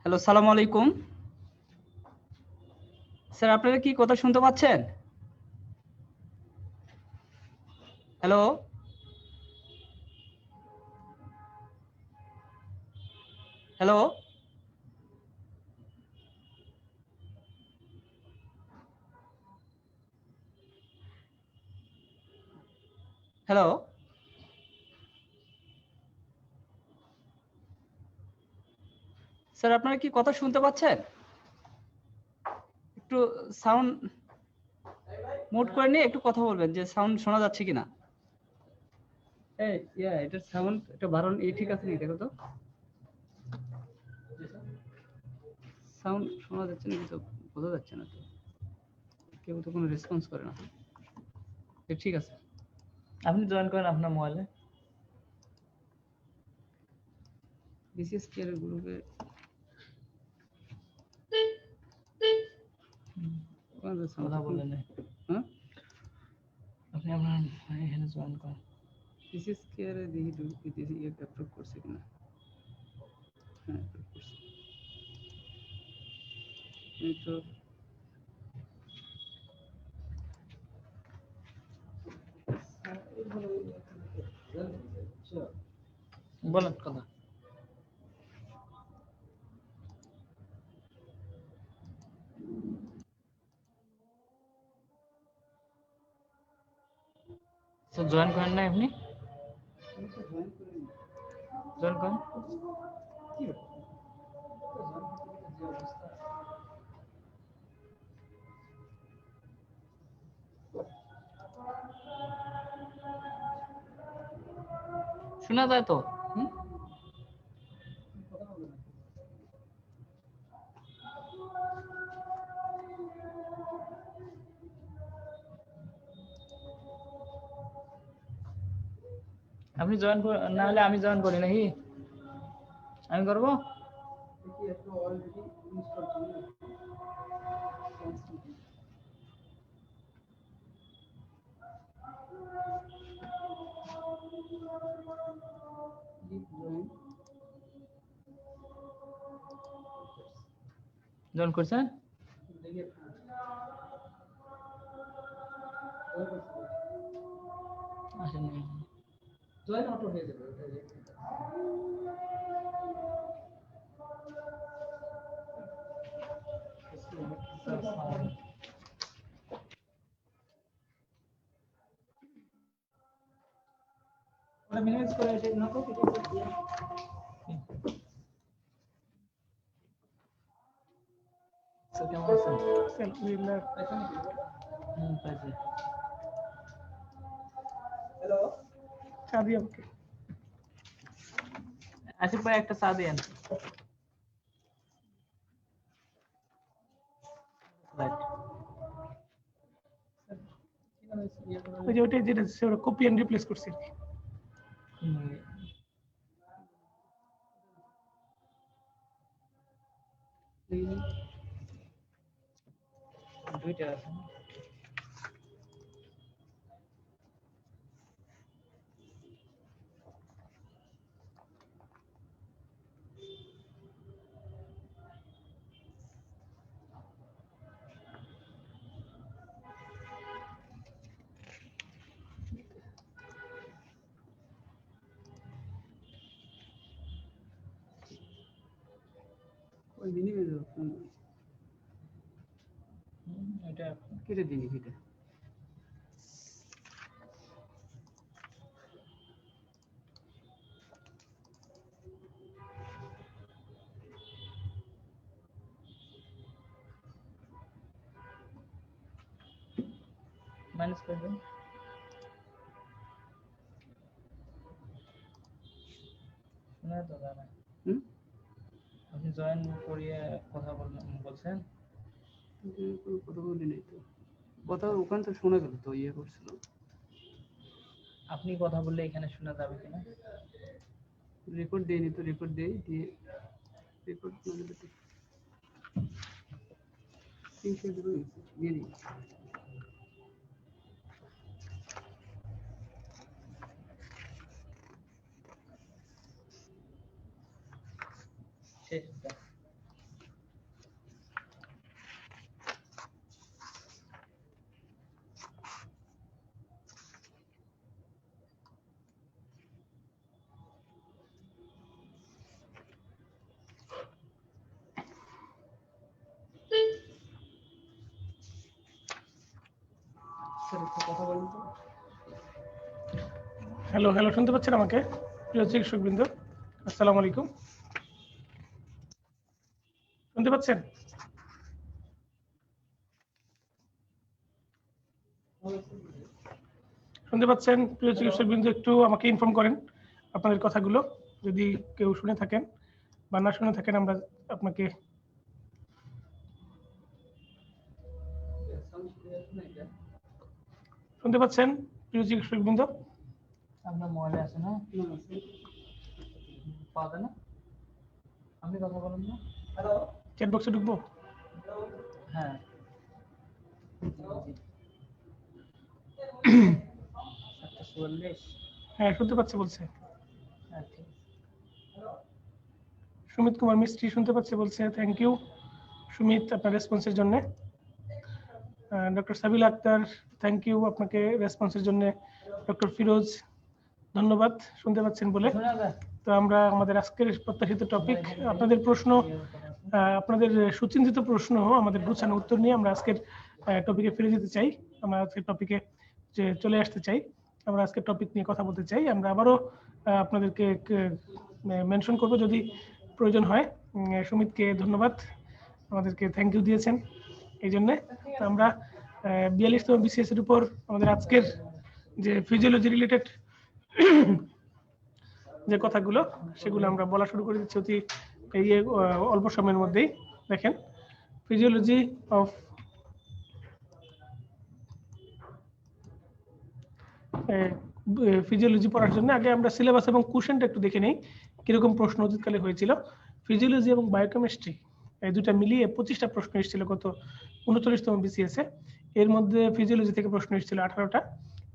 Hello, সালাম আলাইকুম। Sir আপনারা কি কথা শুনতে পাচ্ছেন? হ্যালো? হ্যালো? হ্যালো? স্যার আপনারা কি কথা শুনতে পাচ্ছেন? একটু সাউন্ড মোড করে নিয়ে একটু কথা বলবেন যে সাউন্ড শোনা যাচ্ছে কিনা। এই এটার সাউন্ড একটা বাড়ানো ঠিক আছে নাকি দেখো তো। সাউন্ড শোনা যাচ্ছে নাকি তো বোঝা যাচ্ছে না তো। কেউ তো কোনো রেসপন্স করে না। ঠিক আছে। আপনি জয়েন করেন আপনার মোবাইলে। বিসিএস কেয়ার গ্রুপে কথা বলেন। হ্যাঁ? আপনি আপনার এখানে জয়েন করেন। বিসিএস কেয়ারে দেখি দেখি অ্যাপ্রুভ করছে কিনা। হ্যাঁ, অ্যাপ্রুভ করছে। এই তো বলেন কথা। স্যার জয়েন করেন না আপনি? জয়েন করেন। শোনা যায় তো? আপনি জয়েন না হলে আমি জয়েন করি নাকি? আমি করবো? জয়েন করছেন? আসেন জয়েন অটো হয়ে যাবে। মিনিমাইজ করে এটা না তো এটা দিয়ে স্যার কেমন আছেন? আলহামদুলিল্লাহ। পাইছি। হ্যালো, চা দিই আমাকে। আসিফ ভাই একটা চা দেন। ওই যে ওইটাই যেটা কপি এন্ড রিপ্লেস করছি। দুইটা আছে। ওই মিনিমাইজ এটা কেটে দিই কেটে। মাইনাস করে দেন। শোনা তো যায় না। আপনি জয়েন করিয়ে কথা বলছেন? কথা বলি নাই তো। কথা ওখান তো শোনা গেল তো করছিল। আপনি কথা বললে এখানে শোনা যাবে কিনা? রেকর্ড দেয়নি তো, রেকর্ড দেই দিয়ে রেকর্ড না দিলে তো দিয়ে দিই। শেষ বক্সের একটু কথা বলুন তো। হ্যালো হ্যালো, শুনতে পাচ্ছেন আমাকে? প্রিয় চিকিৎসকবৃন্দ, আসসালামু আলাইকুম। শুনতে পাচ্ছেন? শুনতে পাচ্ছেন? প্রিয় চিকিৎসকবৃন্দ, একটু আমাকে ইনফর্ম করেন আপনাদের কথাগুলো, যদি কেউ শুনে থাকেন বা না শুনে থাকেন। আমরা আপনাকে শুনতে পাচ্ছেন প্রিয় চিকিৎসকবৃন্দ? আপনার মোবাইলে আছে না? পাবে না? আপনি কথা বলুন না। হ্যালো, চ্যাট বক্সে ঢুকবো? হ্যাঁ। হ্যাঁ, শুনতে পাচ্ছে বলছে। হ্যাঁ, ঠিক। সুমিত কুমার মিস্ত্রি শুনতে পাচ্ছে বলছে। থ্যাংক ইউ সুমিত আপনার রেসপন্সের জন্য। Doctor Sabila Akter, thank you আপনাকে রেসপন্সের জন্য। ডক্টর ফিরোজ, ধন্যবাদ শুনতে পাচ্ছেন বলে। তো আমরা আমাদের আজকের প্রত্যাশিত টপিক, আপনাদের প্রশ্ন, আপনাদের সুচিন্তিত প্রশ্ন, আমাদের গুছানো উত্তর নিয়ে আমরা আজকের টপিকে ফিরে যেতে চাই। আমরা আজকের টপিকে যে চলে আসতে চাই। আমরা আজকের টপিক নিয়ে কথা বলতে চাই। আমরা আবারও আপনাদেরকে মেনশন করব যদি প্রয়োজন হয়। সুমিতকে ধন্যবাদ, আমাদেরকে থ্যাংক ইউ দিয়েছেন এই জন্যে। তো আমরা 42তম বিসিএস এর উপর আমাদের আজকের যে ফিজিওলজি রিলেটেড যে কথাগুলো, সেগুলো আমরা বলা শুরু করে দিচ্ছি অতি এই অল্প সময়ের মধ্যেই। দেখেন, ফিজিওলজি অফ ফিজিওলজি পড়ার জন্য আগে আমরা সিলেবাস এবং কোশ্চেনটা একটু দেখে নেই, কিরকম প্রশ্ন অতীতকালে হয়েছিল। ফিজিওলজি এবং বায়োকেমিস্ট্রি এই দুটা মিলিয়ে 25টা প্রশ্ন এসেছিল গত 39তম বিসিএস এ। এর মধ্যে ফিজিওলজি থেকে প্রশ্ন এসেছিল 18টা,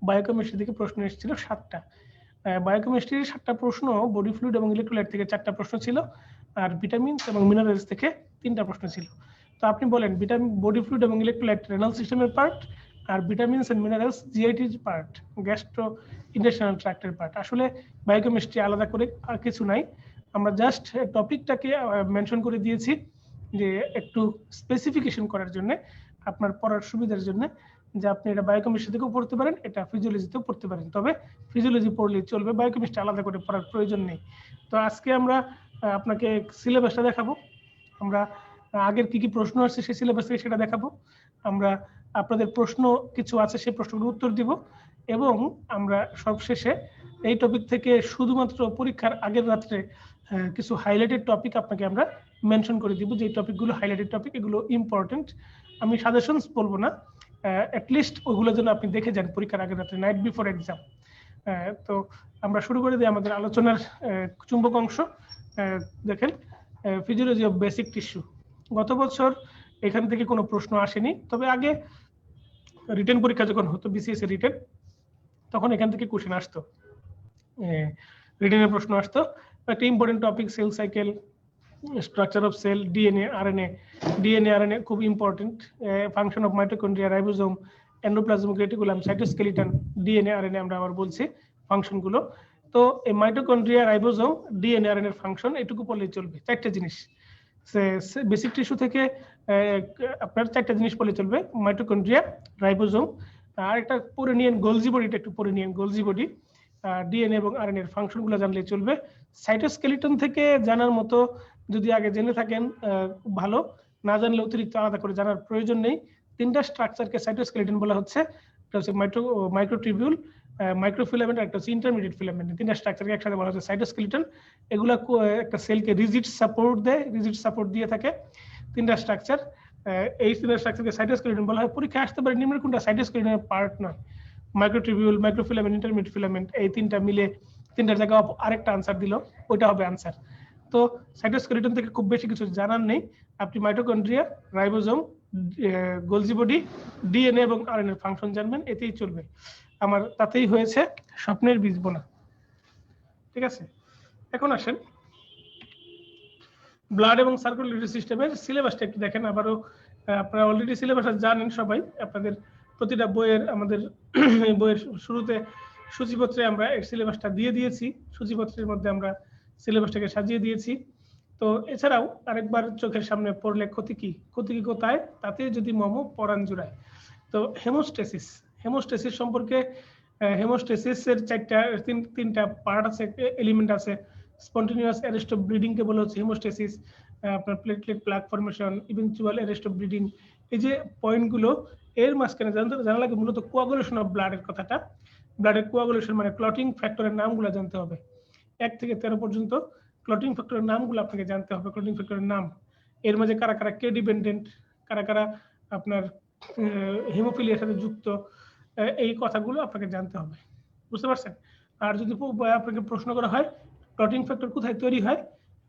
বায়োকেমিস্ট্রি থেকে প্রশ্ন এসেছিল 7টা। বায়োকেমিস্ট্রির 7টা প্রশ্ন, বডি ফ্লুইড এবং ইলেকট্রোলাইট থেকে 4টা প্রশ্ন ছিল, আর ভিটামিনস এবং মিনারেলস থেকে 3টা প্রশ্ন ছিল। তো আপনি বলেন, বডি ফ্লুইড এবং ইলেকট্রোলাইট রেনাল সিস্টেমের পার্ট, আর ভিটামিনস এন্ড মিনারেলস জিআইটির পার্ট, গ্যাস্ট্রো ইন্টেস্টাইনাল ট্র্যাক্টের পার্ট। আসলে বায়োকেমিস্ট্রি আলাদা করে আর কিছু নাই, আমরা জাস্ট টপিকটাকে মেনশন করে দিয়েছি যে একটু স্পেসিফিকেশন করার জন্য, আপনার পড়ার সুবিধার জন্য, যে আপনি এটা বায়োকেমিস্ট্রি থেকেও পড়তে পারেন, এটা ফিজিওলজিতেও পড়তে পারেন। তবে ফিজিওলজি পড়লেই চলবে, বায়োকেমিস্ট্রি আলাদা করে পড়ার প্রয়োজন নেই। তো আজকে আমরা আপনাকে সিলেবাসটা দেখাবো। আমরা আগের কি কি প্রশ্ন আসছে সেই সিলেবাস থেকে সেটা দেখাবো। আমরা আপনাদের প্রশ্ন কিছু আছে সেই প্রশ্নগুলোর উত্তর দিব, এবং আমরা সবশেষে এই টপিক থেকে শুধুমাত্র পরীক্ষার আগের রাত্রে কিছু হাইলাইটেড টপিক আপনাকে আমরা মেনশন করে দিব, যে টপিকগুলো হাইলাইটেড টপিক, এগুলো ইম্পর্টেন্ট। আমি সাজেশনস বলবো না, অ্যাটলিস্ট ওগুলো যেন আপনি দেখে যান পরীক্ষার আগের রাত্রে, নাইট বিফোর এক্সাম। তো আমরা শুরু করে দিই আমাদের আলোচনার চুম্বক অংশ। দেখেন, ফিজিওলজি অফ বেসিক টিস্যু। গত বছর এখান থেকে কোনো প্রশ্ন আসেনি, তবে আগে রিটেন পরীক্ষা যখন হতো, বিসিএস এর রিটেন, তখন এখান থেকে কোশ্চেন আসতো, রিটেনের প্রশ্ন আসতো। একটা important topic, cell cycle, structure of cell, DNA RNA খুব important, function of mitochondria, ribosome, endoplasmic reticulum, cytoskeleton, DNA RNA আমরা আবার বলছি ফাংশনগুলো। তো এই mitochondria, ribosome, DNA RNA function এটুকু পড়লেই চলবে। 4টা জিনিস বেসিক টিস্যু থেকে আপনার 4টা জিনিস পড়লে চলবে, মাইটোকন্ড্রিয়া, রাইবোজোম, আর একটা পড়ে নিয়েন গোলজি বডিটা, একটু পড়ে নিয়েন গোলজি বডি, ডিএনএ এবং আরএনএ এর ফাংশনগুলো জানলে চলবে। সাইটোস্কেলিটন থেকে জানার মতো যদি আগে জেনে থাকেন ভালো, না জানলে অতিরিক্ত আলাদা করে জানার প্রয়োজন নেই। 3টা স্ট্রাকচারকে সাইটোস্কেলিটন বলা হচ্ছে, এটা হচ্ছে মাইক্রোটিবিউল, মাইক্রোফিলামেন্ট, আর একটা হচ্ছে ইন্টারমিডিয়েট ফিলামেন্ট। 3টা স্ট্রাকচারকে একসাথে বলা হচ্ছে সাইটোস্কেলিটন। এগুলা একটা সেলকে রিজিড সাপোর্ট দেয়, রিজিড সাপোর্ট দিয়ে থাকে 3টা স্ট্রাকচার। এই 3টা স্ট্রাকচারকে সাইটোস্কেলিটন বলা হয়। পরীক্ষা আসতে পারে নিম্নের কোনটা সাইটোস্কেলিটনের পার্ট নয়, মাইক্রোটিবিউল, মাইক্রোফিলামেন্ট, ইন্টারমিডিয়েট ফিলামেন্ট, এই 3টা মিলে 3টার জায়গায় আরেকটা আনসার দিল, ওইটা হবে আনসার। তো সাইটোস্কেলিটন থেকে খুব বেশি কিছু জানার নেই, আপনি mitochondria, ribosome, Golgi body, DNA এবং আরএনএ ফাংশন জানবেন, এতেই চলবে। আমার তাতেই হয়েছে, স্বপ্নের বীজ বোনা। ঠিক আছে, এখন আসেন ব্লাড এবং সার্কুলেটরি সিস্টেমের সিলেবাসটা একটু দেখেন। আবারও আপনারা অলরেডি সিলেবাস জানেন সবাই, আপনাদের প্রতিটা বইয়ের, আমাদের বইয়ের শুরুতে সূচিপত্রে আমরা এই সিলেবাসটা দিয়ে দিয়েছি, সূচিপত্রের মধ্যে আমরা সিলেবাসটাকে সাজিয়ে দিয়েছি। তো এছাড়াও আরেকবার চোখের সামনে পড়লে ক্ষতি কি কোথায়, তাতে যদি মম পরাণ জুড়ায়। তো হেমোস্টেসিস সম্পর্কে হেমোস্টেসিসের তিনটা পার্ট আছে, এলিমেন্ট আছে। স্পন্টেনিয়াস অ্যারেস্ট অফ ব্লিডিং কে বলা হচ্ছে হেমোস্টেসিস, আপনার platelet plug formation, eventual arrest of bleeding. এই যে পয়েন্টগুলো এর মাঝখানে জানা লাগে মূলত কোয়াগুলেশন অফ ব্লাডের কথাটা। ব্লাডের কোয়াগুলেশন মানে ক্লটিং ফ্যাক্টরের নামগুলো জানতে হবে। 1 থেকে 13 পর্যন্ত ক্লটিং ফ্যাক্টরের নামগুলো আপনাকে জানতে হবে। ক্লটিং ফ্যাক্টরের নাম, এর মাঝে কারা কারা কে ডিপেন্ডেন্ট, কারা কারা আপনার হিমোফিলিয়ার সাথে যুক্ত, এই কথাগুলো আপনাকে জানতে হবে। বুঝতে পারছেন? আর যদি আপনাকে প্রশ্ন করা হয় ক্লটিং ফ্যাক্টর কোথায় তৈরি হয়,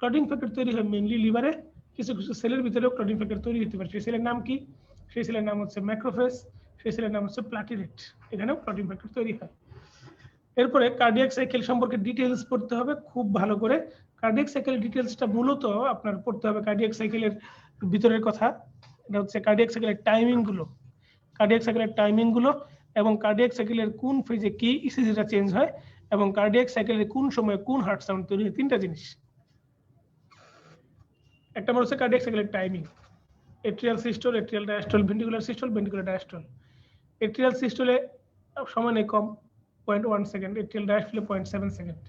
ক্লটিং ফ্যাক্টর তৈরি হয় মেইনলি লিভারে। কিছু কিছু সেলের ভিতরেও ক্লটিং ফ্যাক্টর তৈরি হতে পারে। সেই সেলের নাম কি? সেই সেলের নাম হচ্ছে ম্যাক্রোফেজ, সেই সেলের নাম হচ্ছে প্লাটিলেট। এখানেও ক্লটিং ফ্যাক্টর তৈরি হয়। এরপরে কার্ডিয়াক সাইকেল সম্পর্কে ডিটেইলস পড়তে হবে খুব ভালো করে। কার্ডিয়াক সাইকেলের ডিটেইলসটা মূলত আপনার পড়তে হবে কার্ডিয়াক সাইকেলের ভিতরের কথা। এটা হচ্ছে কার্ডিয়াক সাইকেলের টাইমিং গুলো, কার্ডিয়াক সাইকেলের টাইমিং গুলো, এবং কার্ডিয়াক সাইকেলের কোন ফেজে কি ইসিজিটা চেঞ্জ হয়, এবং কার্ডিয়াক সাইকেলের কোন সময়ে কোন হার্ট সাউন্ড তৈরি হয়। তিনটা জিনিস। একটা নম্বর হচ্ছে কার্ডিয়াক সাইকেলের timing, atrial systole, atrial diastole, ventricular systole, ventricular diastole. Atrial সিস্টোলে সময় নেই কম, 0.1 সেকেন্ড, এট্রিয়াল ডায়াস্টোলে 0.7 second.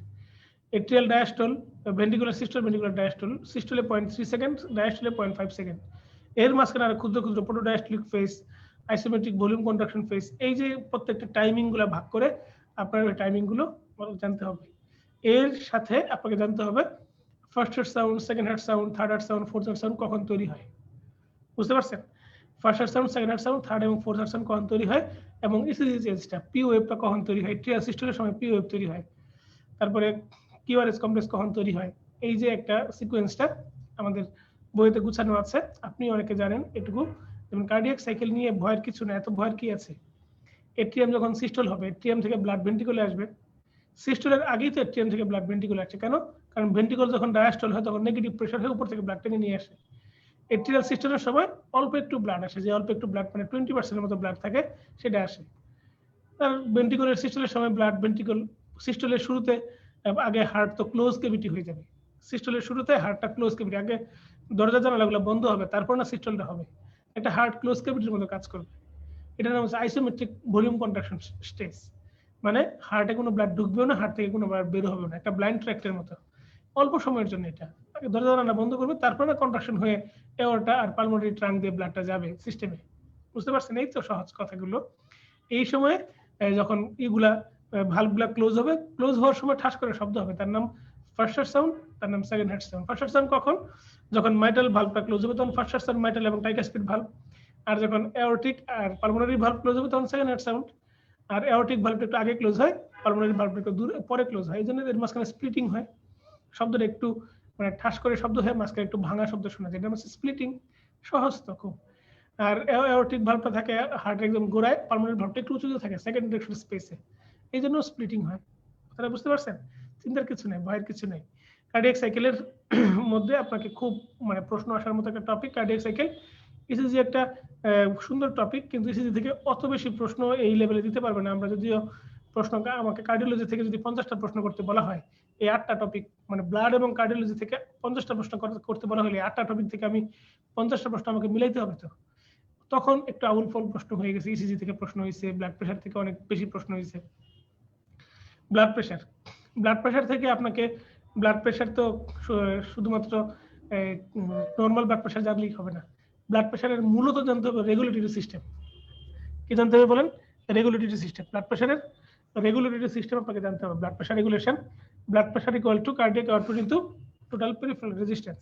Atrial diastole, ventricular systole, ventricular diastole, সিস্টোলে 0.3 সেকেন্ড, ডায়াস্টোলে 0.5 সেকেন্ড। এর মাঝখানে আর ক্ষুদ্র ক্ষুদ্র protodiastolic phase, isometric volume contraction phase, এই যে প্রত্যেকটা টাইমিং গুলো ভাগ করে আপনার ওই টাইমিং গুলো জানতে হবে। এর সাথে আপনাকে জানতে হবে first heart sound, second heart sound, third heart sound, fourth heart sound কখন তৈরি হয়। বুঝতে পারছেন? First heart sound, second heart sound, third এবং ফোর্থ হার্ট সাউন্ড কখন তৈরি হয়, এবং ইসিজি চেঞ্জটা পি ওয়েভটা কখন তৈরি হয়। এট্রিয়াল সিস্টোলের সময় পি ওয়েভ তৈরি হয়। তারপরে কিউআরএস কমপ্লেক্স কখন তৈরি হয়। এই যে একটা সিকোয়েন্সটা আমাদের বইতে গুছানো আছে, আপনি অনেকে জানেন এটুকু। যেমন কার্ডিয়াক সাইকেল নিয়ে ভয়ের কিছু না, এত ভয়ের কি আছে। এট্রিয়াম যখন সিস্টোল হবে, এট্রিয়াম থেকে ব্লাড ভেন্ট্রিকলে আসবে। সিস্টোলের আগেই তো এট্রিয়াম থেকে ব্লাড ভেন্ট্রিকলে আসছে। কেন? কারণ ভেন্ট্রিকল যখন ডায়াস্টল হয় তখন নেগেটিভ প্রেসার হয়ে উপর থেকে ব্লাড টেনে নিয়ে আসে। এট্রিয়াল সিস্টোলের সময় অল্প একটু ব্লাড আসে, যে অল্প একটু ব্লাড মানে 20% মতো ব্লাড থাকে, সেটা আসে। আর ভেন্ট্রিকলের সিস্টোলের সময় ব্লাড ভেন্ট্রিকল সিস্টোলের শুরুতে আগে হার্ট তো ক্লোজ ক্যাভিটি হয়ে যাবে। সিস্টোলের শুরুতে হার্টটা ক্লোজ ক্যাভিটি, আগে দরজা জানালাগুলো বন্ধ হবে, তারপর না সিস্টোলটা হবে। একটা হার্ট ক্লোজ ক্যাভিটির মতো কাজ করবে। এটার নাম হচ্ছে আইসোমেট্রিক ভলিউম কন্ট্রাকশন স্টেজ। মানে হার্টে কোনো ব্লাড ঢুকবেও না, হার্ট থেকে কোনো ব্লাড বের হবে না, একটা ব্লাইন্ড ট্র্যাক্টের মতো অল্প সময়ের জন্য। এটা আগে দরজা জানালা বন্ধ করবে, তারপর না কন্ট্রাকশন হয়ে এওরটা আর পালমোনারি ট্রাঙ্ক দিয়ে ব্লাডটা যাবে সিস্টেমে। বুঝতে পারছেন? এই তো সহজ কথাগুলো। এই সময় যখন এইগুলা ভালভগুলা ক্লোজ হবে, ক্লোজ হওয়ার সময় ঠাস করে শব্দ হবে, তার নাম ফার্স্ট হার্ট সাউন্ড, তার নাম second heart sound. First heart sound কখন? যখন মাইটাল ভালভটা ক্লোজ হবে তখন ফার্স্ট হার্ট সাউন্ড, মাইটাল এবং ট্রাইকাসপিড ভালভ। আর যখন এওরটিক আর পালমোনারি ভালভ ক্লোজ হবে তখন সেকেন্ড হার্ট সাউন্ড। আর এওরটিক ভালভটা একটু আগে ক্লোজ হয়, পালমোনারি ভালভটা একটু দূরে পরে ক্লোজ হয়। এই জন্য এর মাঝখানে স্প্লিটিং হয়, শব্দটা একটু মানে ঠাস করে শব্দ হয়, মাঝখানে একটু ভাঙা শব্দ শোনা যায়, এটা হচ্ছে স্প্লিটিং। সহজ তো খুব। আর এওরটিক ভালভটা থাকে হার্টের একদম গোড়ায়, পালমোনারি ভালভটা একটু উঁচুতে থাকে সেকেন্ড ডিরেকশন স্পেসে, এই জন্য স্প্লিটিং হয়। কথাটা বুঝতে পারছেন? চিন্তার কিছু নেই, ভয়ের কিছু নেই। কার্ডিয়াক সাইকেলের মধ্যে আপনাকে খুব মানে প্রশ্ন আসার মতো একটা টপিক কার্ডিয়াক সাইকেল। ইসিজি একটা সুন্দর টপিক, কিন্তু ইসিজি থেকে অত বেশি প্রশ্ন এই লেভেলে দিতে পারবে না। আমরা যদিও প্রশ্ন আমাকে কার্ডিওলজি থেকে যদি 50টা প্রশ্ন করতে বলা হয়, এই 8টা টপিক মানে ব্লাড এবং কার্ডিওলজি থেকে 50টা প্রশ্ন করতে বলা হলে 8টা টপিক থেকে আমি 50টা প্রশ্ন আমাকে মিলাইতে হবে। তো তখন একটু আউল ফল প্রশ্ন হয়ে গেছে। ইসিজি থেকে প্রশ্ন হয়েছে, ব্লাড প্রেশার থেকে অনেক বেশি প্রশ্ন হয়েছে। ব্লাড প্রেশার থেকে আপনাকে ব্লাড প্রেশার তো শুধুমাত্র নর্মাল ব্লাড প্রেশার জানলেই হবে না। ব্লাড প্রেশারের মূলত জানতে হবে রেগুলেটরি সিস্টেম। কি জানতে হবে বলেন? Regulatory system. ব্লাড প্রেশারের রেগুলেটরি সিস্টেম আপনাকে জানতে হবে। Blood pressure regulation, blood pressure equal to cardiac output into total peripheral resistance.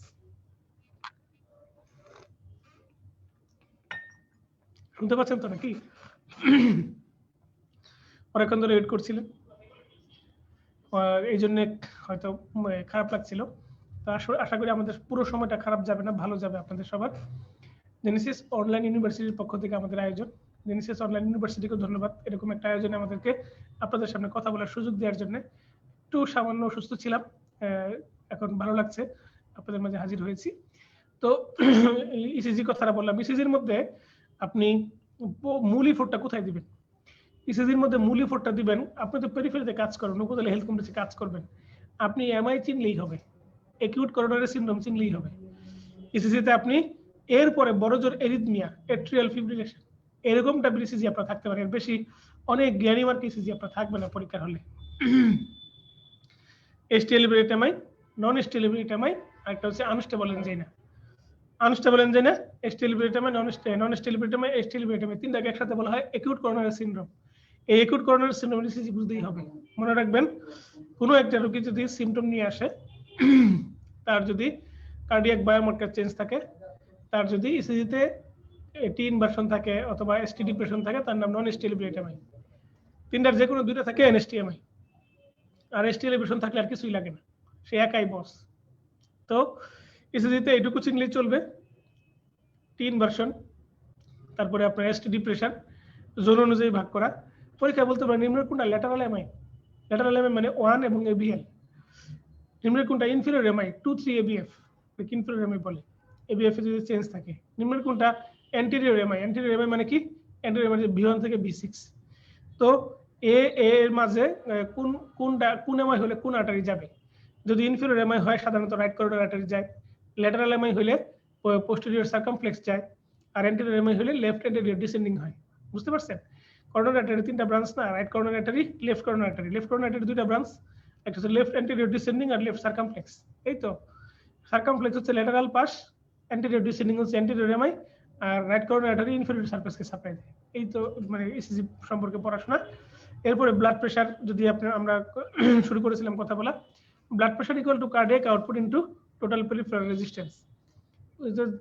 শুনতে পাচ্ছেন তো নাকি? অনেকক্ষণ ধরে ওয়েট করছিলেন, এই জন্য হয়তো খারাপ লাগছিল। তো আশা করি আমাদের পুরো সময়টা খারাপ যাবে না, ভালো যাবে আপনাদের সবার। জেনেসিস অনলাইন ইউনিভার্সিটির পক্ষ থেকে আমাদের আয়োজন। জেনেসিস অনলাইন ইউনিভার্সিটিকে ধন্যবাদ এরকম একটা আয়োজনে আমাদেরকে আপনাদের সামনে কথা বলার সুযোগ দেওয়ার জন্য। একটু সামান্য অসুস্থ ছিলাম, এখন ভালো লাগছে, আপনাদের মাঝে হাজির হয়েছি। তো ইসিজি কথাটা বললাম। ইসিজির মধ্যে আপনি মূল ইফোর্টটা কোথায় দিবেন? ইসিজির মধ্যে মূল ইফোর্টটা দিবেন, আপনি তো পেরিফেরিতে কাজ করেন, উপজেলা হেলথ কমপ্লেক্সে কাজ করবেন, আপনি এমআই চিনলেই হবে, অ্যাকিউট করোনারি সিনড্রোম চিনলেই হবে। ইসিজিতে আপনি এরপরে বড় জোর এরিথমিয়া, এট্রিয়াল ফিব্রিলেশন, এরকম টাইপের ইসিজি আপনার থাকতে পারে, এর বেশি অনেক জ্ঞানী মার্ক ইসিজি আপনার থাকবে না পরীক্ষার হলে। স্টেবল এটামাই, নন স্টেবল এটামাই, আর একটা হচ্ছে unstable angina. Unstable angina, stable এটামাই, নন স্টেবল এটামাই, স্টেবল এটামাই, তিনটাকে একসাথে বলা হয় অ্যাকিউট করোনারি সিনড্রোম। এই অ্যাকিউট করোনারি সিনড্রোম ইসিজি বুঝতেই হবে। মনে রাখবেন, কোনো একটা রোগী যদি সিমটম নিয়ে আসে, তার যদি কার্ডিয়াক বায়োমার্কার চেঞ্জ থাকে, তার যদি ইসিজিতে টি ইনভার্সন থাকে অথবা এসটি ডিপ্রেশন থাকে, তার নাম নন স্টেবল এটামাই। তিনটার যে কোনো দুইটা থাকে এনএসটিএমআই। আর এসটি এলিভেশন থাকলে আর কিছুই লাগে না, সে একাই বস। তো ইসিজিতে এইটুকু চিনলেই চলবে, টি ইনভার্সন, তারপরে আপনার এসটি ডিপ্রেশন, জোন অনুযায়ী ভাগ করা। পরীক্ষা বলতে পারেন নিম্নের কোনটা ল্যাটারাল এমআই, ল্যাটারাল এমআই মানে 1 এবং এবিএল। নিম্নের কোনটা inferior MI 2 3 ABF, inferior MI বলে, এবিএফ এ যদি চেঞ্জ থাকে। নিম্নের কোনটা অ্যান্টেরিয়র এমআই, অ্যান্টেরিয়র এমআই মানে কি, অ্যান্টেরিয়র এমআই V1 থেকে V6। তো এর মাঝে কোন এমআই হলে কোন আর্টারি যাবে। যদি ইনফিরিয়র এমআই হয় সাধারণত রাইট করিডর আর্টারি যায়, ল্যাটারাল এমআই হলে পোস্টেরিয়র সার্কামফ্লেক্স যায়, আর অ্যান্টেরিয়র এমআই হলে লেফট অ্যান্টেরিয়র ডিসেন্ডিং হয়। বুঝতে পারছেন? কর্নার আর্টারি তিনটা ব্রাঞ্চ না, right coronary artery, left coronary artery. Left coronary artery দুইটা ব্রাঞ্চ, একটা হচ্ছে লেফট অ্যান্টেরিয়র ডিসেন্ডিং আর লেফট সার্কামফ্লেক্স। এই তো সার্কামফ্লেক্স হচ্ছে ল্যাটারাল পাশ, অ্যান্টেরিয়র ডিসেন্ডিং হচ্ছে অ্যান্টেরিয়র এমআই, আর রাইট কর্নার আর্টারি ইনফিরিয়র সারফেসকে সাপ্লাই দেয়। এই তো মানে ইসিজি সম্পর্কে পড়াশোনা। এরপরে ব্লাড প্রেশার যদি আমরা শুরু করেছিলাম কথা বলা, blood pressure equal to cardiac output into total peripheral resistance.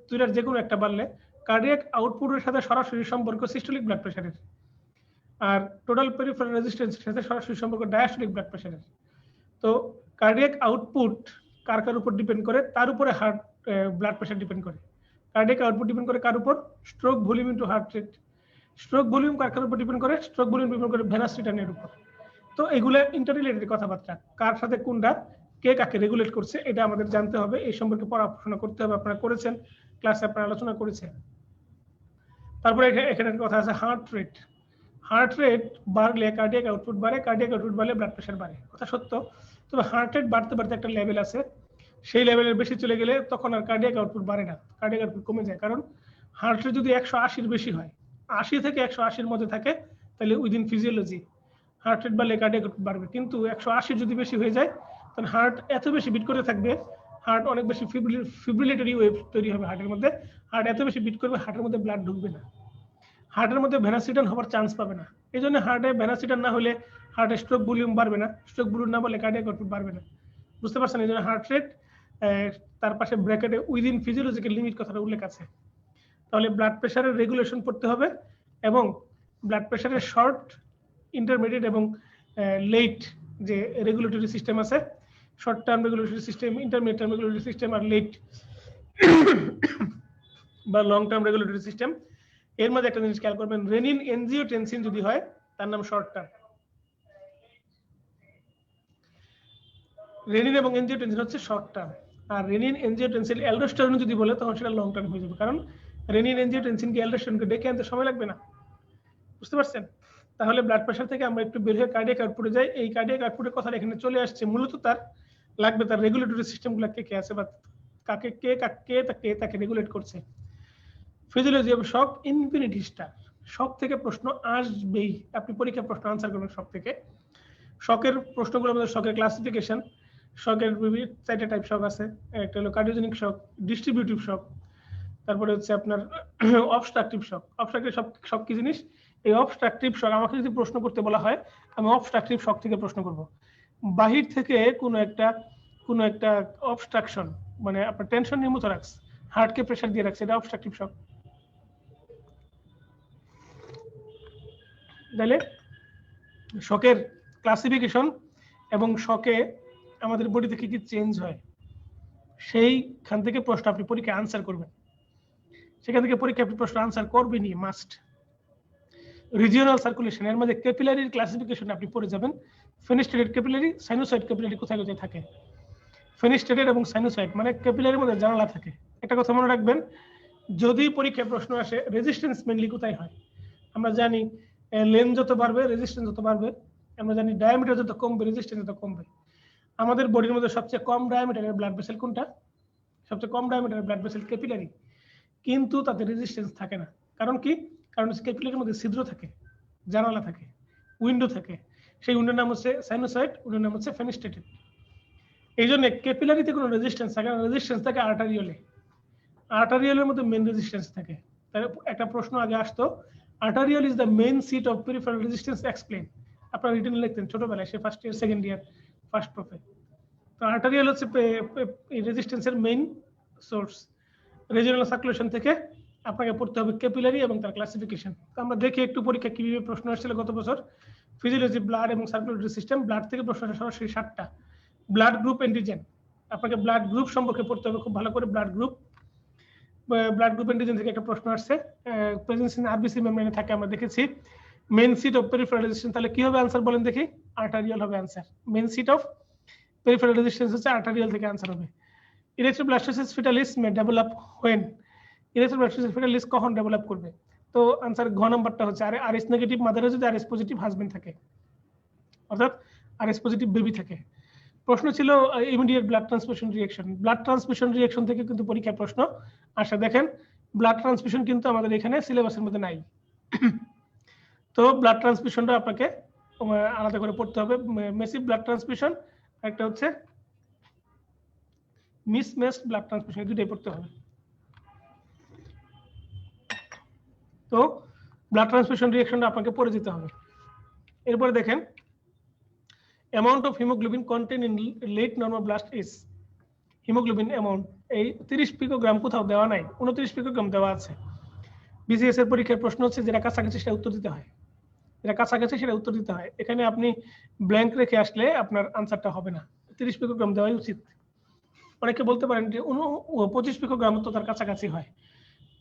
দুইটার যে কোনো একটা বাড়লে কার্ডিয়াক আউটপুটের সাথে সরাসরি সম্পর্ক সিস্টোলিক ব্লাড প্রেশারের, আর টোটাল পেরিফেরাল রেজিস্ট্যান্সের সাথে সরাসরি সম্পর্ক ডায়াস্টোলিক ব্লাড প্রেশারের। তো কার্ডিয়াক আউটপুট কার কার উপর ডিপেন্ড করে, তার উপরে হার্ট ব্লাড প্রেশার ডিপেন্ড করে। কার্ডিয়াক আউটপুট ডিপেন্ড করে কার উপর, stroke volume into heart rate. Stroke volume কার উপর ডিপেন্ড করে, স্ট্রোক ভলিউম ডিপেন্ড করে ভেনাস রিটার্নের উপর। তো এগুলো ইন্টাররিলেটেড কথাবার্তা, কার সাথে কোনটা কে কাকে রেগুলেট করছে এটা আমাদের জানতে হবে, এই সম্পর্কে পড়াশোনা করতে হবে। আপনারা করেছেন, ক্লাসে আপনারা আলোচনা করেছেন। তারপরে এখানে কথা আছে হার্ট রেট। হার্ট রেট বাড়লে কার্ডিয়াক আউটপুট বাড়ে, কার্ডিয়াক আউটপুট বাড়লে ব্লাড প্রেশার বাড়ে, কথা সত্য। তবে হার্ট রেট বাড়তে বাড়তে একটা লেভেল আছে, সেই লেভেলের বেশি চলে গেলে তখন আর কার্ডিয়াক আউটপুট বাড়ে না, কার্ডিয়াক আউটপুট কমে যায়। কারণ হার্ট রেট যদি 180-র বেশি হয়, 80 থেকে 180-র মধ্যে থাকে, তাহলে উইদিন ফিজিওলজি হার্ট রেট বাড়লে কার্ডিয়াক আউটপুট বাড়বে। কিন্তু 180 যদি বেশি হয়ে যায়, তখন হার্ট এত বেশি বিট করে থাকবে, হার্ট অনেক বেশি ফিব্রিলেটরি ওয়েভ তৈরি হবে হার্টের মধ্যে, হার্ট এত বেশি বিট করবে হার্টের মধ্যে ব্লাড ঢুকবে না, হার্টের মধ্যে ভেনাস রিটার্ন হওয়ার চান্স পাবে না। এই জন্য হার্টে ভেনাস রিটার্ন না হলে হার্টে স্ট্রোক ভলিউম বাড়বে না, স্ট্রোক ভলিউম না বলে কার্ডিয়াক আউটপুট বাড়বে না। বুঝতে পারছেন? এই জন্য হার্ট রেট তার পাশে ব্র্যাকেটে উইদিন ফিজিওলজিক্যাল লিমিট কথাটা উল্লেখ আছে। তাহলে ব্লাড প্রেশারের রেগুলেশন করতে হবে, এবং ব্লাড প্রেশারের শর্ট, ইন্টারমিডিয়েট এবং লেট যে রেগুলেটরি সিস্টেম আছে, short term regulatory system, intermediate term regulatory system, আর লেট বা লং টার্ম রেগুলেটরি সিস্টেম। এর মধ্যে একটা জিনিস খেয়াল করবেন, রেনিন এনজিওটেনসিন যদি হয় তার নাম শর্ট টার্ম, রেনিন এবং এনজিওটেনসিন হচ্ছে শর্ট টার্ম। আর রেনিন এনজিওটেনসিন অ্যালডোস্টেরন যদি বলে তখন সেটা লং টার্ম হয়ে যাবে, কারণ রেনিন এনজিওটেনসিনকে অ্যালডোস্টেরনকে ডেকে আনতে সময় লাগবে না। বুঝতে পারছেন? তাহলে ব্লাড প্রেশার থেকে আমরা একটু বের হয়ে কার্ডিয়াক আউটপুটে যাই। এই কার্ডিয়াক আউটপুটের কথা এখানে চলে আসছে, মূলত তার লাগবে তার রেগুলেটরি সিস্টেমগুলো কে আছে বা কাকে তাকে রেগুলেট করছে। Physiology of shock, infinity star. Shock থেকে প্রশ্ন আসবেই, আপনি পরীক্ষা প্রশ্ন আনসার করবেন শক থেকে। শকের প্রশ্নগুলোর মধ্যে শকের ক্লাসিফিকেশন, শকের বিভিন্ন 4টা টাইপ শক আছে। একটা হলো কার্ডিওজেনিক শক, ডিস্ট্রিবিউটিভ শক, তারপরে হচ্ছে আপনার অবস্ট্রাকটিভ শক। অবস্ট্রাকটিভ শক কি জিনিস? এই অবস্ট্রাকটিভ শক আমাকে যদি প্রশ্ন করতে বলা হয়, আমি অবস্ট্রাকটিভ শক থেকে প্রশ্ন করব। বাহির থেকে কোনো একটা অবস্ট্রাকশন, মানে আপনার টেনশন নিউমোথরাক্স, হার্টকে প্রেসার দিয়ে রাখছে, এটা অবস্ট্রাকটিভ শক। তাহলে শকের ক্লাসিফিকেশন এবং শকে আমাদের বডি থেকে কি চেঞ্জ হয়, সেইখান থেকে প্রশ্ন আপনি পরীক্ষা আনসার করবেন, সেখান থেকে পরীক্ষা আপনি প্রশ্ন আনসার করবেনই, মাস্ট। রিজিওনাল সার্কুলেশন, এর মধ্যে ক্যাপিলারির ক্লাসিফিকেশন আপনি পড়ে যাবেন। ফেনিস্টেটেড ক্যাপিলারি, সাইনোসয়েড ক্যাপিলারি কোথায় কোথায় থাকে। ফেনিস্টেটেড এবং সাইনোসয়েড মানে ক্যাপিলারির মধ্যে জানালা থাকে। একটা কথা মনে রাখবেন, যদি পরীক্ষায় প্রশ্ন আসে রেজিস্ট্যান্স মেইনলি কোথায় হয়, আমরা জানি লেন্থ যত বাড়বে রেজিস্ট্যান্স যত বাড়বে, আমরা জানি ডায়ামিটার যত কমবে রেজিস্ট্যান্স যত কমবে। আমাদের বডির মধ্যে সবচেয়ে কম ডায়ামিটারের ব্লাড ভেসেল কোনটা? সবচেয়ে কম ডায়ামিটারের ব্লাড ভেসেল ক্যাপিলারি, কিন্তু তাতে রেজিস্ট্যান্স থাকে না। কারণ কি? কারণ ক্যাপিলারির মধ্যে ছিদ্র থাকে, জানালা থাকে, উইন্ডো থাকে। সেই উইন্ডোর নাম হচ্ছে সাইনোসয়েড, উইন্ডোর নাম হচ্ছে ফেনিস্টেটেড। এই জন্য ক্যাপিলারিতে কোনো রেজিস্ট্যান্স থাকে না, রেজিস্ট্যান্স থাকে আর্টারিওলে। আর্টারিওলের মধ্যে মেইন রেজিস্ট্যান্স থাকে। তাহলে একটা প্রশ্ন আগে আসতো, arteriole is the main seat of peripheral resistance, explain. আপনারা রিটেনে লিখতেন ছোটবেলায়, সে first year, second year, first প্রফে। তো আর্টারিওল হচ্ছে এই রেজিস্ট্যান্সের মেইন সোর্স। রিজিওনাল সার্কুলেশন থেকে আপনাকে পড়তে হবে ক্যাপিলারি এবং তার ক্লাসিফিকেশন। তো আমরা দেখি একটু পরীক্ষা কিভাবে প্রশ্ন আসছিল গত বছর। ফিজিওলজি, ব্লাড এবং সার্কুলেটরি সিস্টেম। ব্লাড থেকে প্রশ্ন আসে সরাসরি 7টা। Blood group, antigen. আপনাকে ব্লাড গ্রুপ সম্পর্কে পড়তে হবে খুব ভালো করে। ব্লাড গ্রুপ অ্যান্টিজেন থেকে একটা প্রশ্ন আসছে। প্রেজেন্স ইন আরবিসি মেমব্রেনে থাকে, আমরা দেখেছি। Main seat of peripheral resistance, তাহলে কি হবে आंसर বলেন দেখি? আর্টারিয়াল হবে answer. Main seat of peripheral resistance হচ্ছে আর্টারিয়াল থেকে आंसर হবে। Erythroblastosis fetalis may develop when? Erythroblastosis fetalis কখন ডেভেলপ করবে? তো आंसर ঘ নাম্বারটা হচ্ছে আরএস নেগেটিভ মাদারে যদি আরএস পজিটিভ হাজবেন্ড থাকে, অর্থাৎ আরএস পজিটিভ বেবি থাকে। প্রশ্ন ছিল immediate blood transfusion reaction. Blood transfusion reaction থেকে কিন্তু পরীক্ষার প্রশ্ন আসে। দেখেন ব্লাড ট্রান্সফিউশন কিন্তু আমাদের এখানে সিলেবাসের মধ্যে নাই। তো ব্লাড ট্রান্সফিউশনটা আপনাকে আলাদা করে পড়তে হবে। মেসিভ ব্লাড ট্রান্সফিউশন, একটা হচ্ছে মিসম্যাচড ব্লাড ট্রান্সফিউশন, দুটোই পড়তে হবে। তো ব্লাড ট্রান্সফিউশন রিঅ্যাকশনটা আপনাকে পড়ে যেতে হবে। এরপরে দেখেন amount of hemoglobin contained in late normoblast is, haemoglobin amount এই 30 পিকোগ্রাম কোথাও দেওয়া নাই, 29 পিকোগ্রাম দেওয়া আছে। বিসিএস এর পরীক্ষার প্রশ্ন হচ্ছে যেটা কাছাকাছি সেটা উত্তর দিতে হয়, যেটা কাছাকাছি সেটা উত্তর দিতে হয়। এখানে আপনি ব্ল্যাঙ্ক রেখে আসলে আপনার আনসারটা হবে না। 30 পিকোগ্রাম দেওয়াই উচিত। অনেকে বলতে পারেন যে 25 পিকোগ্রাম তো তার কাছাকাছি হয়।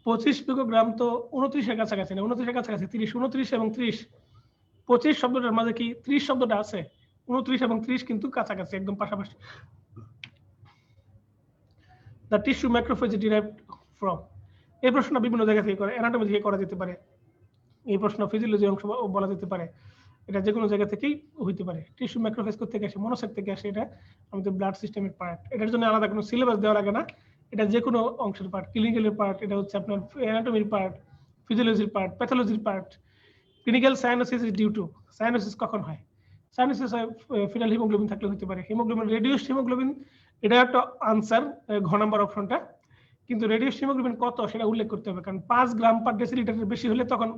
25 পিকোগ্রাম তো 29 এর কাছাকাছি না, 29 এর কাছাকাছি 30, 29 এবং 30, 25 শব্দটার মাঝে কি 30 শব্দটা আছে? 29 এবং 30 কিন্তু কাছাকাছি, একদম পাশাপাশি। The tissue macrophage derived from, এই প্রশ্নটা বিভিন্ন জায়গা থেকে করে, অ্যানাটমি থেকে করা যেতে পারে, এই প্রশ্ন ফিজিওলজি অংশ বলা যেতে পারে, এটা যে কোনো জায়গা থেকেই হইতে পারে। টিস্যু ম্যাক্রোফেজ থেকে আসে, মনোসাইট থেকে আসে, এটা আমাদের ব্লাড সিস্টেমের পার্ট। এটার জন্য আলাদা কোনো সিলেবাস দেওয়া লাগে না, এটা যে কোনো অংশের পার্ট, ক্লিনিক্যালের পার্ট, এটা হচ্ছে আপনার অ্যানাটমির পার্ট, ফিজিওলজির পার্ট, প্যাথোলজির part. Clinical cyanosis is due to, cyanosis কখন হয়? সায়ানোসিস হয় ফিটাল হিমোগ্লোবিন থাকলে হতে পারে। হিমোগ্লোবিন, রেডিউসড হিমোগ্লোবিন, এটা একটা আনসার ঘ নাম্বার অপশনটা, কিন্তু রেডিউসড হিমোগ্লোবিন কত সেটা উল্লেখ করতে হবে, কারণ 5 গ্রাম পার ডেসিলিটারের বেশি হলে তখন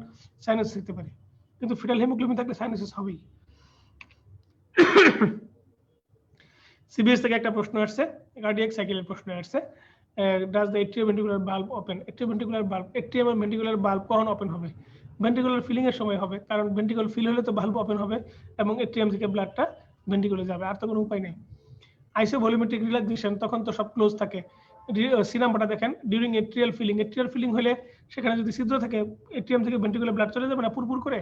সায়ানোসিস হতে পারে, কিন্তু ফিটাল হিমোগ্লোবিন থাকলে সায়ানোসিস হবেই। সিবিএস থেকে একটা প্রশ্ন আসছে, কার্ডিয়াক সাইকেলের প্রশ্ন আসছে। Does the এট্রিওভেন্ট্রিকুলার bulb open? এট্রিওভেন্ট্রিকুলার bulb, atrium এবং ভেন্ট্রিকুলার বাল্ব কখন ওপেন হবে? ভেন্ট্রিকুলার ফিলিং এর সময় হবে, কারণ ভেন্ট্রিকুল ফিল হলে তো বাল্ব ওপেন হবে এবং এট্রিয়াম থেকে ব্লাডটা ভেন্ট্রিকুলে যাবে, আর তো কোনো উপায় নেই। আইসোভলিউমেট্রিক রিল্যাক্সেশন, তখন তো সব ক্লোজ থাকে। সি নাম্বারটা দেখেন, during atrial filling, atrial filling হলে সেখানে যদি ছিদ্র থাকে এট্রিয়াম থেকে ভেন্ট্রিকুলে ব্লাড চলে যাবে না পুরপুর করে।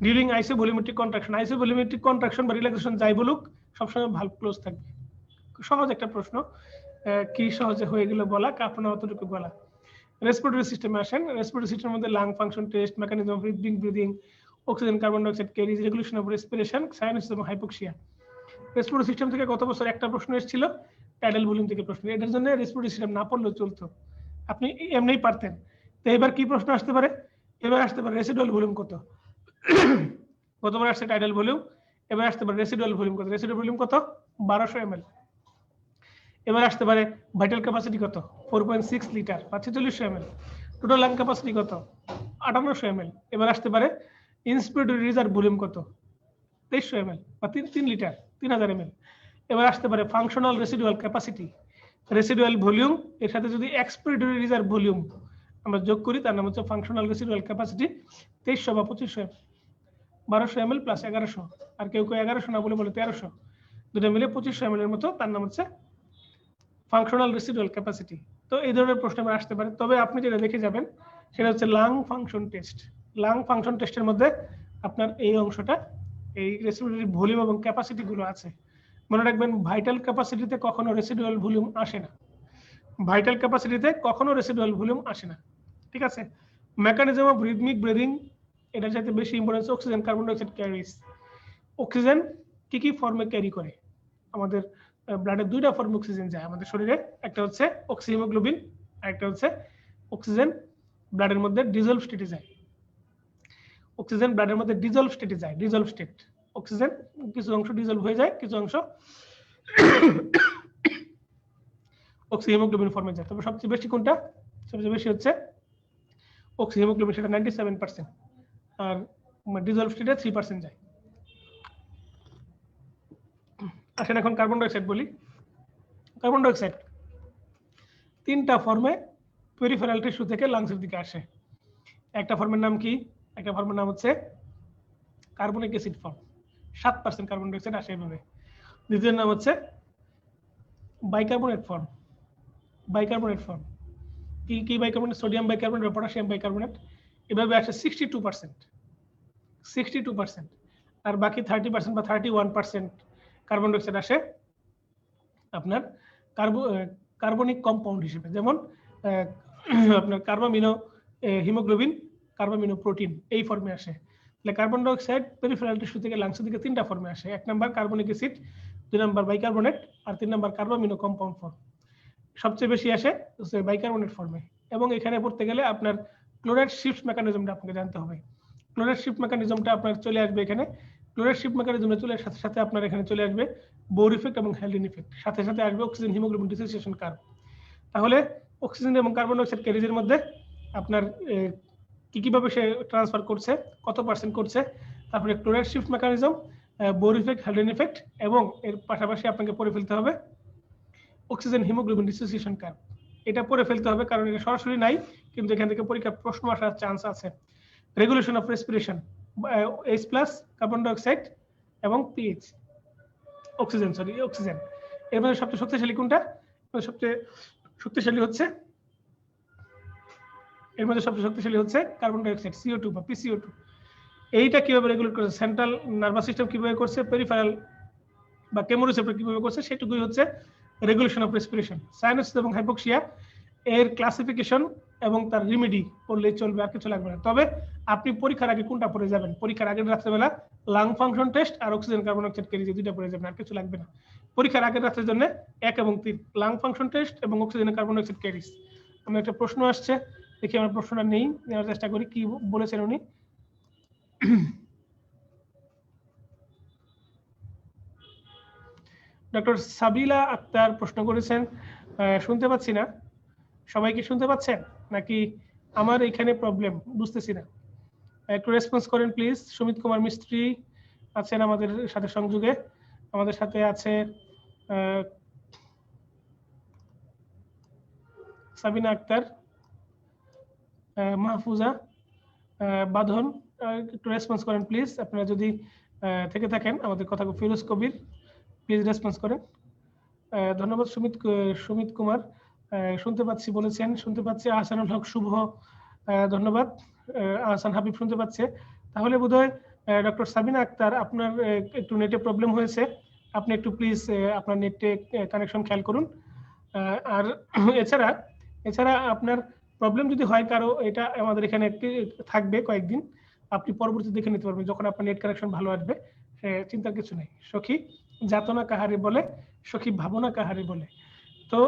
ডিউরিং আইসোভলিউমেট্রিক কন্ট্রাকশন, আইসোভলিউমেট্রিক কন্ট্রাকশন বা রিল্যাক্সেশন যাই বলুক সবসময় ভালভ ক্লোজ থাকবে। সহজ একটা প্রশ্ন, কি সহজে হয়ে গেল বলা, আপনার অতটুকু বলা। রেসপিরেটরি সিস্টেমে আসেন, রেসপিরেটরি সিস্টেমের মধ্যে lung function test, mechanism of breathing, oxygen carbon dioxide carriage, regulation of respiration, sinusitis এবং হাইপোক্সিয়া। রেসপিরেটরি সিস্টেম থেকে গত বছর একটা প্রশ্ন এসেছিল, টাইডাল ভলিউম থেকে প্রশ্ন, এটার জন্য রেসপিরেটরি সিস্টেম না পড়লেও চলতো, আপনি এমনিই পারতেন। তো এবার কি প্রশ্ন আসতে পারে? এবার আসতে পারে রেসিডুয়াল ভলিউম কত। গতবার আসছে টাইডাল ভলিউম, এবার আসতে পারে রেসিডুয়াল ভলিউম কত। রেসিডুয়াল ভলিউম কত? 1200 ml। এবার আসতে পারে ভাইটাল ক্যাপাসিটি কত? 4.6 লিটার বা 4600 ml। টোটাল লাং ক্যাপাসিটি কত? 5800 ml। এবার আসতে পারে ইন্সপিরেটরি রিজার্ভ ভলিউম কত? 2300 ml বা 3 লিটার, 3000 ml। এবার আসতে পারে functional residual capacity, residual volume এর সাথে যদি এক্সপিরেটরি রিজার্ভ ভলিউম আমরা যোগ করি, তার নাম হচ্ছে ফাংশনাল রেসিডুয়াল ক্যাপাসিটি। 2300 বা 2500, 1200 ml প্লাস 1100, আর কেউ কেউ 1100 না বলে 1300, দুটো মিলে 2500 ml এর মতো, তার নাম হচ্ছে ফাংশনাল রেসিডুয়াল ক্যাপাসিটি। তো এই ধরনের প্রশ্ন আসতে পারে। তবে আপনি যেটা দেখে যাবেন সেটা হচ্ছে lung function test. Lung function টেস্টের মধ্যে আপনার এই অংশটা, এই রেসিডুয়াল ভলিউম এবং ক্যাপাসিটি গুলো আছে। মনে রাখবেন ভাইটাল ক্যাপাসিটিতে কখনো রেসিডুয়াল ভলিউম আসে না, ভাইটাল ক্যাপাসিটিতে কখনো রেসিডুয়াল ভলিউম আসে না, ঠিক আছে। মেকানিজম অফ রিদমিক ব্রিদিং, এটার সাথে বেশি importance oxygen carbon dioxide carriage. Oxygen কি কি ফর্মে ক্যারি করে? আমাদের ব্লাডে দুইটা ফর্মে অক্সিজেন যায় আমাদের শরীরে, একটা হচ্ছে অক্সিহিমোগ্লোবিন আর একটা হচ্ছে অক্সিজেন ব্লাডের মধ্যে ডিজলভ স্টেটে যায়। অক্সিজেন ব্লাডের মধ্যে ডিজলভ স্টেটে যায়, ডিজলভ স্টেট। অক্সিজেন কিছু অংশ ডিজলভ হয়ে যায়, কিছু অংশ অক্সিহিমোগ্লোবিন ফর্মে যায়। তবে সবচেয়ে বেশি কোনটা? সবচেয়ে বেশি হচ্ছে অক্সিহিমোগ্লোবিন, সেটা 97%, আর ডিজলভ স্টেটে 3% যায়। আসেন এখন কার্বন ডাইঅক্সাইড বলি। কার্বন ডাইঅক্সাইড 3টা ফর্মে পেরিফেরাল টিস্যু থেকে লাংসের দিকে আসে। একটা ফর্মের নাম কি? একটা ফর্মের নাম হচ্ছে carbonic acid form, 7% carbon dioxide আসে এভাবে। দ্বিতীয় নাম হচ্ছে বাইকার্বনেট ফর্ম। বাইকার্বনেট ফর্ম কি কি? বাইকার্বনেট, সোডিয়াম বাইকার্বনেট বা পটাশিয়াম বাইকার্বনেট, এভাবে আসে 62%। আর বাকি 30% বা 31% কার্বন ডাইঅক্সাইড আসে আপনার কার্বনিক কম্পাউন্ড হিসেবে, যেমন আপনার কার্বামিনো হিমোগ্লোবিন, কার্বামিনো প্রোটিন, এই ফর্মে আসে। তাহলে কার্বন ডাইঅক্সাইড পেরিফেরাল টিস্যু থেকে লাংসের দিকে 3টা ফর্মে আসে। 1 number carbonic acid, 2 number bicarbonate, আর 3 নাম্বার কার্বামিনো কম্পাউন্ড ফর্ম। সবচেয়ে বেশি আসে বাইকার্বনেট ফর্মে। এবং এখানে পড়তে গেলে আপনার ক্লোরাইড শিফট মেকানিজমটা আপনাকে জানতে হবে। ক্লোরাইড শিফট মেকানিজমটা আপনার চলে আসবে এখানে। ক্লোরাইড শিফট মেকানিজমে চলে সাথে সাথে আপনার এখানে চলে আসবে বোর ইফেক্ট এবং হ্যালডেন ইফেক্ট, সাথে সাথে আসবে অক্সিজেন হিমোগ্লোবিন ডিসোসিয়েশন কার্ভ। তাহলে অক্সিজেন এবং কার্বন ডাইঅক্সাইড ক্যারিজের মধ্যে আপনার কিভাবে সে ট্রান্সফার করছে, কত পার্সেন্ট করছে, তারপরে chloride shift mechanism, Bohr effect, Haldane effect, এবং এর পাশাপাশি আপনাকে পড়ে ফেলতে হবে অক্সিজেন হিমোগ্লোবিন ডিসোসিয়েশন কার্ভ। এটা পড়ে ফেলতে হবে কারণ এটা সরাসরি নাই, কিন্তু এখান থেকে পরীক্ষার প্রশ্ন আসার চান্স আছে। Regulation of respiration, H+ carbon dioxide এবং পিএইচ, অক্সিজেন এর মধ্যে সবচেয়ে শক্তিশালী কোনটা? সবচেয়ে শক্তিশালী হচ্ছে কার্বন ডাইঅক্সাইড, CO2 বা PCO2। এইটা কিভাবে রেগুলেট করছে, সেন্ট্রাল নার্ভাস সিস্টেম কিভাবে করছে, পেরিফেরাল বা কেমোরিসেপ্টর কিভাবে করছে, সেটুকুই হচ্ছে রেগুলেশন অফ রেসপিরেশন। সাইনাস এবং হাইপোক্সিয়া এর ক্লাসিফিকেশন এবং তার রিমেডি করলেই চলবে, আর কিছু লাগবে না। তবে আপনি পরীক্ষার আগে কোনটা পড়ে যাবেন? পরীক্ষার আগের রাত্রেবেলা লাং ফাংশন টেস্ট আর অক্সিজেন কার্বন ডাইঅক্সাইড ক্যারিজ, দুইটা পড়ে যাবেন, আর কিছু লাগবে না। পরীক্ষার আগের রাত্রের জন্য 1 এবং 3 লাং ফাংশন টেস্ট এবং অক্সিজেন কার্বন ডাইঅক্সাইড ক্যারিজ। আমার একটা প্রশ্ন আসছে, দেখি আমার প্রশ্নটা নেওয়ার চেষ্টা করি, কি বলেছেন উনি। ডক্টর সাবিলা আক্তার প্রশ্ন করেছেন, শুনতে পাচ্ছি না, সবাই কি শুনতে পাচ্ছেন নাকি আমার এখানে প্রবলেম? বুঝতেছি না, একটু রেসপন্স করেন প্লিজ। সুমিত কুমার মিস্ত্রি আছেন আমাদের সাথে সংযোগে, আমাদের সাথে আছে সাবিনা আক্তার, মাহফুজা, বাঁধন, একটু রেসপন্স করেন প্লিজ। আপনারা যদি থেকে থাকেন আমাদের কথা। ফিরোজ কবির, প্লিজ রেসপন্স করেন। ধন্যবাদ। সুমিত কুমার শুনতে পাচ্ছি বলেছেন, শুনতে পাচ্ছি। আহসানুল হক শুভ, ধন্যবাদ। আহসান হাবিব শুনতে পাচ্ছে। তাহলে বোধহয় ডক্টর সাবিনা আক্তার আপনার একটু নেটে প্রবলেম হয়েছে, আপনি একটু প্লিজ আপনার নেটে কানেকশন খেয়াল করুন। আর এছাড়া আপনার প্রবলেম যদি হয় কারো, এটা আমাদের এখানে থাকবে কয়েকদিন, আপনি পরবর্তীতে দেখে নিতে পারবেন যখন আপনার নেট কানেকশন ভালো আসবে। চিন্তার কিছু নেই। সখী যাতনা কাহারে বলে, সখী ভাবনা কাহারে বলে। তো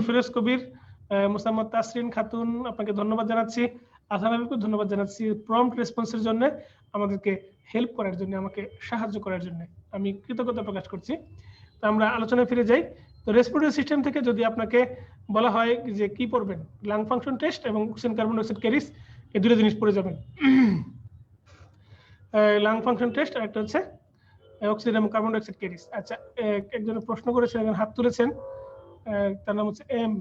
ফিরোজ কবির, মুসাম্মদ তাসরিন খাতুন, আপনাকে ধন্যবাদ জানাচ্ছি। আসান হাবিবকে ধন্যবাদ জানাচ্ছি প্রম্পট রেসপন্সের জন্য, আমাদেরকে হেল্প করার জন্য, আমাকে সাহায্য করার জন্য আমি কৃতজ্ঞতা প্রকাশ করছি। তো আমরা আলোচনায় ফিরে যাই। তো রেসপিরেটরি সিস্টেম থেকে যদি আপনাকে বলা হয় যে কি পড়বেন, লাং ফাংশন টেস্ট এবং অক্সিজেন কার্বন ডাইঅক্সাইড ক্যারিজ, এই দুটো জিনিস পড়ে যাবেন। লাং ফাংশন টেস্ট আর একটা হচ্ছে অক্সিজেন এবং কার্বন ডাইঅক্সাইড ক্যারিজ। আচ্ছা, একজন প্রশ্ন করেছেন, একজন হাত তুলেছেন, তার নাম হচ্ছে এম।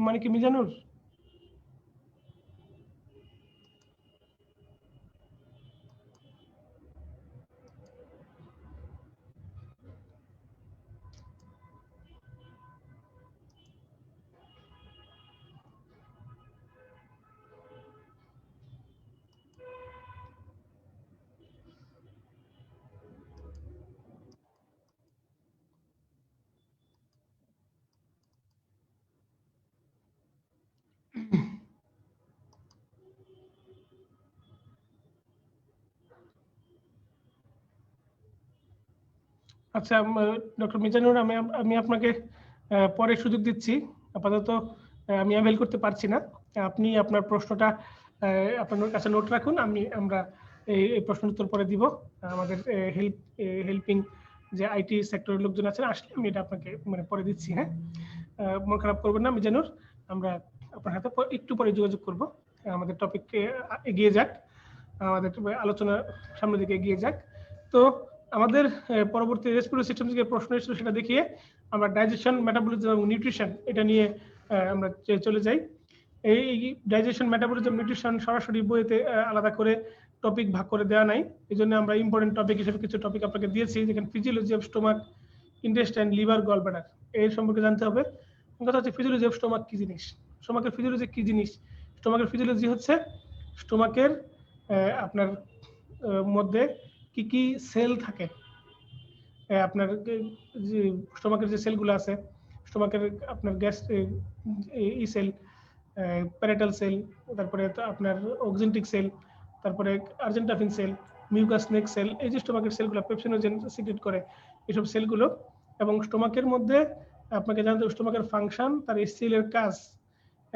মানে কি মিজানুর? আচ্ছা ডক্টর মিজানুর, আমি আপনাকে পরে সুযোগ দিচ্ছি, আপাতত আমি অ্যাভেল করতে পারছি না। আপনি আপনার প্রশ্নটা আপনার কাছে নোট রাখুন, আমরা এই প্রশ্নের উত্তর পরে দিব। আমাদের হেল্পিং যে আইটি সেক্টরের লোকজন আছেন, আসলে আমি এটা আপনাকে মানে পরে দিচ্ছি। হ্যাঁ, মন খারাপ করবেন না মিজানুর, আমরা আপনার হাতে একটু পরে যোগাযোগ করব। আমাদের টপিককে এগিয়ে যাক, আমাদের আলোচনা সামনের দিকে এগিয়ে যাক। তো আমাদের পরবর্তী রেসপিরেটরি সিস্টেম থেকে প্রশ্ন এসেছিল, সেটা দেখিয়ে আমরা ডাইজেশন, মেটাবলিজম এবং নিউট্রিশন এটা নিয়ে আমরা চলে যাই। এই ডাইজেশন, মেটাবলিজম, নিউট্রিশন সরাসরি বইতে আলাদা করে টপিক ভাগ করে দেওয়া নাই, এই জন্য আমরা ইম্পর্টেন্ট টপিক হিসেবে কিছু টপিক আপনাকে দিয়েছি, যেখানে physiology of stomach, intestine, liver, gall bladder এর সম্পর্কে জানতে হবে। কথা হচ্ছে ফিজিওলজি অফ স্টোমাক কি জিনিস, স্টোমাকের ফিজিওলজি কি জিনিস। স্টোমাকের ফিজিওলজি হচ্ছে স্টোমাকের আপনার মধ্যে কি কি সেল থাকে, আপনার যে স্টোমাকের যে সেলগুলো আছে, স্টোমাকের আপনার গ্যাস ই সেল, প্যারাটাল সেল, তারপরে আপনার অক্সেন্টিক সেল, তারপরে আর্জেন্টাফিন সেল, মিউকাস নেক সেল, এই যে স্টোমাকের সেলগুলো পেপসিনোজেন সিক্রেট করে, এইসব সেলগুলো। এবং স্টোমাকের মধ্যে আপনাকে জানতে হবে স্টোমাকের ফাংশন, তার সেলের কাজ,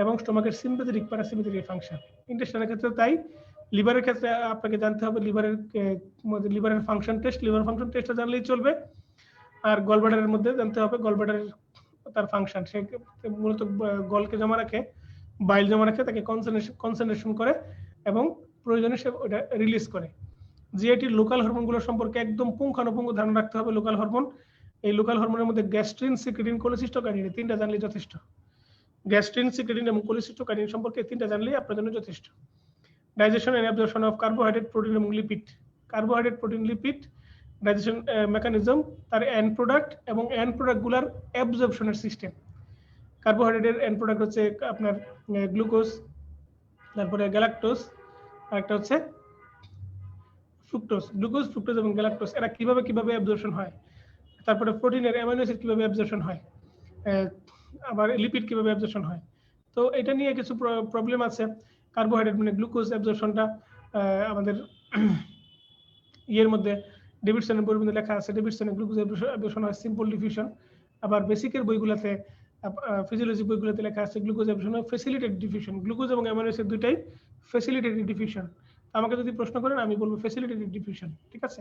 এবং স্টোমাকের সিম্প্যাথেটিক, প্যারাসিম্প্যাথেটিক ফাংশন। ইন্টেস্টাইনের ক্ষেত্রে তাই। লিভারের ক্ষেত্রে আপনাকে জানতে হবে লিভারের ফাংশন টেস্ট, লিভার ফাংশন টেস্টটা জানলেই চলবে। আর গলব্লাডারের মধ্যে জানতে হবে গলব্লাডারের তার ফাংশন, সে মূলত গলকে জমা রাখে, বাইল জমা রাখে, তাকে কনসেন্ট্রেশন করে এবং প্রয়োজনে সে ওটা রিলিজ করে। জিআইটির লোকাল হরমোনগুলো সম্পর্কে একদম পুঙ্খানুপুঙ্খ ধারণা রাখতে হবে। লোকাল হরমোন, এই লোকাল হরমোনের মধ্যে গ্যাস্ট্রিন, সিক্রেটিন, কোলিসিস্টোকাইনিন, তিনটা জানলেই যথেষ্ট। গ্যাস্ট্রিন, সিক্রেটিন এবং কোলিসিস্টোকাইনিন সম্পর্কে তিনটা জানলেই আপনার জন্য যথেষ্ট। Digestion and absorption of carbohydrate, protein এবং lipid. Carbohydrate, protein, lipid digestion mechanism, তার এন্ড প্রোডাক্ট এবং এন্ড প্রোডাক্টগুলোর অ্যাবজর্পশনের সিস্টেম। কার্বোহাইড্রেটের এন্ড প্রোডাক্ট হচ্ছে আপনার গ্লুকোজ, তারপরে গ্যালাক্টোজ, আর একটা হচ্ছে ফ্রুক্টোজ। গ্লুকোজ, ফ্রুক্টোজ এবং গ্যালাক্টোজ এরা কিভাবে অ্যাবজর্পশন হয়। তারপরে প্রোটিনের অ্যামাইনো অ্যাসিড কিভাবে অ্যাবজর্পশন হয়, আবার লিপিড কিভাবে অ্যাবজর্পশন হয়। তো এটা নিয়ে কিছু প্রবলেম আছে। কার্বোহাইড্রেট মানে গ্লুকোজ অ্যাবজর্পশনটা আমাদের ইয়ের মধ্যে ডেভিডসনের বইয়ের মধ্যে লেখা আছে, ডেভিডসনের গ্লুকোজ অ্যাবজর্পশন হয় সিম্পল ডিফিউশন। আবার বেসিকের বইগুলোতে, ফিজিওলজি বইগুলোতে লেখা আছে গ্লুকোজ অ্যাবজর্পশন হয় ফ্যাসিলিটেটেড ডিফিউশন। গ্লুকোজ এবং অ্যামাইনো অ্যাসিড দুটাই ফ্যাসিলিটেটেড ডিফিউশন। আমাকে যদি প্রশ্ন করেন আমি বলবো ফ্যাসিলিটেটেড ডিফিউশন, ঠিক আছে।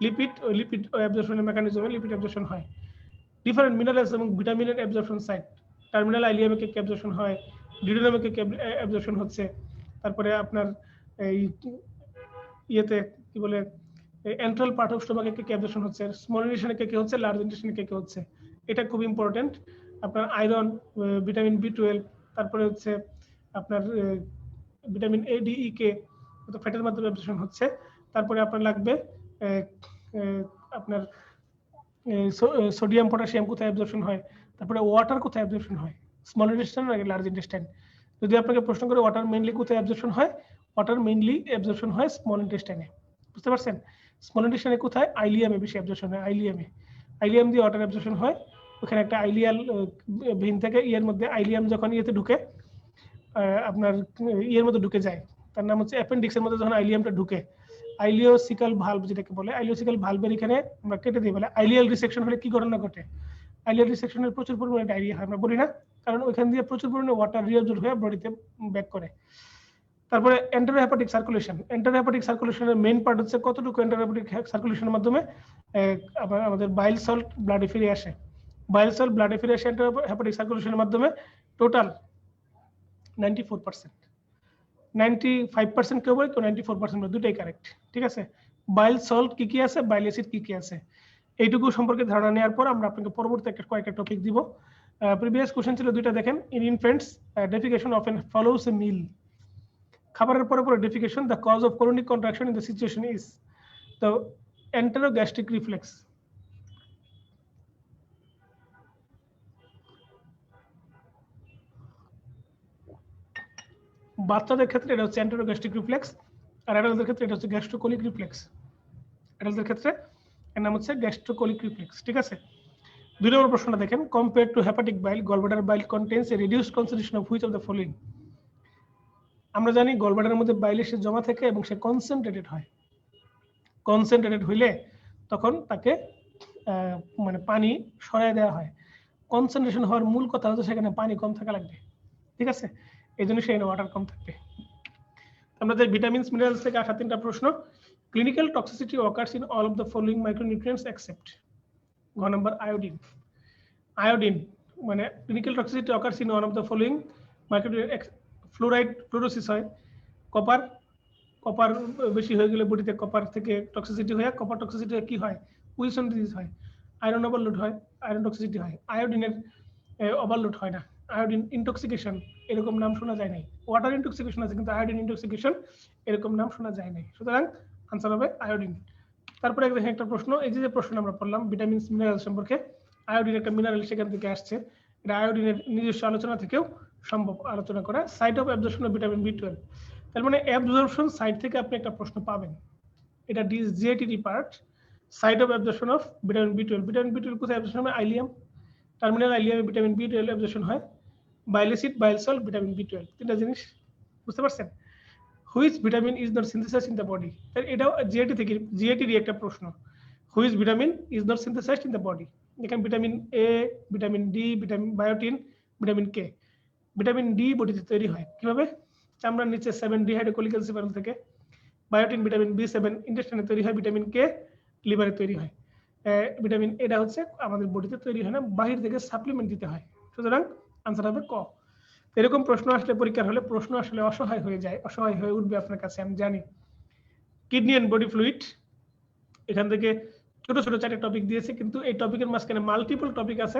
লিপিড অ্যাবজর্পশনের মেকানিজমে লিপিড অ্যাবজর্পশন হয়। ডিফারেন্ট মিনারেলস এবং ভিটামিনের অ্যাবজর্পশন সাইট, টার্মিনাল আইলিয়ামিক অ্যাবজর্পশন হয়, ডিউডিনামিক অ্যাবজর্পশন হচ্ছে। তারপরে আপনার এই ইয়েতে কি বলে এন্ট্রাল পার্ট অফ স্টোমাকে কে অ্যাবজর্পশন হচ্ছে, স্মল ইন্টেস্টাইনে কে হচ্ছে, লার্জ ইন্টেস্টাইনে কে হচ্ছে। এটা খুব ইম্পর্টেন্ট। আপনার আয়রন, ভিটামিন B12, তারপরে হচ্ছে আপনার vitamin A, D, E, K ফ্যাটের মাধ্যমে অ্যাবজর্পশন হচ্ছে। তারপরে আপনার লাগবে আপনার সোডিয়াম, পটাশিয়াম কোথায় অ্যাবজর্পশন হয়, তারপরে ওয়াটার কোথায় অ্যাবজর্পশন হয়, স্মল ইন্টেস্টাইন নাকি লার্জ ইন্টেস্টাইন। যদি আপনাকে প্রশ্ন করে ওয়াটার মেইনলি কোথায় অ্যাবজর্পশন হয়, ওয়াটার মেইনলি অ্যাবজর্পশন হয় স্মল ইন্টেস্টাইনে, বুঝতে পারছেন। স্মল ইন্টেস্টাইনে কোথায়, আইলিয়ামে বেশি অ্যাবজর্পশন হয়। আইলিয়াম দিয়ে ওয়াটার অ্যাবজর্পশন হয়। ওখানে একটা আইলিয়াল ভেইন থেকে, ইয়ের মধ্যে আইলিয়াম যখন ইয়েতে ঢুকে, আপনার ইয়ের মধ্যে ঢুকে যায়, তার নাম হচ্ছে অ্যাপেন্ডিক্সের মধ্যে যখন আইলিয়ামটা ঢুকে, আইলিওসিক্যাল ভালভ যেটাকে বলে, আইলিওসিক্যাল ভালভের এখানে আমরা কেটে দিই, বলে আইলিয়াল রিসেকশন হলে কি ঘটনা ঘটে। আইলিয়াল রিসেকশনের প্রচুর পরিমাণে ডায়রিয়া হয়, আমরা বলি না, কারণ ওইখান দিয়ে প্রচুর পরিমাণে ওয়াটার রিঅ্যাবজর্ব হয়ে বডিতে ব্যাক করে। তারপরে এন্টারোহেপাটিক সার্কুলেশন, এন্টারোহেপাটিক সার্কুলেশনের মেইন পার্ট হচ্ছে কতটুকু এন্টারোহেপাটিক সার্কুলেশনের মাধ্যমে আমাদের বাইল সল্ট ব্লাডে ফিরে আসে। বাইল সল্ট ব্লাডে ফিরে আসে এন্টারোহেপাটিক সার্কুলেশনের মাধ্যমে টোটাল 94%, 95% কেউ বলে, কেউ 94%, দুটাই কারেক্ট, ঠিক আছে। বাইল সল্ট কি আছে, বাইল অ্যাসিড কি আছে, এইটুকু সম্পর্কে ধারণা নেওয়ার পর আমরা আপনাকে পরবর্তী কয়েকটা টপিক দিব। প্রিভিয়াস কোশ্চেন ছিল দুইটা, দেখেন। In infants defecation often follows a meal, খাবারের পরে defecation, the cause of colonic contraction in the situation is the enterogastric reflex. বাচ্চাদের ক্ষেত্রে এটা হচ্ছে এন্টেরোগ্যাস্ট্রিক রিফ্লেক্স, আর অ্যাডাল্টদের ক্ষেত্রে এটা হচ্ছে গ্যাস্ট্রোকোলিক রিফ্লেক্স। অ্যাডাল্টদের ক্ষেত্রে এর নাম হচ্ছে গ্যাস্ট্রোকোলিক রিফ্লেক্স, ঠিক আছে। 2 নম্বর প্রশ্নটা দেখেন, compare to hepatic bile, gallbladder bile contains A reduced concentration of which of the following. আমরা জানি গলব্লাডারের মধ্যে বাইল এসে জমা থাকে এবং সে কনসেন্ট্রেটেড হয়। কনসেন্ট্রেটেড হইলে তখন তাকে মানে পানি সরায় দেওয়া হয়, কনসেন্ট্রেশন হওয়ার মূল কথা হচ্ছে সেখানে পানি কম থাকা লাগবে, ঠিক আছে, এই জন্য সেখানে ওয়াটার কম থাকবে। আমরা যে ভিটামিনস মিনারেলস থেকে আসা 3টা প্রশ্ন, clinical toxicity occurs in all of the following micronutrients except ঘ নাম্বার আয়োডিন। আয়োডিন মানে clinical toxicity occurs in one of the following micronutrient, fluoride fluorosis হয়, কপার কপার বেশি হয়ে গেলে বডিতে কপার থেকে টক্সিসিটি হয়, কপার টক্সিসিটি কি হয়, উইলসন ডিজিজ হয়, আয়রন ওভারলোড হয়, আয়রন টক্সিসিটি হয়, আয়োডিনের ওভারলোড হয় না, আয়োডিন ইনটক্সিকেশন এরকম নাম শোনা যায় নাই, ওয়াটার ইনটক্সিকেশন আছে কিন্তু আয়োডিন ইনটক্সিকেশন এরকম নাম শোনা যায় নাই, সুতরাং আনসার হবে আয়োডিন। তারপরে একটা প্রশ্ন, এই যে প্রশ্ন আমরা পড়লাম ভিটামিনস মিনারেল সম্পর্কে, আয়োডিন একটা মিনারেল সেখান থেকে আসছে, এটা আয়োডিনের নিজস্ব আলোচনা থেকেও সম্ভব আলোচনা করা। Site of absorption of vitamin বি12, তার মানে অ্যাবজর্পশন সাইট থেকে আপনি একটা প্রশ্ন পাবেন, এটা জিএটিডি part, site of absorption of vitamin বি12। Vitamin বি12 কোথায় অ্যাবজর্পশন হয়, আইলিয়াম, টার্মিনাল আইলিয়ামে ভিটামিন বি12 অ্যাবজর্পশন হয়, বাইল অ্যাসিড, বাইল সল্ট, ভিটামিন বি12, তিনটা জিনিস বুঝতে পারছেন। Which vitamin is not synthesised in the body, এটাও জিএটি থেকে, জিএটিডি একটা প্রশ্ন, which vitamin is not synthesised in the body, এখানে vitamin A, vitamin D, vitamin বায়োটিন, vitamin K. Vitamin D বডিতে তৈরি হয় কিভাবে, চামড়ার নিচে 7 ডিহাইড্রোকলিক্যালসিফেরল থেকে, বায়োটিন ভিটামিন বি7 ইন্টেস্টাইনে তৈরি হয়, ভিটামিন কে লিভারে তৈরি হয়, ভিটামিন এটা হচ্ছে আমাদের বডিতে তৈরি হয় না, বাহির থেকে সাপ্লিমেন্ট দিতে হয়, সুতরাং আনসার হবে ক। এরকম প্রশ্ন আসলে পরীক্ষার হলে প্রশ্ন আসলে অসহায় হয়ে যায়, অসহায় হয়ে উঠবে আপনার কাছে, আমি জানি। কিডনি এন্ড বডি ফ্লুইড, এখান থেকে ছোট ছোট 4টে টপিক দিয়েছে, কিন্তু এই টপিকের মাঝখানে মাল্টিপল টপিক আছে,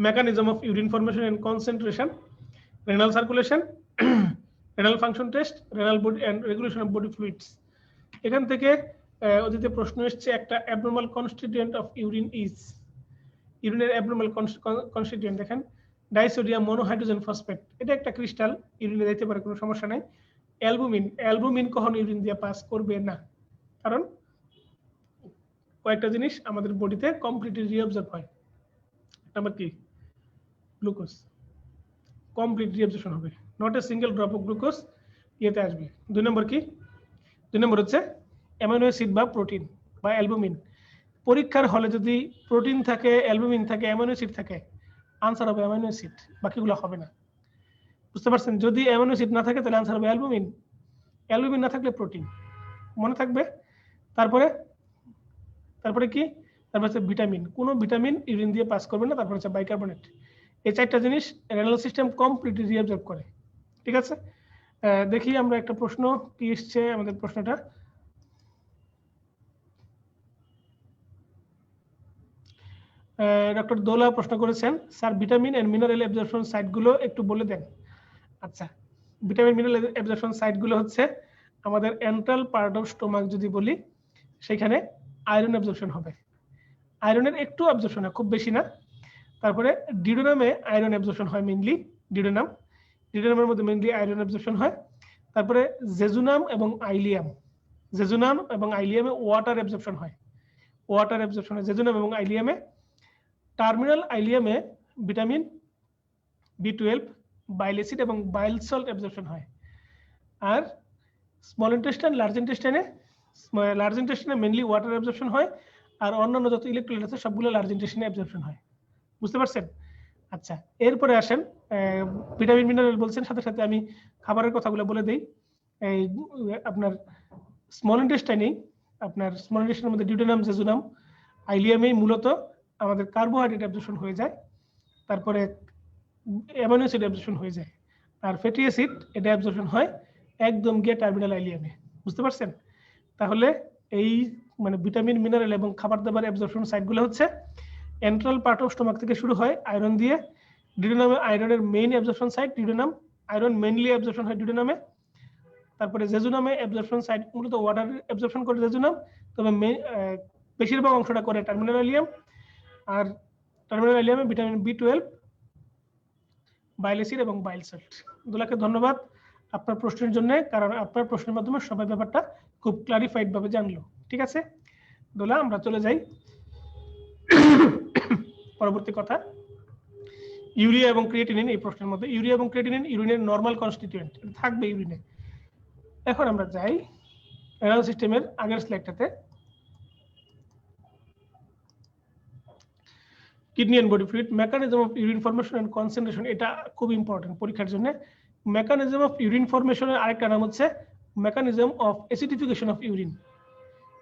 mechanism of urine formation and concentration, renal circulation, renal function test, renal body and regulation of body fluids. এখান থেকে অতীতে প্রশ্ন এসেছে একটা abnormal constituent of urine is, ইউরিনের অ্যাবনর্মাল কনস্টিটিউয়েন্ট দেখেন ডাইসোডিয়াম মনোহাইড্রোজেন ফসফেট, এটা একটা ক্রিস্টাল, ইউরিনে দিতে পারে, কোনো সমস্যা নাই। অ্যালবুমিন, অ্যালবুমিন কখনো ইউরিন দিয়ে পাস করবে না, কারণ কয়েকটা জিনিস আমাদের বডিতে কমপ্লিটলি রিঅবজর্ব হয়। নাম্বার কি, গ্লুকোজ কমপ্লিট রিঅবজর্পশন হবে, not a single drop of glucose ইয়েতে আসবে। 2 নম্বর কি, 2 নম্বর হচ্ছে অ্যামাইনো অ্যাসিড বা প্রোটিন বা অ্যালবুমিন। পরীক্ষার হলে যদি প্রোটিন থাকে, অ্যালবুমিন থাকে, অ্যামাইনো অ্যাসিড থাকে, আনসার হবে অ্যামাইনো অ্যাসিড, বাকিগুলো হবে না, বুঝতে পারছেন। যদি অ্যামাইনো অ্যাসিড না থাকে তাহলে আনসার হবে অ্যালবুমিন, অ্যালবুমিন না থাকলে প্রোটিন, মনে থাকবে। তারপরে তারপরে কি, তারপর হচ্ছে ভিটামিন, কোনো ভিটামিন ইউরিন দিয়ে পাস করবে না। তারপর হচ্ছে বাইকার্বনেট। এই 4টা জিনিস রেনাল সিস্টেম কমপ্লিটলি রিঅবজর্ব করে, ঠিক আছে। দেখি আমরা একটা প্রশ্ন কি এসছে আমাদের প্রশ্নটা, ডক্টর দোলা প্রশ্ন করেছেন, sir vitamin and mineral absorption সাইটগুলো একটু বলে দেন। আচ্ছা, ভিটামিন মিনারেল অ্যাবজর্পশন সাইটগুলো হচ্ছে আমাদের এন্ট্রাল পার্ট অফ স্টোমাক যদি বলি, সেখানে আয়রন অ্যাবজর্পশন হবে, আয়রনের একটু অ্যাবজর্পশন হয়, খুব বেশি না। তারপরে ডিউডেনামে আয়রন অ্যাবজর্পশন হয় মেইনলি, ডিউডেনামের মধ্যে মেইনলি আয়রন অ্যাবজর্পশন হয়। তারপরে জেজুনাম এবং আইলিয়াম, জেজুনাম এবং আইলিয়ামে ওয়াটার অ্যাবজর্পশন হয়, ওয়াটার অ্যাবজর্পশন হয় জেজুনাম এবং আইলিয়ামে। টার্মিনাল আইলিয়ামে ভিটামিন বি12, বাইল অ্যাসিড এবং বাইল সল্ট অ্যাবজর্পশন হয়। আর স্মল ইন্টেস্টাইন, লার্জ ইন্টেস্টাইনে মেইনলি ওয়াটার অ্যাবজর্পশন হয়, আর অন্যান্য যত ইলেকট্রোলাইট আছে সবগুলো লার্জ ইন্টেস্টাইনে অ্যাবজর্পশন হয়, বুঝতে পারছেন। আচ্ছা, এরপরে আসেন ভিটামিন মিনারেল বলছেন, সাথে সাথে আমি খাবারের কথাগুলো বলে দেই। এই আপনার স্মল ইন্টেস্টাইনেই, আপনার স্মল ইন্টেস্টাইনের মধ্যে ডিউডেনাম, জেজুনাম, আইলিয়ামেই মূলত আমাদের কার্বোহাইড্রেট অ্যাবজর্পশন হয়ে যায়, তারপরে অ্যামাইনো অ্যাসিড অ্যাবজর্পশন হয়ে যায়, আর ফ্যাটি অ্যাসিড এটা অ্যাবজর্পশন হয় একদম গিয়ে টার্মিনাল আইলিয়ামে, বুঝতে পারছেন। তাহলে এই মানে ভিটামিন, মিনারেল এবং খাবার দাবার অ্যাবজর্পশন সাইটগুলো হচ্ছে এন্ট্রাল পার্ট অফ স্টোমাক থেকে শুরু হয় আয়রন দিয়ে, ডিউডেনামে আয়রনের main absorption site duodenum, iron mainly absorption হয় ডিউডেনামে। তারপরে জেজুনামে অ্যাবজর্পশন সাইট মূলত ওয়াটার অ্যাবজর্পশন করে জেজুনাম, তবে বেশিরভাগ অংশটা করে টার্মিনাল আইলিয়াম। আর টার্মিনাল আইলিয়ামে ভিটামিন বি12, বাইল অ্যাসিড এবং বাইল সল্ট। দুলাকে ধন্যবাদ আপনার প্রশ্নের জন্য, কারণ আপনার প্রশ্নের মাধ্যমে সবাই ব্যাপারটা খুব ক্লারিফাইড ভাবে জানলো, ঠিক আছে দোলা। আমরা চলে যাই পরবর্তী কথা, ইউরিয়া এবং ক্রিয়েটিনিন। এই প্রশ্নের মধ্যে ইউরিয়া এবং ক্রিয়েটিনিন ইউরিনের নরমাল কনস্টিটিউয়েন্ট থাকবে ইউরিনে। এখন আমরা যাই রেনাল সিস্টেমের আগের স্লাইডটাতে। Kidney and body fluid, mechanism of urine formation and concentration, এটা খুব ইম্পর্টেন্ট পরীক্ষার জন্য। মেকানিজম অফ ইউরিন ফর্মেশনের আরেকটা নাম হচ্ছে mechanism of acidification of urine.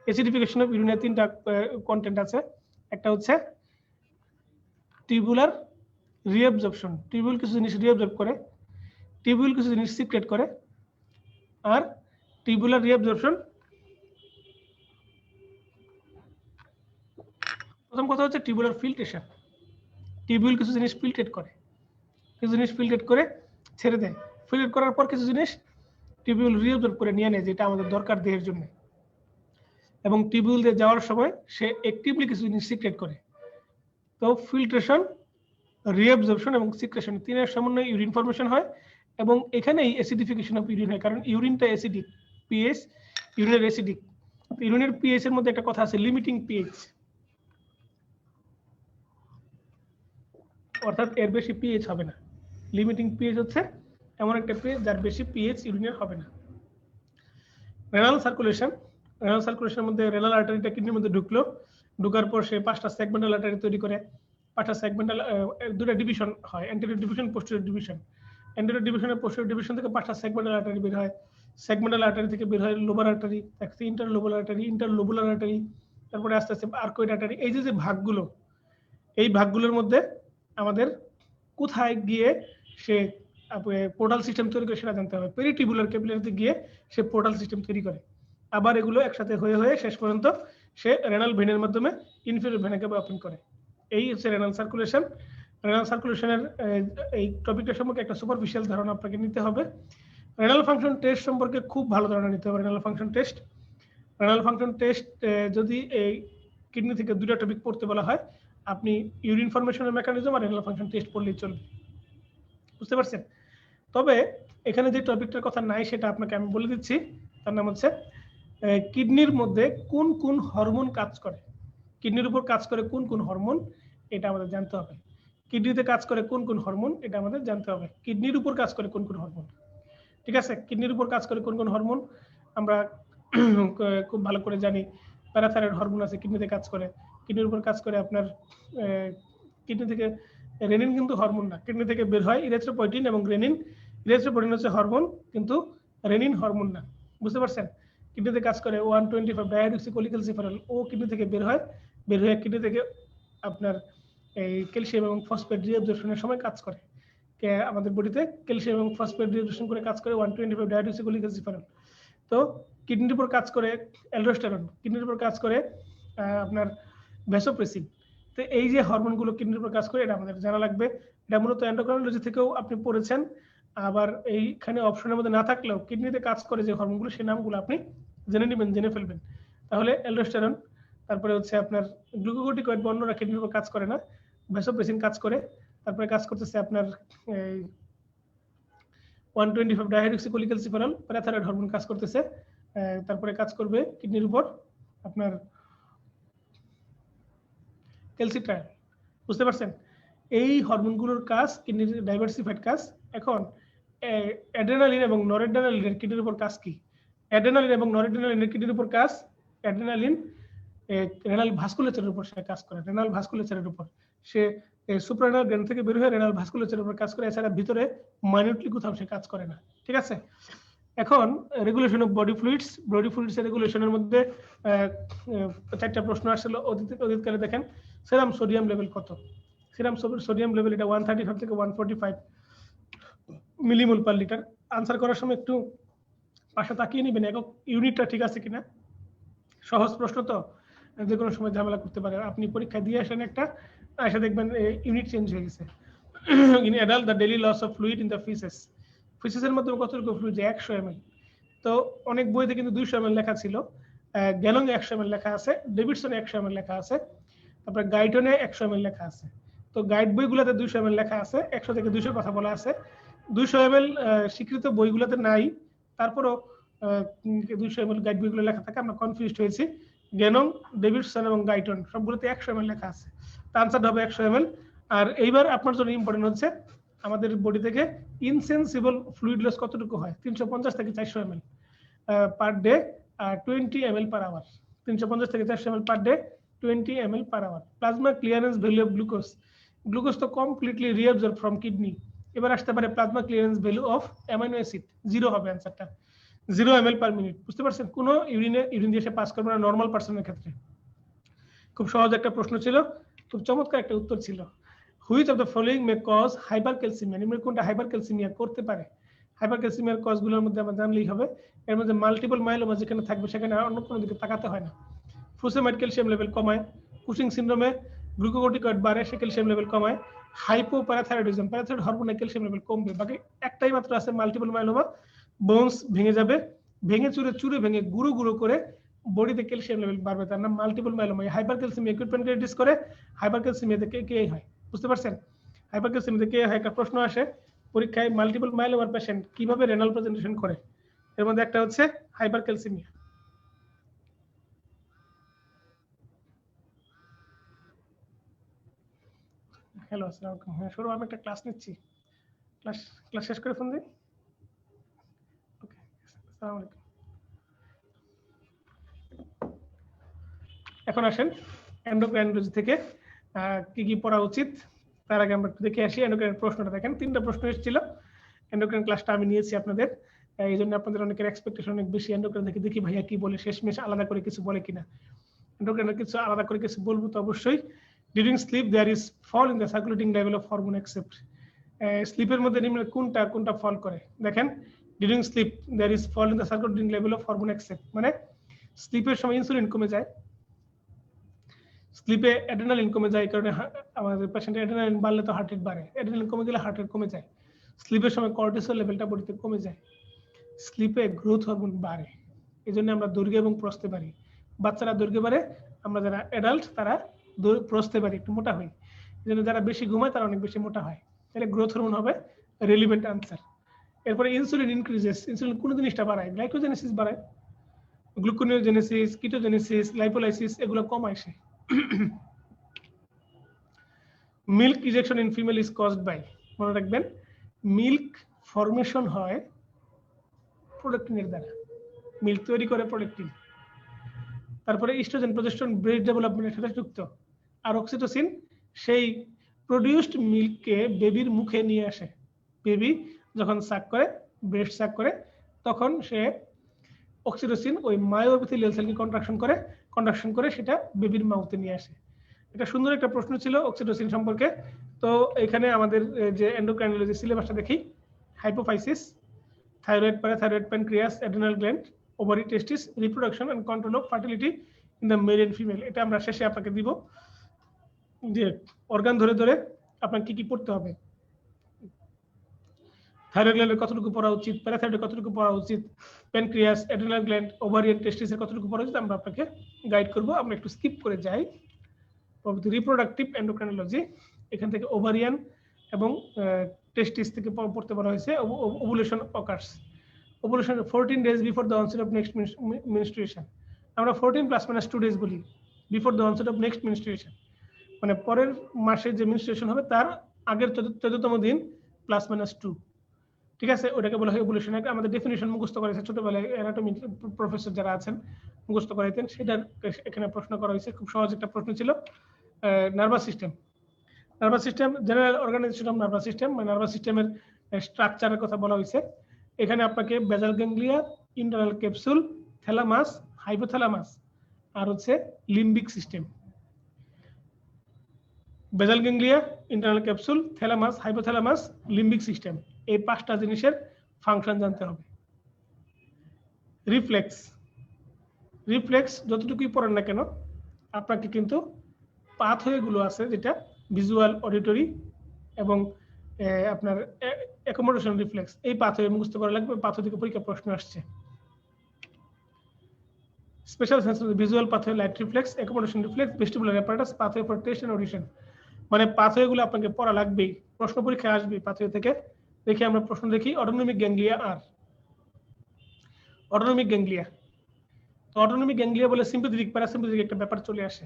Acidification of ইউরিনের তিনটা কন্টেন্ট আছে, একটা হচ্ছে টিউবুলার রিঅ্যাবজর্পশন, টিউবুল কিছু জিনিস রিঅ্যাবজর্ব করে, টিউবুল কিছু জিনিস সিক্রেট করে, আর টিউবুলার রিঅ্যাবজর্পশন। প্রথম কথা হচ্ছে টিউবুলার ফিল্ট্রেশন, টিউবুল কিছু জিনিস ফিল্ট্রেট করে, কিছু জিনিস ফিল্ট্রেট করে ছেড়ে দেয়, ফিল্ট্রেট করার পর কিছু জিনিস টিউবুল রিঅ্যাবজর্ব করে নিয়ে নেয় যেটা আমাদের দরকার দেহের জন্য, এবং টিউবুল দিয়ে যাওয়ার সময় সে অ্যাক্টিভলি কিছু জিনিস সিক্রেট করে। তো ফিল্ট্রেশন, রিঅ্যাবজর্পশন এবং সিক্রেশন তিনের সমন্বয়ে ইউরিন ফর্মেশন হয়, এবং এখানেই অ্যাসিডিফিকেশন অফ ইউরিন হয়, কারণ ইউরিনটা অ্যাসিডিক, পিএইচ ইউরিনের অ্যাসিডিক। ইউরিনের পিএইচ এর মধ্যে একটা কথা আছে লিমিটিং পিএইচ, অর্থাৎ এর বেশি পিএইচ হবে না। লিমিটিং পিএইচ হচ্ছে এমন একটা পিএইচ যার বেশি পিএইচ ইউরিনের হবে না। রেনাল সার্কুলেশন, রেনাল সার্কুলেশনের মধ্যে রেনাল আর্টারিটা কিডনির মধ্যে ঢুকলো, ঢুকার পর সে 5টা সেগমেন্টাল আর্টারি তৈরি করে, 5টা সেগমেন্টাল, দুটো ডিভিশন হয়, anterior division, posterior division. Anterior ডিভিশনের পোস্টেরিয়র ডিভিশন থেকে 5টা সেগমেন্টাল আর্টারি বের হয়, সেগমেন্টাল আর্টারি থেকে বের হয় লোবার আর্টারি, একটা ইন্টারলোবুলার আর্টারি, ইন্টারলোবুলার আর্টারি, তারপরে আস্তে আস্তে আর্কয়েড আর্টারি। এই যে ভাগগুলো, এই ভাগগুলোর মধ্যে আমাদের কোথায় গিয়ে সে পোর্টাল সিস্টেম তৈরি করে সেটা জানতে হবে। পেরিটিবুলার ক্যাপিলারিতে গিয়ে সে পোর্টাল সিস্টেম তৈরি করে, আবার এগুলো একসাথে হয়ে হয়ে শেষ পর্যন্ত সে রেনাল ভেনের মাধ্যমে ইনফেরিয়র ভেনাকে ওপেন করে। এই হচ্ছে রেনাল সার্কুলেশন। রেনাল সার্কুলেশনের এই টপিকটা সম্পর্কে একটা সুপারফিশিয়াল ধারণা আপনাকে নিতে হবে। রেনাল ফাংশন টেস্ট সম্পর্কে খুব ভালো ধারণা নিতে হবে। Renal function test, renal function test যদি এই কিডনি থেকে দুটো টপিক পড়তে বলা হয়, আপনি ইউরিন ফর্মেশনের মেকানিজম আর রেনাল ফাংশন টেস্ট পড়লেই চলবে, বুঝতে পারছেন? তবে এখানে যে টপিকটার কথা নাই সেটা আপনাকে আমি বলে দিচ্ছি, তার নাম হচ্ছে কিডনির মধ্যে কোন কোন হরমোন কাজ করে, কিডনির উপর কাজ করে কোন কোন হরমোন, এটা আমাদের জানতে হবে। কিডনিতে কাজ করে কোন কোন হরমোন, এটা আমাদের জানতে হবে। কিডনির উপর কাজ করে কোন কোন হরমোন, ঠিক আছে? কিডনির উপর কাজ করে কোন কোন হরমোন আমরা খুব ভালো করে জানি। প্যারাথাইরয়েড হরমোন আছে কিডনিতে কাজ করে, কিডনির উপর কাজ করে আপনার কিডনি থেকে রেনিন কিন্তু হরমোন না, কিডনি থেকে বের হয় ইরিথ্রোপয়েটিন এবং রেনিন। ইরিথ্রোপয়েটিন হচ্ছে হরমোন কিন্তু রেনিন হরমোন না, বুঝতে পারছেন? কিডনিতে কাজ করে 125 ডাইহাইড্রক্সিকোলিক্যালসিফেরল, ও কিডনি থেকে বের হয়, বের হয়ে কিডনি থেকে আপনার এই ক্যালসিয়াম এবং ফসফেট রিঅ্যাবজর্পশনের সময় কাজ করে। আমাদের বডিতে ক্যালসিয়াম এবং ফসফেট রিঅ্যাবজর্পশন করে কাজ করে 125 ডাইহাইড্রক্সিকোলিক্যালসিফেরল। তো কিডনির উপর কাজ করে অ্যালডোস্টেরন, কিডনির উপর কাজ করে আপনার ভ্যাসোপ্রেসিন। তো এই যে হরমোনগুলো কিডনির উপর কাজ করে এটা আমাদের জানা লাগবে। এটা মূলত এন্ডোক্রাইনোলজি থেকেও আপনি পড়েছেন, আবার এইখানে অপশনের মধ্যে না থাকলেও কিডনিতে কাজ করে যে হরমোনগুলো সেই নামগুলো আপনি জেনে নেবেন, জেনে ফেলবেন। তাহলে অ্যালডোস্টেরন, তারপরে হচ্ছে আপনার গ্লুকোকর্টিকয়েড বা অন্যরা কিডনির উপর কাজ করে না, ভ্যাসোপ্রেসিন কাজ করে, তারপরে কাজ করতেছে আপনার 125 ডাইহাইড্রক্সিকোলিক্যালসিফেরল, প্যারাথাইরয়েড হরমোন কাজ করতেছে, তারপরে কাজ করবে কিডনির উপর আপনার ক্যালসিট্রাইল, বুঝতে পারছেন? এই হরমোনগুলোর কাজ কিডনির ডাইভার্সিফাইড কাজ। এখন অ্যাড্রেনালিন এবং নরএড্রেনালিনের কিডনির উপর কাজ কি? অ্যাড্রেনালিন এবং নরএড্রেনালিনের কিডনির উপর কাজ, অ্যাড্রেনালিন রেনাল ভাস্কুলেচারের উপর সে কাজ করে, রেনাল ভাস্কুলেচারের উপর সে সুপ্রারেনাল গ্ল্যান্ড থেকে বের হয়ে রেনাল ভাস্কুলেচারের উপর কাজ করে, এছাড়া ভিতরে মাইনরলি কোথাও সে কাজ করে না, ঠিক আছে? এখন regulation of body fluids, body fluids এর রেগুলেশনের মধ্যে 4টা প্রশ্ন আসছিল অতীতকালে। দেখেন সেরাম সোডিয়াম লেভেল কত, সেরাম সোডিয়াম লেভেল এটা 135 থেকে 145 মিলিমোল পার লিটার। আনসার করার সময় একটু পাশে তাকিয়ে নেবেন একক ইউনিটটা ঠিক আছে কিনা, সহজ প্রশ্ন তো যে কোনো সময় ঝামেলা করতে পারে। আপনি পরীক্ষা দিয়ে আসেন একটা, এসে দেখবেন ইউনিট চেঞ্জ হয়ে গেছে। In adult the daily loss of fluid in the faeces, ফিসেসের মাধ্যমে কতটুকু ফ্লুইড? 100 ml। তো অনেক বইতে কিন্তু 200 ml লেখা ছিল, গ্যালং 100 ml লেখা আছে, ডেভিডসনে 100 ml লেখা আছে, তারপরে গাইটনে 100 ml লেখা আছে। তো গাইড বইগুলোতে 200 ml লেখা আছে, 100 থেকে 200 কথা বলা আছে। 200 ml স্বীকৃত বইগুলোতে নাই, তারপরও 200 ml গাইড বইগুলো লেখা থাকে, আমরা কনফিউজড হয়েছি। গ্যালং, ডেভিডসন এবং গাইটন সবগুলোতে 100 ml লেখা আছে, তার আনসার হবে 100 ml। আর এইবার আপনার জন্য ইম্পর্টেন্ট হচ্ছে আমাদের বডি থেকে ইনসেন্সিবল ফ্লুইড লস কতটুকু হয়? 350 থেকে 400 ml per day, 20 ml per hour. 350 থেকে 400 ml per day, 20 ml per hour. Plasma clearance value of glucose. Glucose তো completely reabsorbed from kidney. এবার আসতে পারে plasma clearance value of amino acid. 0 হবে অ্যানসারটা। 0 ml per minute। বুঝতে পারছেন? কোনো urine দিয়ে সে পাস করবে না নরমাল পারসনের ক্ষেত্রে। খুব সহজ একটা প্রশ্ন ছিল, খুব চমৎকার একটা উত্তর ছিল। Which of the following may cause hypercalcemia? নিম্নের কোনটা হাইপারক্যালসিমিয়া করতে পারে? হাইপারক্যালসিমিয়ার কজগুলোর মধ্যে আমরা জানলেই হবে। এর মধ্যে মাল্টিপল মাইলোমা যেখানে থাকবে সেখানে অন্য কোনো দিকে তাকাতে হয় না। ফুসেমাইড ক্যালসিয়াম লেভেল কমায়, কুশিং সিনড্রোমে গ্লুকোকর্টিকয়েড বাড়ে, সে ক্যালসিয়াম লেভেল কমায়। হাইপোপ্যারাথাইরয়েডিজম, প্যারাথাইরয়েড হরমোনে ক্যালসিয়াম লেভেল কমবে। বাকি একটাই মাত্র আছে মাল্টিপল মাইলোমা, বোনস ভেঙে যাবে, ভেঙে চুরে ভেঙে গুঁড়ো গুঁড়ো করে বডিতে ক্যালসিয়াম লেভেল বাড়বে, তার নাম মাল্টিপল মাইলোমা। হাইপারক্যালসিমিয়া একুইট প্যানক্রিয়াটাইটিস করে, হাইপারক্যালসিমিয়াতে কে হয়? বুঝতে পারছেন? হাইপারক্যালসিমিয়াতে কে হয় একটা প্রশ্ন আসে পরীক্ষায়, মাল্টিপল মাইলোমার পেশেন্ট কিভাবে রেনাল প্রেজেন্টেশন করে, এর মধ্যে একটা হচ্ছে হাইপারক্যালসিমিয়া। হ্যালো, আসসালামু আলাইকুম। হ্যাঁ সৌরভ, আমি একটা ক্লাস নিচ্ছি, ক্লাস শেষ করে ফোন দিই। ওকে, আসসালামু আলাইকুম। এখন আসেন এন্ডোক্রাইনোলজি থেকে কি কি পড়া উচিত তার আগে আমরা একটু দেখে আসি। এন্ডোক্রাইনের প্রশ্নটা দেখেন, 3টা প্রশ্ন এসেছিল। এন্ডোক্রাইন ক্লাসটা আমি নিয়েছি আপনাদের, এই জন্য আপনাদের অনেকের এক্সপেকটেশন অনেক বেশি। এন্ডোক্রাইন থেকে দেখি ভাইয়া কি বলে, শেষমেশ আলাদা করে কিছু বলে কিনা। এন্ডোক্রাইনের কিছু আলাদা করে কিছু বলবো তো অবশ্যই। During sleep there is fall in the circulating level of hormone except. স্লিপের মধ্যে নিম্নের কোনটা ফল করে? দেখেন, during sleep there is fall in the circulating level of hormone except, মানে স্লিপের সময় ইনসুলিন কমে যায়, স্লিপে অ্যাড্রেনালিন কমে যায়। এই কারণে আমাদের পেশেন্টের অ্যাড্রেনালিন বাড়লে তো হার্ট রেট বাড়ে, অ্যাড্রেনালিন কমে গেলে হার্ট রেট কমে যায়। স্লিপের সময় কর্টিসল লেভেলটা বডিতে কমে যায়, স্লিপে গ্রোথ হরমোন বাড়ে। এই জন্য আমরা দৈর্ঘ্য এবং প্রস্থে বাড়ি। বাচ্চারা দৈর্ঘ্য বাড়ে, আমরা যারা অ্যাডাল্ট তারা প্রস্থে বাড়ি, একটু মোটা হই। এই জন্য যারা বেশি ঘুমায় তারা অনেক বেশি মোটা হয়। তাহলে গ্রোথ হরমোন হবে রেলিভেন্ট আনসার। এরপরে ইনসুলিন ইনক্রিজেস, ইনসুলিন কোন জিনিসটা বাড়ায়? গ্লাইকোজেনেসিস বাড়ায়, গ্লুকোনিওজেনেসিস, কিটোজেনেসিস, লাইপোলাইসিস এগুলো কমায় সে। Milk ejection in female is caused by, মনে রাখবেন মিল্ক ফর্মেশন হয় প্রোডাক্টিনের দ্বারা, মিল্ক তৈরি করে প্রোডাক্টিন। তারপরে ইস্ট্রোজেন প্রজেস্টেরন ব্রেস্ট ডেভেলপমেন্টের সাথে যুক্ত, আর অক্সিটোসিন সেই প্রোডিউসড মিল্ককে বেবির মুখে নিয়ে আসে। বেবি যখন সাক করে, ব্রেস্ট সাক করে, তখন সে অক্সিটোসিন ওই মায়োএপিথেলিয়াল সেলকে কন্ট্রাকশন করে সেটা বেবির মাউথে নিয়ে আসে। এটা সুন্দর একটা প্রশ্ন ছিল অক্সিটোসিন সম্পর্কে। তো এখানে আমাদের যে এন্ডোক্রাইনোলজি সিলেবাসটা দেখি, hypophysis, thyroid, parathyroid, pancreas, adrenal gland, ovary, testis, reproduction and control of fertility in the male and female. এটা আমরা শেষে আপনাকে দিব যে অর্গান ধরে ধরে আপনাকে কি কি পড়তে হবে। থাইরয়েড গ্ল্যান্ডের কতটুকু পড়া উচিত, প্যারাথাইরয়েডের কতটুকু পড়া উচিত, প্যানক্রিয়াস, অ্যাড্রিনাল গ্ল্যান্ড, ওভারিয়ান, টেস্টিসের কতটুকু পড়া উচিত, আমরা আপনাকে গাইড করব। আমরা একটু স্কিপ করে যাই। রিপ্রোডাক্টিভ এন্ডোক্রাইনোলজি, এখান থেকে ওভারিয়ান এবং টেস্টিস থেকে পড়তে বলা হয়েছে। Ovulation occurs, ovulation 14 days before the onset of next menstruation. আমরা 14 ± 2 days বলি before the onset of next menstruation, মানে পরের মাসে যে মেনস্ট্রুয়েশন হবে তার আগের 14তম দিন ±2। ঠিক আছে, ওটাকে বলা হয় ওভুলেশন। আমাদের ডেফিনিশন মুখস্থ করেছে ছোটবেলায়, অ্যানাটমি প্রফেসর যারা আছেন মুখস্থ করাইতেন, সেটার এখানে প্রশ্ন করা হয়েছে। খুব সহজ একটা প্রশ্ন ছিল। Nervous system, general organisation of nervous system, মানে নার্ভাস সিস্টেমের স্ট্রাকচারের কথা বলা হয়েছে। এখানে আপনাকে basal ganglia, internal capsule, thalamus, hypothalamus আর হচ্ছে limbic system. Basal ganglia, internal capsule, thalamus, hypothalamus, limbic system, এই 5টা জিনিসের ফাংশন জানতে হবে। রিফ্লেক্স যতটুকুই পড়েন না কেন আপনাকে কিন্তু পাথওয়েগুলো আছে, যেটা ভিজুয়াল, অডিটরি এবং আপনার অ্যাকোমোডেশন রিফ্লেক্স, এই পাথওয়ে মুখস্থ করা লাগবে। পাথওয়ে থেকে পরীক্ষা প্রশ্ন আসছে। Special sensor, visual pathway, light reflex, accommodation reflex, vestibular apparatus, pathway for taste and audition, মানে পাথওয়েগুলো আপনাকে পড়া লাগবেই, প্রশ্ন পরীক্ষায় আসবে পাথওয়ে থেকে। দেখি আমরা প্রশ্ন দেখি। অটোনমিক গ্যাংলিয়া আর অটোনমিক গ্যাংলিয়া, তো অটোনমিক গ্যাংলিয়া বলে সিম্পাথেটিক প্যারাসিম্পাথেটিক একটা ব্যাপার চলে আসে।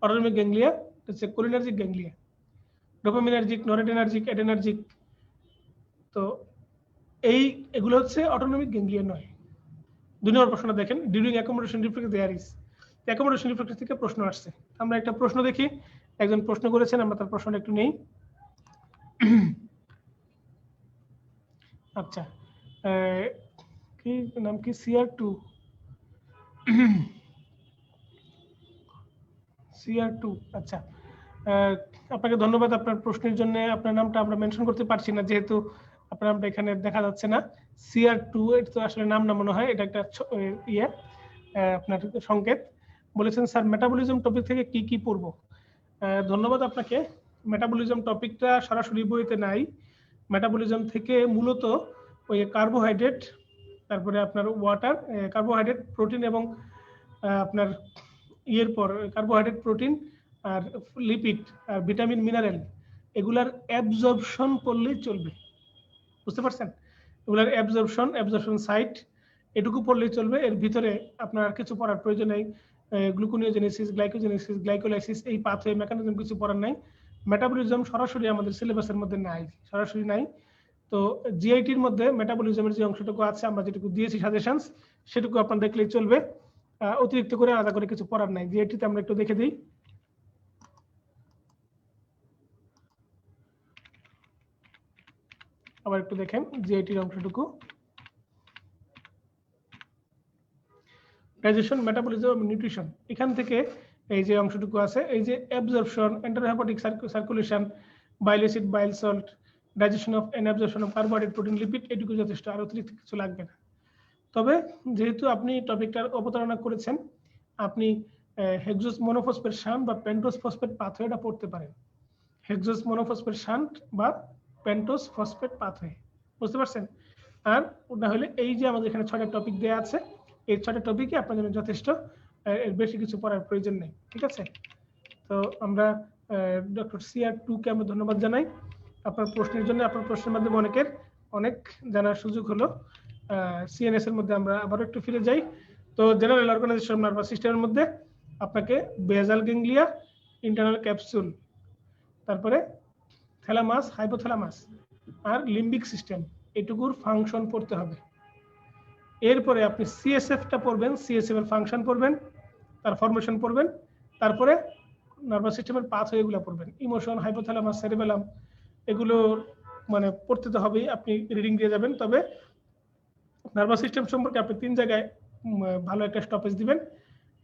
অটোনমিক গ্যাংলিয়া হচ্ছে কোলিনার্জিক গ্যাংলিয়া, ডোপামিনার্জিক, নরেডেনার্জিক, অ্যাডেনার্জিক। তো এগুলো হচ্ছে অটোনমিক গ্যাংলিয়া নয়। 2 নম্বর প্রশ্নটা দেখেন, during accommodation reflex there is, accommodation reflex থেকে প্রশ্ন আসছে। আমরা একটা প্রশ্ন দেখি, একজন প্রশ্ন করেছেন, আমরা তার প্রশ্নটা একটু নেই। আচ্ছা, কি নাম কি? CR2 আচ্ছা, আপনাকে ধন্যবাদ আপনার প্রশ্নের জন্য। আপনার নামটা আমরা মেনশন করতে পারছি না যেহেতু আপনার নামটা এখানে দেখা যাচ্ছে না। CR2 এটা তো আসলে নাম না মনে হয়, এটা একটা আপনার সংকেত। বলেছেন স্যার মেটাবলিজম টপিক থেকে কি কি পড়ব? ধন্যবাদ আপনাকে। মেটাবলিজম টপিকটা সরাসরি বইতে নাই। মেটাবলিজম থেকে মূলত ওই কার্বোহাইড্রেট, তারপরে আপনার ওয়াটার, কার্বোহাইড্রেট, প্রোটিন এবং আপনার ইয়ের পর কার্বোহাইড্রেট, প্রোটিন আর লিপিড আর ভিটামিন মিনারেল এগুলার অ্যাবজর্পশন পড়লেই চলবে। বুঝতে পারছেন? এগুলার অ্যাবজর্পশন সাইট এটুকু পড়লেই চলবে। এর ভিতরে আপনার আর কিছু পড়ার প্রয়োজন নেই। গ্লুকোনিওজেনেসিস, গ্লাইকোজেনেসিস, গ্লাইকোলাইসিস এই পাথওয়ে মেকানিজম কিছু পড়ার নাই। মেটাবলিজম সরাসরি আমাদের সিলেবাসের মধ্যে নাই, সরাসরি নাই। তো জিআইটির মধ্যে মেটাবলিজমের যে অংশটুকু আছে আমরা যেটুকু দিয়েছি সাজেশনস সেটুকু আপনারা দেখলেই চলবে। অতিরিক্ত করে আলাদা করে কিছু পড়ার নাই। জিআইটিতে আমরা একটু দেখে দিই। আবার একটু দেখেন জিআইটির অংশটুকু, ডাইজেশন, মেটাবলিজম এবং নিউট্রিশন। এখান থেকে এই যে অংশটুকু আছে, এই যে absorption, enterohepatic circulation, bile acid, bile salt, digestion of and absorption of carbohydrate, protein, lipid এটুকু যথেষ্ট, আর অতিরিক্ত কিছু লাগবে না। তবে যেহেতু আপনি টপিকটার অবতারণা করেছেন, আপনি হেক্সোস মনোফসফেট শান্ট বা পেন্টোস ফসফেট পাথওয়েটা পড়তে পারেন। হেক্সোস মনোফসফেট শান্ট বা পেন্টোস ফসফেট পাথওয়ে, বুঝতে পারছেন? আর না হলে এই যে আমাদের এখানে 6টা টপিক দেওয়া আছে, এই 6টা টপিকে আপনার জন্য যথেষ্ট, এর বেশি কিছু পড়ার প্রয়োজন নেই। ঠিক আছে? তো আমরা ডক্টর CR2 কে আমরা ধন্যবাদ জানাই আপনার প্রশ্নের জন্য। আপনার প্রশ্নের মাধ্যমে অনেকের অনেক জানার সুযোগ হলো। CNS এর মধ্যে আমরা আবার একটু ফিরে যাই। তো জেনারেল অর্গানাইজেশন নার্ভাস সিস্টেমের মধ্যে আপনাকে বেজাল গ্যাংলিয়া, ইন্টারনাল ক্যাপসুল, তারপরে থ্যালামাস, হাইপোথ্যালামাস আর লিম্বিক সিস্টেম এটুকুর ফাংশন পড়তে হবে। এরপরে আপনি CSF-টা পড়বেন, CSF এর ফাংশন পড়বেন, তার ফরমেশন পড়বেন, তারপরে নার্ভাস সিস্টেমের পাথওয়েগুলো পড়বেন, ইমোশন, হাইপোথ্যালামাস, সেরিবেলাম এগুলো মানে পড়তে তো হবেই, আপনি রিডিং দিয়ে যাবেন। তবে নার্ভাস সিস্টেম সম্পর্কে আপনি 3 জায়গায় ভালো একটা স্টপেজ দিবেন।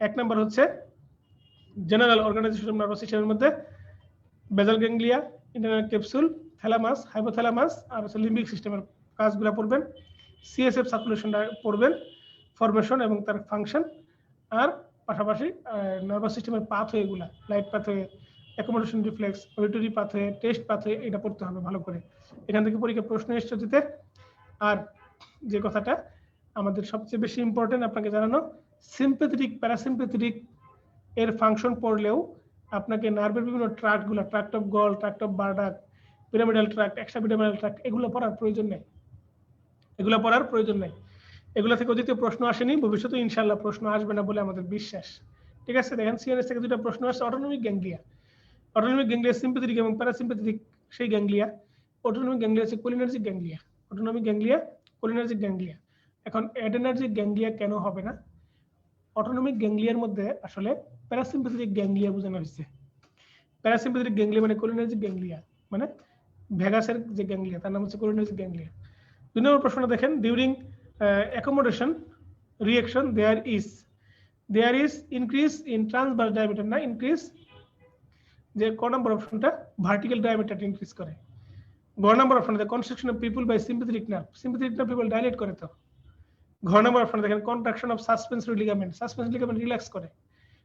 1 নাম্বার হচ্ছে জেনারেল অর্গানাইজেশন নার্ভাস সিস্টেমের মধ্যে basal ganglia, internal capsule, thalamus, hypothalamus আর লিম্বিক সিস্টেমের কাজগুলো পড়বেন। CSF সার্কুলেশনটা পড়বেন, ফরমেশন এবং তার ফাংশন, আর পাশাপাশি নার্ভাস সিস্টেমের পাথওয়েগুলা, light pathway, accommodation reflex, auditory pathway, taste pathway এটা পড়তে হবে ভালো করে। এখান থেকে পরীক্ষা প্রশ্ন এসেছে দিতে। আর যে কথাটা আমাদের সবচেয়ে বেশি ইম্পর্টেন্ট আপনাকে জানানো, সিম্প্যাথেটিক, প্যারাসিম্প্যাথেটিক এর ফাংশন পড়লেও আপনাকে নার্ভের বিভিন্ন ট্র্যাক্টগুলো, tract of Goll, tract of Burdach, pyramidal tract, extrapyramidal tract এগুলো পড়ার প্রয়োজন নেই। এগুলো থেকে অতীতে প্রশ্ন আসেনি, ভবিষ্যতে ইনশাআল্লাহ প্রশ্ন আসবে না বলে আমাদের বিশ্বাস। ঠিক আছে? দেখেন CNS থেকে 2টা প্রশ্ন আসছে। অটোনমিক গ্যাংলিয়া, সিম্প্যাথেটিক এবং প্যারাসিম্প্যাথেটিক সেই গ্যাংলিয়া। অটোনমিক গ্যাংলিয়া হচ্ছে cholinergic ganglia, autonomic ganglia, cholinergic ganglia. এখন অ্যাডেনার্জিক গ্যাংলিয়া কেন হবে না? অটোনমিক গ্যাংলিয়ার মধ্যে আসলে প্যারাসিম্প্যাথেটিক গ্যাংলিয়া বোঝানো হয়েছে। প্যারাসিম্প্যাথেটিক গ্যাংলিয়া মানে কোলিনার্জিক গ্যাংলিয়া, মানে ভেগাসের যে গ্যাংলিয়া তার নাম হচ্ছে কোলিনার্জিক গ্যাংলিয়া। 2 নম্বর প্রশ্ন দেখেন, during accommodation reaction there is increase in transverse diameter, না ইনক্রিজ, যে ক নম্বর অপশনটা ভার্টিক্যাল ডায়ামিটার ইনক্রিজ করে। গ নম্বর অপশন দেখেন constriction of pupil by sympathetic nerve, sympathetic nerve pupil dilate করে। তো ঘ নম্বর অপশন দেখেন contraction of suspensory ligament, suspensory ligament relax করে।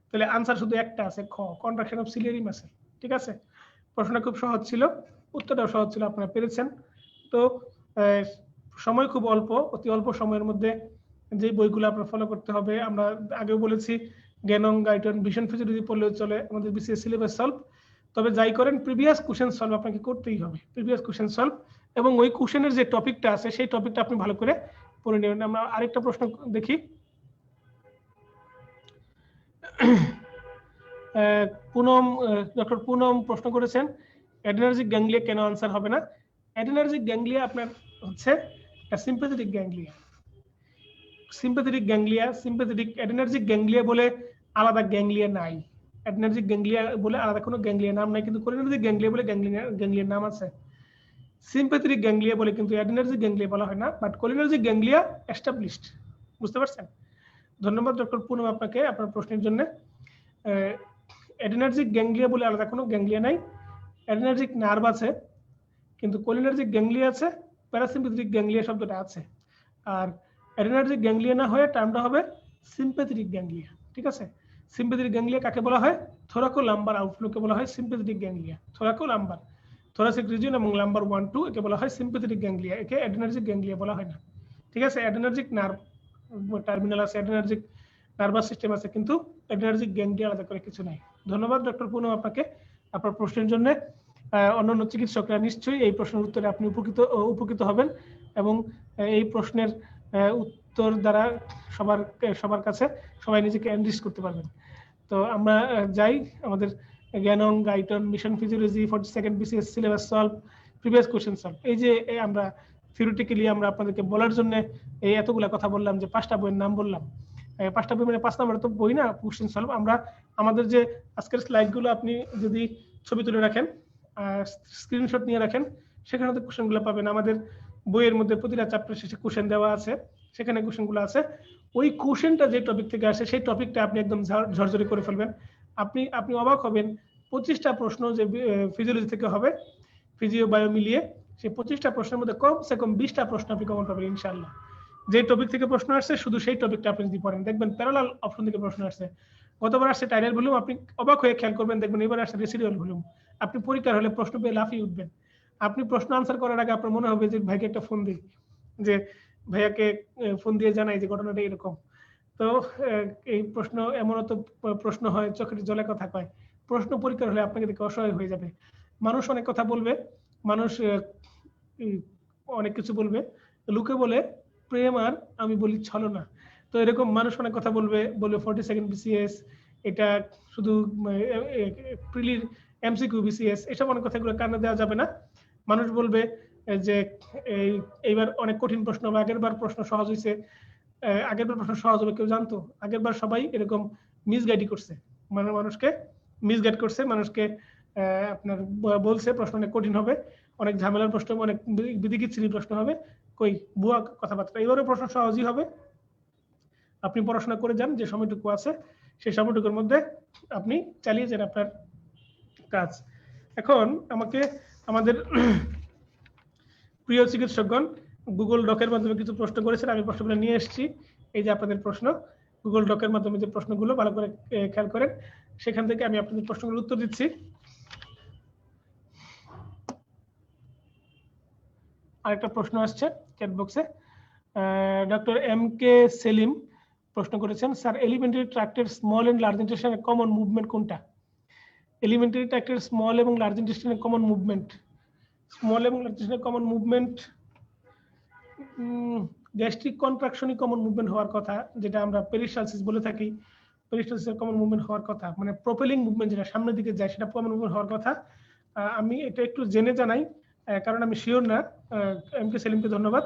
তাহলে আনসার শুধু একটা আছে, খ, কন্ট্রাকশন অফ সিলিয়ারি মাসল। ঠিক আছে? প্রশ্নটা খুব সহজ ছিল, উত্তরটাও সহজ ছিল, আপনারা পেরেছেন। তো সময় খুব অল্প, অতি অল্প সময়ের মধ্যে যে বইগুলো আপনার ফলো করতে হবে, আমরা আগেও বলেছি জ্ঞানং, গাইটন, ভিশন ফিজিওলজি পড়লেও চলে, আমাদের BCS সিলেবাস সলভ। তবে যাই করেন প্রিভিয়াস কোশ্চেন সলভ আপনাকে করতেই হবে, প্রিভিয়াস কোশ্চেন সলভ, এবং ওই কোশ্চেনের যে টপিকটা আছে সেই টপিকটা আপনি ভালো করে পড়ে নেবেন। আমরা আরেকটা প্রশ্ন দেখি, ডক্টর পুনম প্রশ্ন করেছেন অ্যাডেনার্জিক গ্যাংলিয়া কেন আনসার হবে না? অ্যাডেনার্জিক গ্যাংলিয়া আপনার হচ্ছে sympathetic ganglia, sympathetic ganglia, sympathetic adrenergic ganglia বলে আলাদা গ্যাংলিয়া নাই। অ্যাডেনার্জিক গ্যাংলিয়া বলে আলাদা কোনো গ্যাংলিয়া নাম নাই, কিন্তু কোলিনার্জিক গ্যাংলিয়া বলে গ্যাংলিয়ার নাম আছে। সিম্প্যাথেটিক গ্যাংলিয়া বলে কিন্তু অ্যাডেনার্জিক গ্যাংলিয়া বলা হয় না, বাট কোলিনার্জিক গ্যাংলিয়া এস্টাবলিশড। বুঝতে পারছেন? ধন্যবাদ ডক্টর পুনম আপনাকে আপনার প্রশ্নের জন্য। অ্যাডেনার্জিক গ্যাংলিয়া বলে আলাদা কোনো গ্যাংলিয়া নাই। অ্যাডেনার্জিক নার্ভ আছে, কিন্তু কোলিনার্জিক গ্যাংলিয়া আছে, প্যারাসিম্প্যাথেটিক গ্যাংলিয়া শব্দটা আছে। আর অ্যাডেনার্জিক গ্যাংলিয়া না হয়ে টার্মটা হবে সিম্প্যাথেটিক গ্যাংলিয়া। ঠিক আছে? সিম্প্যাথেটিক গ্যাংলিয়া কাকে বলা হয়? থোরাকো লাম্বার আউটফ্লোকে বলা হয় sympathetic ganglia. Thoracolumbar, thoracic region এবং লাম্বার 1 2 একে বলা হয় সিম্প্যাথেটিক গ্যাংলিয়া, একে অ্যাডেনার্জিক গ্যাংলিয়া বলা হয় না। ঠিক আছে? অ্যাডেনার্জিক নার্ভ টার্মিনাল আছে, অ্যাডেনার্জিক নার্ভাস সিস্টেম আছে, কিন্তু অ্যাডেনার্জিক গ্যাংলিয়া আলাদা করে কিছু নাই। ধন্যবাদ ডক্টর পুনম আপনাকে আপনার প্রশ্নের জন্য। অন্যান্য চিকিৎসকরা নিশ্চয়ই এই প্রশ্নের উত্তরে আপনি উপকৃত হবেন এবং এই প্রশ্নের উত্তর দ্বারা সবার কাছে সবাই নিজেকে এনরিচ করতে পারবেন। তো আমরা যাই আমাদের জ্ঞানং, Guyton, mission physiology, 42nd BCS syllabus solve, previous question solve. এই যে আমরা থিওরিটিক্যালি আমরা আপনাদেরকে বলার জন্য এই এতগুলা কথা বললাম, যে 5টা বইয়ের নাম বললাম। 5টা বই মানে 5 নাম্বার তো বই না, কোশ্চেন সলভ। আমরা আমাদের যে আজকের স্লাইডগুলো আপনি যদি ছবি তুলে রাখেন, স্ক্রিনশট নিয়ে রাখেন, সেখানে তো কোশ্চেনগুলো পাবেন। আমাদের বইয়ের মধ্যে প্রতিটা চ্যাপ্টার শেষে কোশ্চেন দেওয়া আছে, সেখানে কোশ্চেনগুলো আছে। ওই কোশ্চেনটা যে টপিক থেকে আসে সেই টপিকটা আপনি একদম ঝরঝরি করে ফেলবেন। আপনি অবাক হবেন, 25টা প্রশ্ন যে ফিজিওলজি থেকে হবে, ফিজিও বায়ো মিলিয়ে, সেই 25টা প্রশ্নের মধ্যে কমসে কম 20টা প্রশ্ন আপনি কমন পাবেন ইনশাআল্লাহ। যে টপিক থেকে প্রশ্ন আসছে শুধু সেই টপিকটা আপনি যদি পড়েন, দেখবেন প্যারালাল অপশন থেকে প্রশ্ন আসছে। গতবার আসছে টাইডাল ভলিউম, আপনি অবাক হয়ে খেয়াল করবেন, দেখবেন এবার আসছে রেসিডুয়াল ভলিউম। আপনি পরীক্ষার হলে প্রশ্ন পেয়ে লাফিয়ে উঠবেন। আপনি প্রশ্ন আনসার করার আগে আপনার মনে হবে যে ভাইকে একটা ফোন দিই, যে ভাইয়াকে ফোন দিয়ে জানাই যে ঘটনাটা এরকম। তো এই প্রশ্ন এমনও তো প্রশ্ন হয় চোখের জলে কথা কয়। প্রশ্ন পরীক্ষার হলে আপনাকে দেখে অসহায় হয়ে যাবে। মানুষ অনেক কথা বলবে, মানুষ অনেক কিছু বলবে, লোকে বলে প্রেম আর আমি বলি ছলনা। তো এরকম মানুষ অনেক কথা বলবে 42nd BCS এটা শুধু প্রিলির MCQ BCS, এসব অনেক কথাগুলো কানে দেওয়া যাবে না। মানুষ বলবে যে এইবার অনেক কঠিন প্রশ্ন হবে, আগের বার প্রশ্ন সহজ হয়েছে, আগের বার প্রশ্ন সহজ হবে, কেউ জানতো? আগের বার সবাই এরকম মিসগাইড করছে, মানে মানুষকে মিসগাইড করছে, মানুষকে আপনার বলছে প্রশ্ন অনেক কঠিন হবে, অনেক ঝামেলার প্রশ্ন হবে, অনেক বিধিকিচ্ছিরি প্রশ্ন হবে, কই বুয়া কথাবার্তা। এবারে প্রশ্ন সহজই হবে। আপনি পড়াশোনা করে যান, যে সময়টুকু আছে সেই সময়টুকুর মধ্যে আপনি চালিয়ে যান আপনার কাজ। এখন আমাকে আমাদের প্রিয় চিকিৎসকগণ গুগল ডকের মাধ্যমে কিছু প্রশ্ন করেছেন, আমি প্রশ্নগুলো নিয়ে এসেছি। এই যে আপনাদের প্রশ্ন, গুগল ডকের মাধ্যমে যে প্রশ্নগুলো ভালো করে খেয়াল করেন, সেখান থেকে আমি আপনাদের প্রশ্নগুলোর উত্তর দিচ্ছি। আরেকটা প্রশ্ন আসছে চ্যাট বক্সে, ডক্টর MK সেলিম প্রশ্ন করেছেন, স্যার এলিমেন্টারি ট্র্যাক্টের স্মল এন্ড লার্জ ইন্টেস্টাইনের কমন মুভমেন্ট কোনটা? এলিমেন্টারি ট্র্যাক্টের স্মল এবং লার্জ ইন্টেস্টাইনের কমন মুভমেন্ট, স্মল এবং লার্জ ইন্টেস্টাইনের কমন মুভমেন্ট, গ্যাস্ট্রিক কন্ট্রাকশনই কমন মুভমেন্ট হওয়ার কথা, যেটা আমরা পেরিস্টালসিস বলে থাকি। পেরিস্টালসিসের কমন মুভমেন্ট হওয়ার কথা, মানে প্রপেলিং মুভমেন্ট যেটা সামনের দিকে যায়, সেটা কমন মুভমেন্ট হওয়ার কথা। আমি এটা একটু জেনে জানাই, কারণ আমি শিওর না। MK সেলিমকে ধন্যবাদ।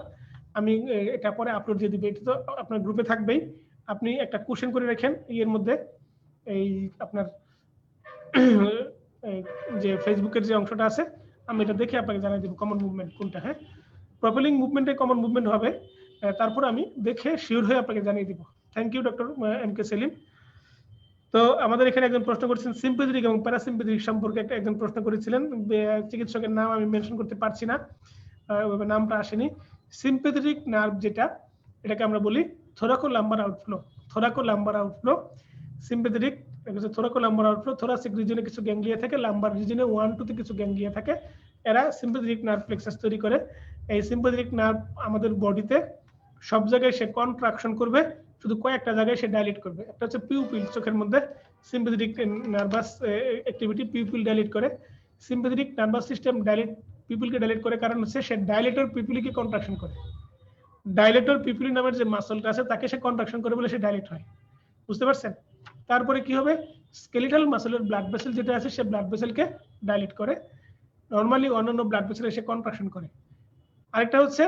আমি এটা পরে আপলোড দিয়ে দিব, এটা তো আপনার গ্রুপে থাকবেই। আপনি একটা কোশ্চেন করে রাখেন এর মধ্যে, এই আপনার যে ফেসবুকের যে অংশটা আছে, আমি এটা দেখে আপনাকে জানাই দেব কমন মুভমেন্ট কোনটা। হ্যাঁ, প্রপেলিং মুভমেন্টে কমন মুভমেন্ট হবে, তারপর আমি দেখে শিওর হয়ে আপনাকে জানিয়ে দিব। Thank you doctor MK Salim. তো আমাদের এখানে একজন প্রশ্ন করেছেন সিম্প্যাথেটিক এবং প্যারাসিম্প্যাথেটিক সম্পর্কে, একজন প্রশ্ন করেছিলেন, চিকিৎসকের নাম আমি মেনশন করতে পারছি না, নামটা আসেনি। সিম্প্যাথেটিক নার্ভ যেটা, এটাকে আমরা বলি thoracolumbar outflow. Thoracolumbar outflow sympathetic, thoracolumbar outflow. Thoracic রিজনে কিছু গ্যাংলিয়া থাকে, লাম্বার রিজনে 1 2 তে কিছু গ্যাংলিয়া থাকে, এরা সিম্প্যাথেটিক নার্ভ প্লেক্সাস তৈরি করে। এই সিম্প্যাথেটিক নার্ভ আমাদের বডিতে সব জায়গায় সে কন্ট্রাকশন করবে, শুধু কয়েকটা জায়গায় সে ডাইলেট করবে। একটা হচ্ছে পিউপিল, চোখের মধ্যে sympathetic nervous activity, pupil dilate করে। সিম্প্যাথেটিক নার্ভাস সিস্টেম পিউপিলকে ডাইলেট করে, কারণ হচ্ছে সে ডাইলেটর পিউপিলকে কন্ট্রাকশন করে। ডাইলেটর পিউপিল নামের যে মাসলটা আছে তাকে সে কন্ট্রাকশন করে বলে সে ডাইলেট হয়। বুঝতে পারছেন? তারপরে কি হবে, স্কেলিটাল মাসলের ব্লাড ভেসেল যেটা আছে, সে ব্লাড ভেসেলকে ডাইলেট করে। নরমালি অন্যান্য ব্লাড ভেসেল সে কন্ট্রাকশন করে। আরেকটা হচ্ছে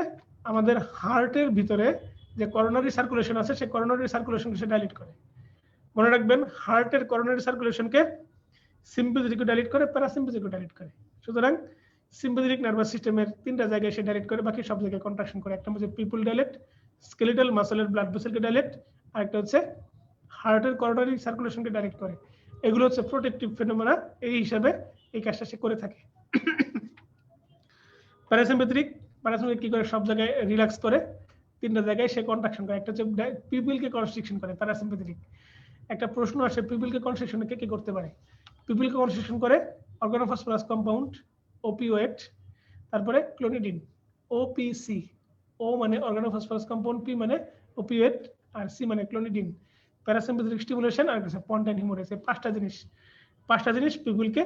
আমাদের হার্টের ভিতরে যে করোনারি সার্কুলেশন আছে, সে করোনারি সার্কুলেশনকে সে ডাইলেট করে। মনে রাখবেন হার্টের করোনারি সার্কুলেশনকে সিম্পাথেটিক ডাইলেট করে, প্যারাসিম্পাথেটিক ডাইলেট করে। সুতরাং সিম্পাথেটিক নার্ভাস সিস্টেমের 3টা জায়গায় সে ডাইলেট করে, বাকি সব জায়গায় কন্ট্রাকশন করে। একটা হচ্ছে পিপল ডাইলেট, স্কেলেটাল মাসলের ব্লাড ভেসেলকে ডাইলেট, আর একটা হচ্ছে হার্টের করোনারি সার্কুলেশনকে ডাইলেট করে। এগুলো হচ্ছে প্রোটেক্টিভ ফিনোমেনা, এই হিসাবে এই কাজটা সে করে থাকে। প্যারাসিম্পাথেটিক কি করে, সব জায়গায় রিল্যাক্স করে, 3টা জায়গায় সে কন্ট্রাকশন করে। একটা হচ্ছে পিপলকে কনস্ট্রিকশন করে প্যারাসিম্পাথেটিক। একটা প্রশ্ন আসে পিপলকে কনস্ট্রিকশন কে কি করতে পারে? পিপলকে কনস্ট্রিকশন করে অর্গানোফসফরাস কম্পাউন্ড, ওপিওয়েট, তারপরে ক্লোনিডিন, ওপিসি। ও মানে অর্গানোফসফরাস কম্পাউন্ড, পি মানে ওপিওয়েট, আর সি মানে ক্লোনিডিন। প্যারাসিম্পাথেটিক স্টিমুলেশন আর স্পন্টাইন হিমোরেজ, এই 5টা জিনিস পিপলকে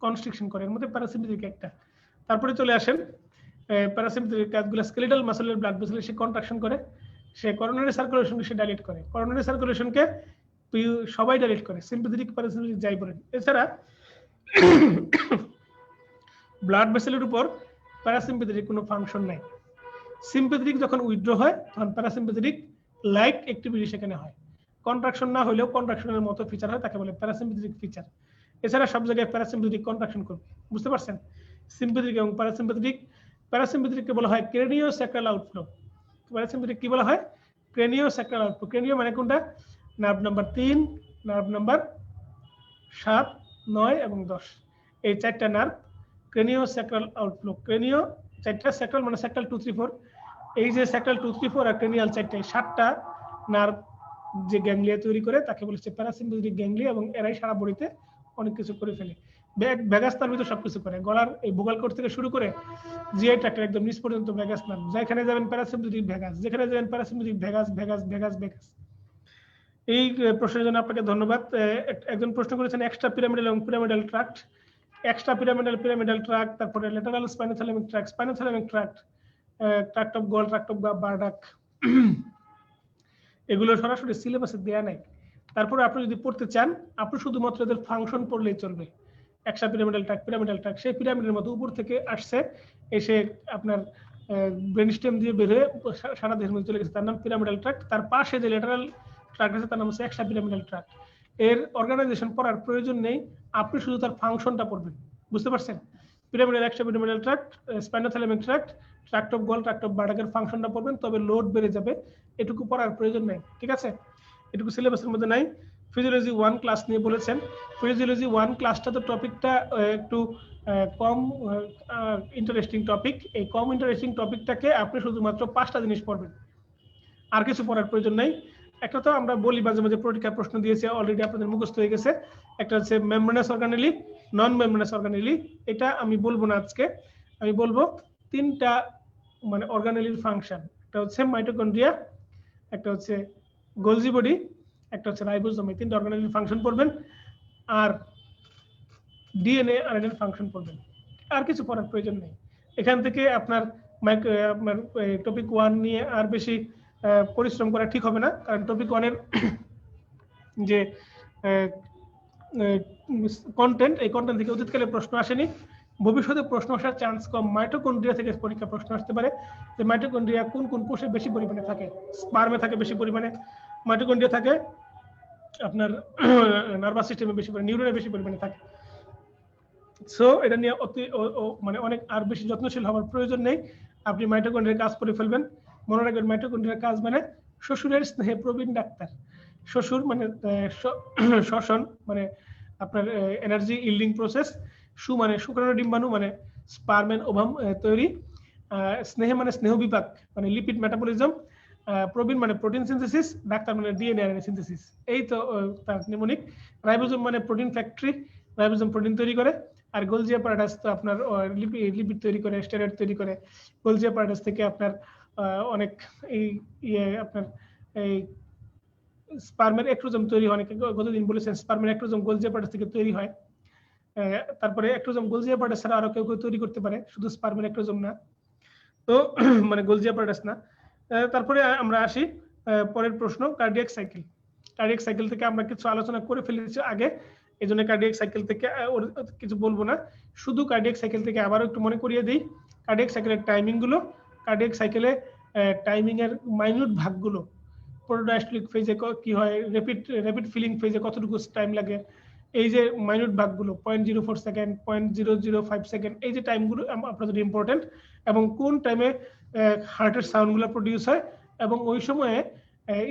কনস্ট্রিকশন করে। এর মধ্যে প্যারাসিম্পাথেটিক একটা। তারপরে চলে আসেন প্যারাসিম্পাথেটিক কাজগুলো, স্কেলেটাল মাসলের ব্লাড ভেসেলে সে কন্ট্রাকশন করে, সে করোনারি সার্কুলেশনকে সে ডাইলেট করে। করোনারি সার্কুলেশনকে সবাই ডাইলেট করে, সিম্পাথেটিক প্যারাসিম্পাথেটিক যাই বলেন। এছাড়া ব্লাড ভেসেলের উপর প্যারাসিম্পাথেটিক কোনো ফাংশন নাই। সিম্পাথেটিক যখন উইথড্র হয় তখন প্যারাসিম্পাথেটিক লাইক অ্যাক্টিভিটি সেখানে হয়। কন্ট্রাকশন না হলেও কন্ট্রাকশনের মতো ফিচার হয়, তাকে বলে প্যারাসিম্পাথেটিক ফিচার। এছাড়া সব জায়গায় প্যারাসিম্পাথেটিক কন্ট্রাকশন করবে, বুঝতে পারছেন? সিম্পাথেটিক এবং প্যারাসিম্পাথেটিককে বলা হয় ক্রেনিওস্যাক্রাল আউটফ্লো। প্যারাসিম্পাথেটিক কি বলা হয়? ক্রেনিওস্যাক্রাল আউটফ্লো। ক্রেনিও মানে কোনটা? নার্ভ নাম্বার 3, নার্ভ নাম্বার 7, 9 এবং 10, এই 4টা নার্ভ ক্রেনিওস্যাক্রাল আউটফ্লো। ক্রেনিও 4টা, স্যাক্রাল মানে স্যাক্রাল 2, 3, 4। এই যে স্যাক্রাল 2, 3, 4 আর ক্রেনিয়াল 4টায় 7টা নার্ভ যে গ্যাংলিয়া তৈরি করে তাকে বলছে প্যারাসিম্পাথেটিক গ্যাংলিয়া, এবং এরাই সারা বডিতে অনেক কিছু করে ফেলে। ভ্যাগাস নার্ভ তো সবকিছু করে, গলার এই ভোকাল কর্ড থেকে শুরু করে জিআই ট্র্যাক্টের একদম নিচ পর্যন্ত ভ্যাগাস নার্ভ। যেখানে যাবেন প্যারাসিম্পাথেটিক ভ্যাগাস, যেখানে যাবেন parasympathetic vagus vagus vagus vagus. এই প্রশ্নের জন্য আপনাকে ধন্যবাদ। একজন প্রশ্ন করেছেন এক্সট্রা পিরামিডাল এবং pyramidal tract. Extra pyramidal tract, তারপরে lateral spinothalamic tract, tract of Goll, tract of Burdach, এগুলো সরাসরি সিলেবাসে দেয়া নাই। তারপরে আপনি যদি পড়তে চান, আপনি শুধুমাত্র এদের ফাংশন পড়লেই চলবে। এক্সট্রা পিরামিডাল ট্রাক্ট সেই পিরামিডের মতো উপর থেকে আসছে, এসে আপনার ব্রেন স্টেম দিয়ে বের হয়ে সারা দেহের মধ্যে চলে গেছে, তার নাম পিরামিডাল ট্রাক্ট। তার পাশে যে ল্যাটারাল ট্রাক্ট আছে তার নাম হচ্ছে এক্সট্রা পিরামিডাল ট্রাক্ট। এর অর্গানাইজেশন পড়ার প্রয়োজন নেই, আপনি শুধু তার ফাংশনটা পড়বেন, বুঝতে পারছেন? Pyramidal, extra pyramidal tract, spinothalamic tract, tract of Goll, tract of বার্ডাকের ফাংশনটা পড়বেন, তবে লোড বেড়ে যাবে, এটুকু পড়ার প্রয়োজন নেই, ঠিক আছে? এটুকু সিলেবাসের মধ্যে নাই। ফিজিওলজি 1 ক্লাস নিয়ে বলেছেন, ফিজিওলজি 1 ক্লাসটা তো টপিকটা একটু কম ইন্টারেস্টিং টপিক। এই কম ইন্টারেস্টিং টপিকটাকে আপনি শুধুমাত্র 5টা জিনিস পড়বেন, আর কিছু পড়ার প্রয়োজন নেই। একটা তো আমরা বলি মাঝে মাঝে পরীক্ষার প্রশ্ন দিয়েছে, অলরেডি আপনাদের মুখস্থ হয়ে গেছে। একটা হচ্ছে মেমব্রেনাস অর্গানেলি, নন মেমব্রেনাস অর্গানেলি। এটা আমি বলবো না আজকে, আমি বলবো 3টা মানে অর্গানেলির ফাংশন। একটা হচ্ছে মাইটোকন্ড্রিয়া, একটা হচ্ছে গোলজি বডি, একটা হচ্ছে রাইবোজোম। এই 3টা অর্গানেলির ফাংশন পড়বেন, আর ডিএনএ আরএনএর ফাংশন পড়বেন, আর কিছু পড়ার প্রয়োজন নেই। এখান থেকে আপনার টপিক 1 নিয়ে আর বেশি পরিশ্রম করা ঠিক হবে না, কারণ টপিক 1 এর যে কন্টেন্ট, এই কন্টেন্ট থেকে অতীতকালে প্রশ্ন আসেনি, ভবিষ্যতে প্রশ্ন আসার চান্স কম। মাইটোকন্ড্রিয়া থেকে পরীক্ষা প্রশ্ন আসতে পারে যে মাইটোকন্ড্রিয়া কোন কোন কোষে বেশি পরিমাণে থাকে। স্পার্মে থাকে বেশি পরিমাণে মাইটোকন্ড্রিয়া, থাকে আপনার নার্ভাস সিস্টেমে বেশি পরিমাণে, নিউরনে বেশি পরিমাণে থাকে। সো এটা নিয়ে মানে অনেক আর বেশি যত্নশীল হওয়ার প্রয়োজন নেই, আপনি মাইটোকন্ড্রিয়ার কাজ করে ফেলবেন। মনে রাখবেন মাইটোকন্ড্রিয়ার কাজ মানে শ্বশুরের স্নেহে প্রবীণ ডাক্তার। শ্বশুর মানে শ্বসন, মানে আপনার এনার্জি ইল্ডিং প্রসেস। সু মানে শুক্রাণু ডিম্বাণু, মানে স্পার্ম এন্ড ওভাম তৈরি। স্নেহে মানে স্নেহ বিপাক, মানে লিপিড মেটাবলিজম। প্রবীণ মানে প্রোটিন সিনথেসিস, ডাক্তার মানে ডিএনএ আরএনএ সিনথেসিস। এই তো তার নিমোনিক। রাইবোজোম মানে প্রোটিন ফ্যাক্টরি, রাইবোজোম প্রোটিন তৈরি করে। আর গোলজি অ্যাপারাটাস তো আপনার লিপিড তৈরি করে, স্টেরয়েড তৈরি করে। গোলজি অ্যাপারাটাস থেকে আপনার অনেক এই আপনার এই স্পার্মের অ্যাক্রোজোম তৈরি হয়। অনেকে গতদিন বলেছেন স্পার্মের অ্যাক্রোজোম গোলজি অ্যাপারাটাস থেকে তৈরি হয়। তারপরে অ্যাক্রোজোম গোলজি অ্যাপারাটাস ছাড়া আরো কেউ তৈরি করতে পারে, শুধু স্পার্মের অ্যাক্রোজোম না, তো মানে গোলজি অ্যাপারাটাস না। তারপরে আমরা আসি পরের প্রশ্ন, কার্ডিয়াক সাইকেল। কার্ডিয়াক সাইকেল থেকে আমরা কিছু আলোচনা করে ফেলেছি আগে, এই জন্য কার্ডিয়াক সাইকেল থেকে কিছু বলবো না, শুধু কার্ডিয়াক সাইকেল থেকে আবারও একটু মনে করিয়ে দিই কার্ডিয়াক সাইকেলের টাইমিং গুলো, কার্ডিয়াক সাইকেলে টাইমিং এর মাইনিউট ভাগগুলো। প্রোটোডায়াস্টলিক ফেজে কি হয়, র্যাপিড ফিলিং ফেজে কতটুকু টাইম লাগে, এই যে মাইনিউট ভাগগুলো 0.04 সেকেন্ড, 0.005 সেকেন্ড, এই যে টাইমগুলো আপনাদের ইম্পর্টেন্ট, এবং কোন টাইমে হার্টের সাউন্ডগুলো প্রডিউস হয় এবং ওই সময়ে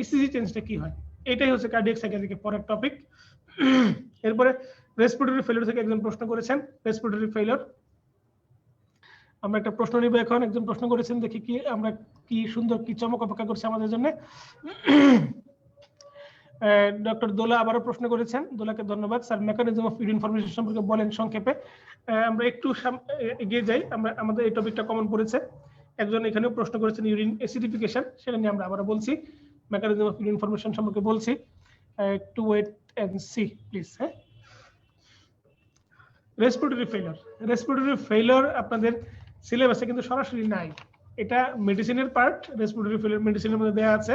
ইসিজি চেঞ্জটা কি হয়, এটাই হচ্ছে কার্ডিয়াক সাইকিয়াট্রিকের পরের টপিক। এরপরে রেসপিরেটরি ফেলিওর থেকে একজন প্রশ্ন করেছেন, রেসপিরেটরি ফেলিওর আমরা একটা প্রশ্ন নিব এখন। একজন প্রশ্ন করেছেন, দেখি কি আমরা কি সুন্দর কি চমক অপেক্ষা করছে আমাদের জন্য। ডক্টর দোলা আবারও প্রশ্ন করেছেন, দোলাকে ধন্যবাদ। Sir mechanism of urine formation সম্পর্কে বলেন সংক্ষেপে। আমরা একটু এগিয়ে যাই, আমাদের এই টপিকটা কমন পড়েছে। একজন এখানেও প্রশ্ন করেছেন ইউরিন অ্যাসিডিফিকেশন, সেটা নিয়ে আমরা আবারও বলছি, মেকানিজম অফ ইউরিন ফর্মেশন সম্পর্কে বলছি। একটু ওয়েট এন্ড সি প্লিজ। হ্যাঁ, রেসপিরেটরি ফেলিওর আপনাদের সিলেবাসে কিন্তু সরাসরি নাই, এটা মেডিসিনের পার্ট। রেসপিরেটরি ফেলিওর মেডিসিনের মধ্যে দেয়া আছে,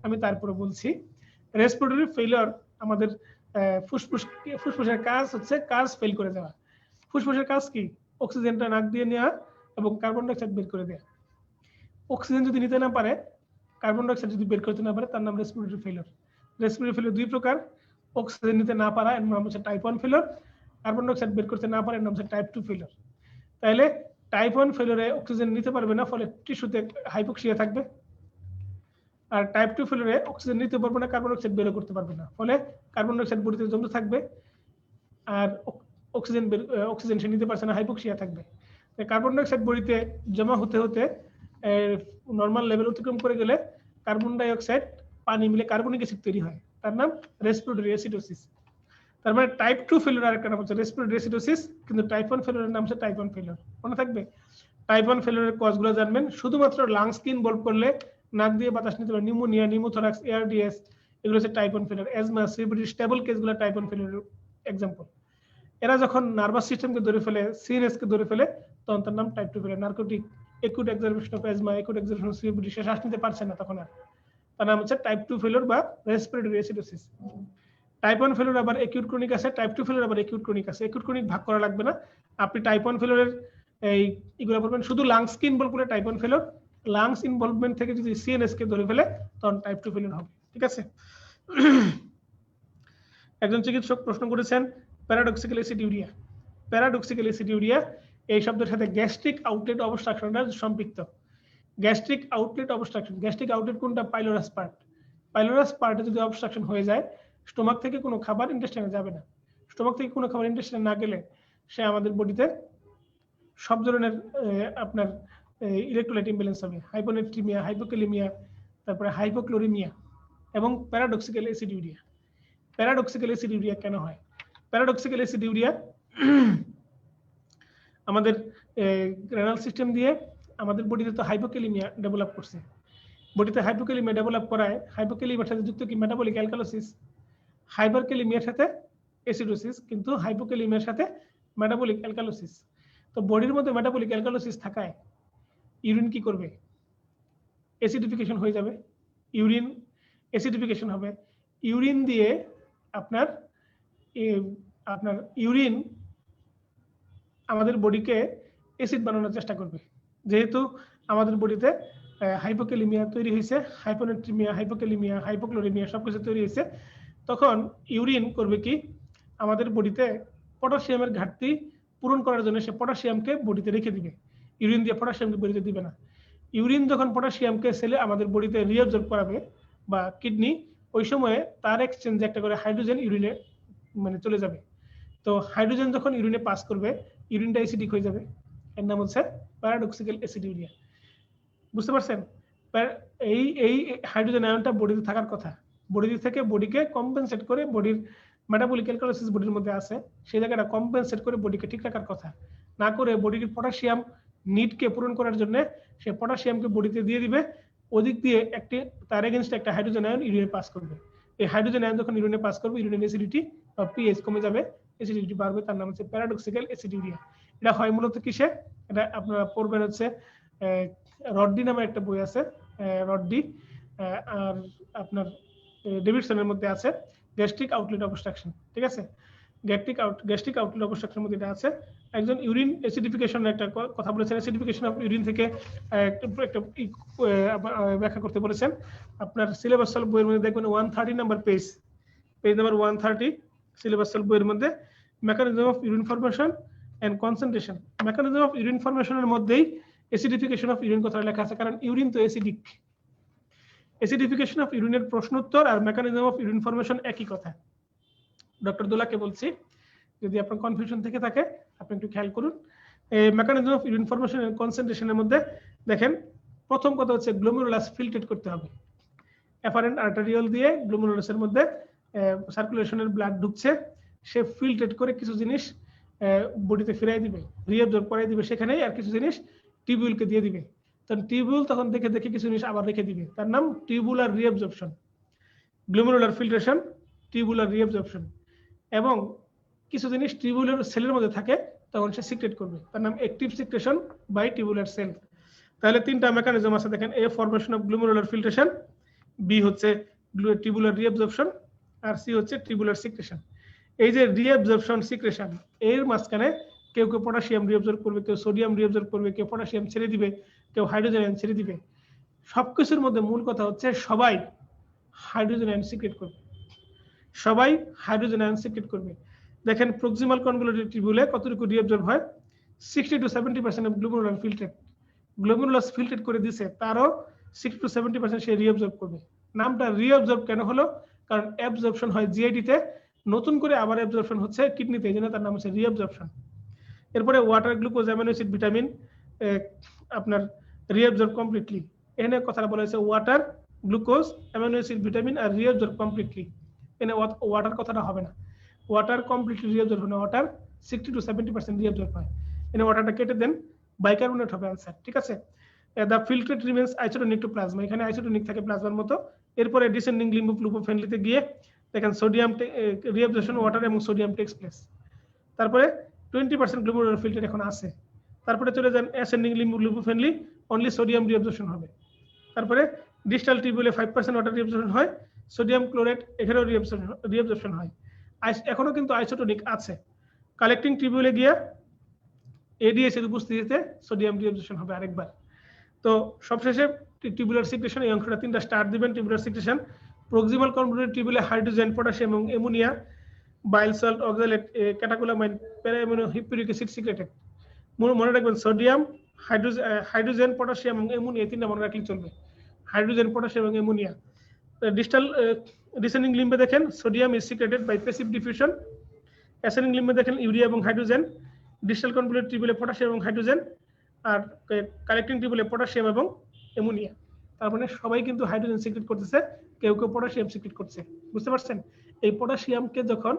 আমি তারপরে বলছি। রেসপিরেটরি ফেলিওর আমাদের ফুসফুসের কাজ হচ্ছে কাজ ফেল করে দেওয়া। ফুসফুসের কাজ কি? অক্সিজেনটা নাক দিয়ে নেওয়া এবং কার্বন ডাইঅক্সাইড বের করে দেওয়া। অক্সিজেন যদি নিতে না পারে, কার্বন ডাইঅক্সাইড যদি বের করতে না পারে, তার নাম রেসপিরেটরি ফেলিওর। রেসপিরেটরি ফেলিওর দুই প্রকার, অক্সিজেন নিতে না পারা এর নাম হচ্ছে টাইপ 1 ফেলিওর, কার্বন ডাইঅক্সাইড বের করতে না পারে এর নাম হচ্ছে টাইপ 2 ফেলিওর। তাহলে টাইপ 1 ফেলিওরে অক্সিজেন নিতে পারবে না, ফলে টিস্যুতে হাইপোক্সিয়া থাকবে। আর টাইপ 2 ফেলিওরে অক্সিজেন নিতে পারবে না, কার্বন ডাইঅক্সাইড বের করতে পারবে না, ফলে কার্বন ডাইঅক্সাইড বডিতে জমতে থাকবে আর অক্সিজেন সে নিতে পারছে না, হাইপোক্সিয়া থাকবে। কার্বন ডাইঅক্সাইড বডিতে জমা হতে হতে নরমাল লেভেল অতিক্রম করে গেলে কার্বন ডাইঅক্সাইড পানি মিলে কার্বনিক অ্যাসিড তৈরি হয়, তার নাম রেসপিরেটরি অ্যাসিডোসিস। তার মানে টাইপ 2 ফেলিওর আরেকটা নাম হচ্ছে রেসপিরেটরি অ্যাসিডোসিস, কিন্তু টাইপ 1 ফেলিওরের নাম হচ্ছে টাইপ 1 ফেলিওর। মনে থাকবে, টাইপ 1 ফেলিওরের কজগুলো জানবেন। শুধুমাত্র লাংসকে ইনভলভ করলে, নাক দিয়ে বাতাস নিতে পারে, নিউমোনিয়া, নিউমোথরাক্স, এআরডিএস, এগুলো হচ্ছে type 1 failure. Asthma, CBD, stable কেসগুলো টাইপ 1 ফেলিওরের এক্সাম্পল। এরা যখন নার্ভাস সিস্টেমকে ধরে ফেলে, সিএনএস কে ধরে ফেলে, তখন তার নাম type 2 failure. Narcotic, acute exacerbation of asthma, acute exacerbation of CBD, সে শ্বাস নিতে পারছে না, তখন আর তার নাম হচ্ছে টাইপ 2 ফেলিওর বা রেসপিরেটরি অ্যাসিডোসিস। টাইপ 1 ফেলিওর আবার একিউট ক্রনিক আছে, টাইপ 2 ফেলিওর আবার একিউট ক্রনিক আছে। একিউট ক্রনিক ভাগ করা লাগবে না, আপনি টাইপ 1 ফেলিওরের এই এগুলো বলবেন, শুধু লাংস কে ইনভলভ করে টাইপ 1 ফেলিওর, লাংস ইনভলভমেন্ট থেকে যদি সিএনএস কে ধরে ফেলে তখন টাইপ 2 ফেলিওর হবে। ঠিক আছে। একজন চিকিৎসক প্রশ্ন করেছেন প্যারাডক্সিক্যাল অ্যাসিডিউরিয়া। প্যারাডক্সিক্যাল অ্যাসিডিউরিয়া এই শব্দের সাথে গ্যাস্ট্রিক আউটলেট অবস্ট্রাকশনটা সম্পৃক্ত। Gastric outlet obstruction, gastric outlet কোনটা? পাইলোরাস পার্ট। পাইলোরাস পার্টে যদি অবস্ট্রাকশন হয়ে যায়, স্টোমাক থেকে কোনো খাবার ইন্টেস্টাইনে যাবে না। স্টোমাক থেকে কোনো খাবার ইন্টেস্টাইনে না গেলে সে আমাদের বডিতে সব ধরনের আপনার ইলেকট্রোলাইট ইমব্যালেন্স হবে, হাইপোনেট্রিমিয়া, হাইপোক্যালেমিয়া, তারপরে হাইপোক্লোরিমিয়া এবং প্যারাডক্সিক্যাল অ্যাসিডিউরিয়া। প্যারাডক্সিক্যাল অ্যাসিডিউরিয়া কেন হয়? প্যারাডক্সিক্যাল অ্যাসিডিউরিয়া আমাদের রেনাল সিস্টেম দিয়ে আমাদের বডিতে তো হাইপোক্যালেমিয়া ডেভেলপ করছে। বডিতে হাইপোক্যালেমিয়া ডেভেলপ করায় হাইপোক্যালেমিয়ার সাথে যুক্ত কি মেটাবলিক অ্যালকালোসিস, হাইপারক্যালেমিয়ার সাথে অ্যাসিডোসিস, কিন্তু হাইপোক্যালেমিয়ার সাথে মেটাবলিক অ্যালকালোসিস। তো বডির মধ্যে মেটাবলিক অ্যালকালোসিস থাকায় ইউরিন কি করবে? অ্যাসিডিফিকেশন হয়ে যাবে, ইউরিন অ্যাসিডিফিকেশন হবে। ইউরিন দিয়ে আপনার ইউরিন আমাদের বডিকে অ্যাসিড বানানোর চেষ্টা করবে। যেহেতু আমাদের বডিতে হাইপোক্যালেমিয়া তৈরি হয়েছে, হাইপোনেট্রিমিয়া, হাইপোক্যালেমিয়া, হাইপোক্লোরিমিয়া সবকিছু তৈরি হয়েছে, তখন ইউরিন করবে কি? আমাদের বডিতে পটাশিয়ামের ঘাটতি পূরণ করার জন্য সে পটাশিয়ামকে বডিতে রেখে দিবে, ইউরিন দিয়ে পটাশিয়ামকে বডিতে দিবে না। ইউরিন যখন পটাশিয়ামকে সেলে আমাদের বডিতে রিঅ্যাবজর্ব করাবে বা কিডনি, ওই সময়ে তার এক্সচেঞ্জে একটা করে হাইড্রোজেন ইউরিনে মানে চলে যাবে। তো হাইড্রোজেন যখন ইউরিনে পাস করবে, ইউরিনটা অ্যাসিডিক হয়ে যাবে, এর নাম হচ্ছে প্যারাডক্সিক্যাল অ্যাসিডিউরিয়া। বুঝতে পারছেন? এই হাইড্রোজেন আয়নটা বডিতে থাকার কথা, বডি থেকে বডিকে কম্পেনসেট করে, বডির মেটাবলিক অ্যালকালোসিস বডির মধ্যে আছে, সেই জায়গাটা কম্পেনসেট করে বডিকে ঠিক রাখার কথা, না করে বডির পটাশিয়াম নিডকে পূরণ করার জন্য সে পটাশিয়ামকে বডিতে দিয়ে দিবে, ওদিক দিয়ে তার এগেইনস্টে একটা হাইড্রোজেন আয়ন ইউরিনে পাস করবে। এই হাইড্রোজেন আয়ন যখন ইউরিনে পাস করবে, ইউরিনের অ্যাসিডিটি বা পিএইচ কমে যাবে, অ্যাসিডিটি বাড়বে, তার নাম হচ্ছে প্যারাডক্সিক্যাল অ্যাসিডিউরিয়া। এটা হয় মূলত কিসে? এটা আপনারা পড়বেন হচ্ছে রডডি নামে একটা বই আছে, রডডি, আর আপনার ডেভিডসনের মধ্যে আছে গ্যাস্ট্রিক আউটলেট অবস্ট্রাকশন। ঠিক আছে, গ্যাস্ট্রিক আউটলেট অবস্ট্রাকশনের মধ্যে এটা আছে। একজন ইউরিন অ্যাসিডিফিকেশনের একটা কথা বলেছেন, অ্যাসিডিফিকেশন অফ ইউরিন থেকে একটা ব্যাখ্যা করতে বলেছেন। আপনার সিলেবাস সলভ বইয়ের মধ্যে দেখবেন 130 number page number 130 syllabus solve বইয়ের মধ্যে mechanism of urine formation and concentration, mechanism of urine ফরমেশনের মধ্যেই অ্যাসিডিফিকেশন অফ ইউরিন কথা লেখা আছে, কারণ ইউরিন তো অ্যাসিডিক। অ্যাসিডিফিকেশন অফ ইউরিনের প্রশ্নোত্তর আর মেকানিজম অফ ইউরিন ফরমেশন একই কথা। ডক্টর দোলাকে বলছি, যদি আপনার কনফিউশন থেকে থাকে আপনি একটু খেয়াল করুন। Mechanism of urine formation and কনসেন্ট্রেশনের মধ্যে দেখেন, প্রথম কথা হচ্ছে গ্লোমেরুলাস ফিল্ট্রেট করতে হবে। অ্যাফারেন্ট আর্টারিওল দিয়ে গ্লোমেরুলাসের মধ্যে সার্কুলেশনের ব্লাড ঢুকছে, সে ফিল্ট্রেট করে কিছু জিনিস বডিতে ফিরাই দিবে, রিঅ্যাবজর্ব করাই দিবে সেখানেই, আর কিছু জিনিস টিউবিউলকে দিয়ে দিবে। তখন টিউবিউল তখন দেখে দেখে কিছু জিনিস আবার রেখে দিবে, তার নাম tubular reabsorption. Glomerular filtration, tubular reabsorption. এবং কিছু জিনিস টিউবুলার সেলের মধ্যে থাকে, তখন সে সিক্রেট করবে, তার নাম active secretion by tubular cell. তাহলে তিনটা মেকানিজম আছে দেখেন, A formation of glomerular filtration, B হচ্ছে টিউবুলার রিঅ্যাবজর্পশন, আর সি হচ্ছে টিউবুলার সিক্রেশন। এই যে রিঅ্যাবজর্পশন সিক্রেশন, এর মাঝখানে কেউ কেউ পটাশিয়াম রিঅ্যাবজর্ব করবে, কেউ সোডিয়াম রিঅ্যাবজর্ব করবে, কেউ পটাশিয়াম ছেড়ে দিবে, কেউ হাইড্রোজেন আয়ন ছেড়ে দিবে। সবকিছুর মধ্যে মূল কথা হচ্ছে সবাই হাইড্রোজেন আয়ন সিক্রেট করবে, সবাই হাইড্রোজেন আয়ন সিক্রেট করবে। দেখেন প্রক্সিমাল কনভলিউটেড টিউবুলে কতটুকু রিঅ্যাবজর্ব হয়, 60 to 70% of glomerular filtrate. Glomerulus filtrate করে দিছে, তারও 60 to 70% সে রিঅ্যাবজর্ব করবে। নামটা রিঅ্যাবজর্ব কেন হলো? কারণ অ্যাবজর্পশন হয় জিআইডি তে, নতুন করে আবার অ্যাবজর্পশন হচ্ছে কিডনিতে, এইজন্য তার নাম হচ্ছে রিঅ্যাবজর্পশন। এরপরে water, glucose, amino acid, vitamin আপনার রিঅ্যাবজর্ব কমপ্লিটলি। এখানে কথাটা বলা হয়েছে water, glucose, amino acid, vitamin আর রিঅ্যাবজর্ব কমপ্লিটলি। এখানে ওয়াটার কথাটা হবে না, ওয়াটার কমপ্লিটলি রিঅ্যাবজর্ব হয় না, ওয়াটার 60 to 70% রিঅ্যাবজর্ব হয়। এখানে ওয়াটারটা কেটে দেন, বাইকার্বনেট হবে आंसर, ঠিক আছে। The filtrate remains isotonic to plasma, এখানে আইসোটোনিক থাকে প্লাজমার মতো। এরপরে ডিসেন্ডিং লিম্ব অফ লুপোফেনলিতে গিয়ে দেখেন সোডিয়াম রিঅ্যাবজর্পশন ওয়াটার এবং সোডিয়াম টেক্স প্লেস। তারপরে 20% গ্লোমেরুলার ফিল্ট্রেট এখন আছে। তারপরে চলে যান ascending limb loop of Henle, only sodium reabsorption হবে। তারপরে ডিস্টাল টিউবুলে 5% ওয়াটার রিঅ্যাবজর্পশন হয়, সোডিয়াম ক্লোরাইড এখানেও রিঅ্যাবজর্পশন হয়। এখনো কিন্তু আইসোটোনিক আছে। কালেক্টিং টিউবুলে গিয়ে এডিএস এর উপস্থিতিতে সোডিয়াম রিঅ্যাবজর্পশন হবে আরেকবার। তো সবশেষে টিউবুলার সিক্রেশন, এই অংশটা তিনটা স্টার দিবেন। টিউবুলার সিক্রেশন, প্রক্সিমাল কনভলিউটেড টিউবুলে হাইড্রোজেন, পটাশিয়াম এবং ammonia, bile salt, oxalate, catecholamine, para amino, hippuric acid secreted. মনে রাখবেন সোডিয়াম, হাইড্রোজেন, পটাশিয়াম এবং অ্যামোনিয়া, তিনটা মনে রাখলেই চলবে। হাইড্রোজেন, পটাশিয়াম এবং অ্যামোনিয়া। ডিস্টাল ডিসেন্ডিং লিম্বে দেখেন sodium is secreted by passive diffusion. Ascending লিম্বে দেখেন ইউরিয়া এবং হাইড্রোজেন। ডিস্টাল কনভলিউটেড টিউবুলে পটাশিয়াম এবং হাইড্রোজেন, আর কালেক্টিং টিউবুলে পটাশিয়াম এবং অ্যামোনিয়া। তার মানে সবাই কিন্তু হাইড্রোজেন সিক্রেট করতেছে, কেউ কেউ পটাশিয়াম সিক্রেট করছে, বুঝতে পারছেন? এই পটাশিয়ামকে যখন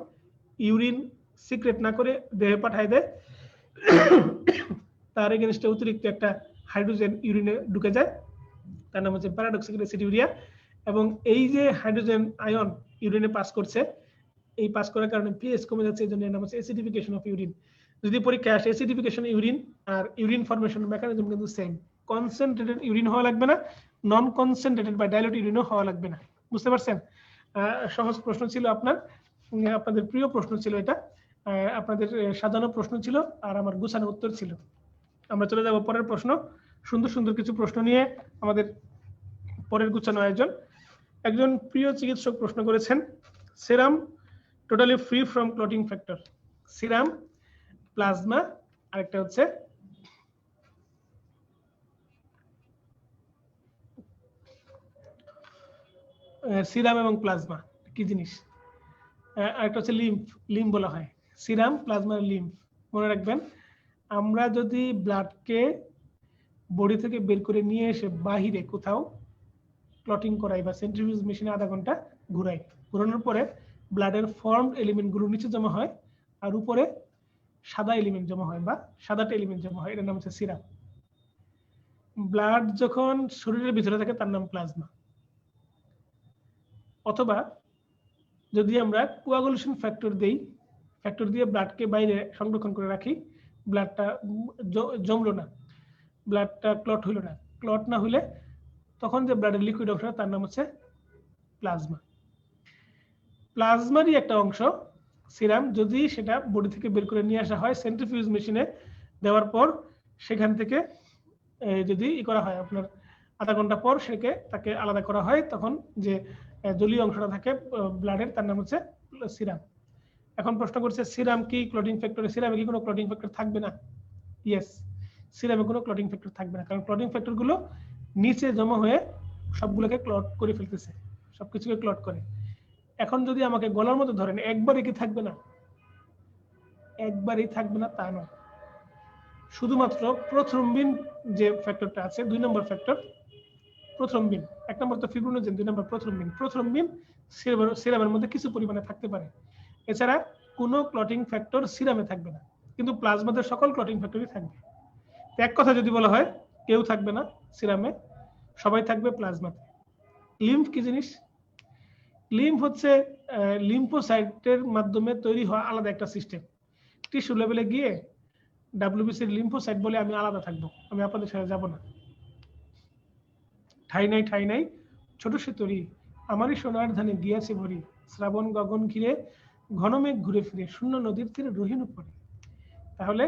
ইউরিন সিক্রেট না করে দেহে পাঠায় দেয়, তার এগেইনস্টে অতিরিক্ত একটা হাইড্রোজেন ইউরিনে ঢুকে যায়, তার নাম হচ্ছে প্যারাডক্সিক অ্যাসিডিউরিয়া। এবং এই যে হাইড্রোজেন আয়ন ইউরিনে পাস করছে, এই পাস করার কারণে পিএইচ কমে যাচ্ছে, এই জন্য এর নাম হচ্ছে অ্যাসিডিফিকেশন অফ ইউরিন। যদি পরীক্ষা আসে অ্যাসিডিফিকেশন ইউরিন আর ইউরিন ফরমেশন মেকানিজম কিন্তু সেম। কনসেন্ট্রেটেড ইউরিন হওয়া লাগবে না, নন কনসেন্ট্রেটেড বা ডাইলুট ইউরিনও হওয়া লাগবে না, বুঝতে পারছেন? সহজ প্রশ্ন ছিল আপনাদের প্রিয় প্রশ্ন ছিল এটা, আপনাদের সাজানো প্রশ্ন ছিল আর আমার গুছানো উত্তর ছিল। আমরা চলে যাব পরের প্রশ্ন। সুন্দর সুন্দর কিছু প্রশ্ন নিয়ে আমাদের পরের গুছানো আয়োজন। একজন প্রিয় চিকিৎসক প্রশ্ন করেছেন, serum totally free from clotting factor, serum, plasma, আরেকটা হচ্ছে সিরাম এবং প্লাজমা কি জিনিস? আরেকটা হচ্ছে লিম্ফ বলা হয়, সিরাম, প্লাজমা, লিম্ফ। মনে রাখবেন, আমরা যদি ব্লাডকে বডি থেকে বের করে নিয়ে এসে বাহিরে কোথাও ক্লটিং করাই বা সেন্ট্রিফিউজ মেশিনে আধা ঘন্টা ঘুরাই, ঘুরানোর পরে ব্লাডের ফর্মড এলিমেন্ট গুলো নিচে জমা হয় আর উপরে সাদা এলিমেন্ট জমা হয় বা সাদাটা এলিমেন্ট জমা হয়, এটার নাম হচ্ছে সিরাম। ব্লাড যখন শরীরের ভিতরে থাকে তার নাম প্লাজমা। অথবা যদি আমরা কোয়াগুলেশন ফ্যাক্টর দেই, ফ্যাক্টর দিয়ে ব্লাডকে বাইরে সংরক্ষণ করে রাখি, ব্লাডটা জমলো না, ব্লাডটা ক্লট হইল না, ক্লট না হইলে তখন যে ব্লাডের লিকুইড অংশ তার নাম হচ্ছে প্লাজমা। প্লাজমারই একটা অংশ সিরাম যদি সেটা বডি থেকে বের করে নিয়ে আসা হয় সেন্ট্রিফিউজ মেশিনে দেওয়ার পর সেখান থেকে যদি করা হয় আপনার আধা ঘন্টা পর তাকে আলাদা করা হয়, তখন যে জলীয় অংশটা থাকে ব্লাডের তার নাম হচ্ছে সিরাম। এখন প্রশ্ন করছে সিরাম কি ক্লটিং ফ্যাক্টর? সিরামে কি কোনো ক্লটিং ফ্যাক্টর থাকবে না? ইয়েস, সিরামে কোনো ক্লটিং ফ্যাক্টর থাকবে না, কারণ ক্লটিং ফ্যাক্টর গুলো নিচে জমা হয়ে সবগুলোকে ক্লট করে ফেলতেছে, সবকিছুকে ক্লট করে। এখন যদি আমাকে গলার মতো ধরেন, একবারই কি থাকবে না? একবারই থাকবে না তা নয়, শুধুমাত্র প্রথ্রম্বিন যে ফ্যাক্টরটা আছে 2 নম্বর ফ্যাক্টর প্রথ্রম্বিন, 1 নম্বর তো ফিব্রিনোজেন, 2 নম্বর প্রথ্রম্বিন সিরামের মধ্যে কিছু পরিমাণে থাকতে পারে। এছাড়া কোনো ক্লটিং ফ্যাক্টর সিরামে থাকবে না, কিন্তু প্লাজমাতে সকল ক্লটিং ফ্যাক্টরই থাকবে। এক কথা যদি বলা হয় কেউ থাকবে না সিরামে, সবাই থাকবে প্লাজমাতে। লিম্ফ কি জিনিস? লিম্ফ হচ্ছে লিম্ফোসাইটের মাধ্যমে তৈরি হওয়া আলাদা একটা সিস্টেম। টিস্যু লেভেলে গিয়ে ডাব্লিউবিসির লিম্ফোসাইট বলে আমি আলাদা থাকবো, আমি আপনাদের সাথে যাব না। ঠাই নাই ছোট সে তরি, আমারই সোনার ধানে গিয়াছে ভরি, শ্রাবণ গগন ঘিরে ঘনমেঘ ঘুরে ফিরে, শূন্য নদীর তীরে রহিন পড়ে। তাহলে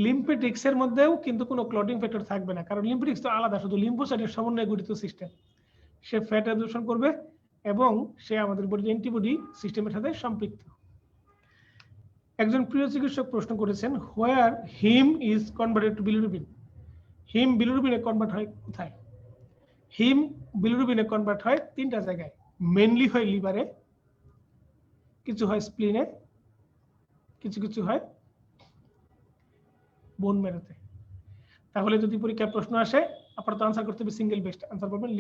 লিম্ফেটিক্সের মধ্যেও কিন্তু কোনো ক্লটিং ফ্যাক্টর থাকবে না, কারণ লিম্ফেটিক্স তো আলাদা, শুধু লিম্ফোসাইটের সমন্বয়ে গঠিত সিস্টেম। সে ফ্যাট অ্যাবজর্পশন করবে এবং সে আমাদের বডির অ্যান্টিবডি সিস্টেমের সাথে সম্পৃক্ত। একজন প্রিয় চিকিৎসক প্রশ্ন করেছেন, where heme is converted to bilirubin? Heme বিলিরুবিনে কনভার্ট হয় কোথায়? হিম বিলিরুবিনে কনভার্ট হয় 3টা জায়গায়, মেইনলি হয় লিভারে, কিছু হয় স্প্লিনে, কিছু হয় বোন ম্যারোতে। তাহলে যদি পরীক্ষায় প্রশ্ন আসে আপনারা তো আনসার করতে হবে সিঙ্গেল বেস্ট, আনসার করবেন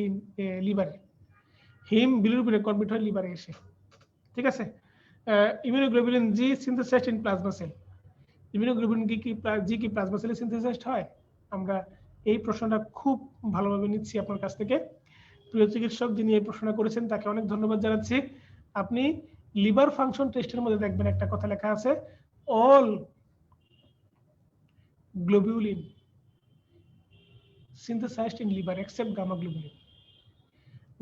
লিভারে। হিম বিলিরুবিনে কনভার্ট হয় লিভারে এসে, ঠিক আছে। Immunoglobulin G synthesized in plasma cell. Immunoglobulin G কি প্লাজমা সেলে সিনথেসাইজড হয়? আমরা এই প্রশ্নটা খুব ভালোভাবে নিচ্ছি আপনার কাছ থেকে। প্রিয় চিকিৎসক যিনি এই প্রশ্নটা করেছেন তাকে অনেক ধন্যবাদ জানাচ্ছি। আপনি লিভার ফাংশন টেস্টের মধ্যে দেখবেন একটা কথা লেখা আছে, all globulin synthesized in liver except gamma globulin.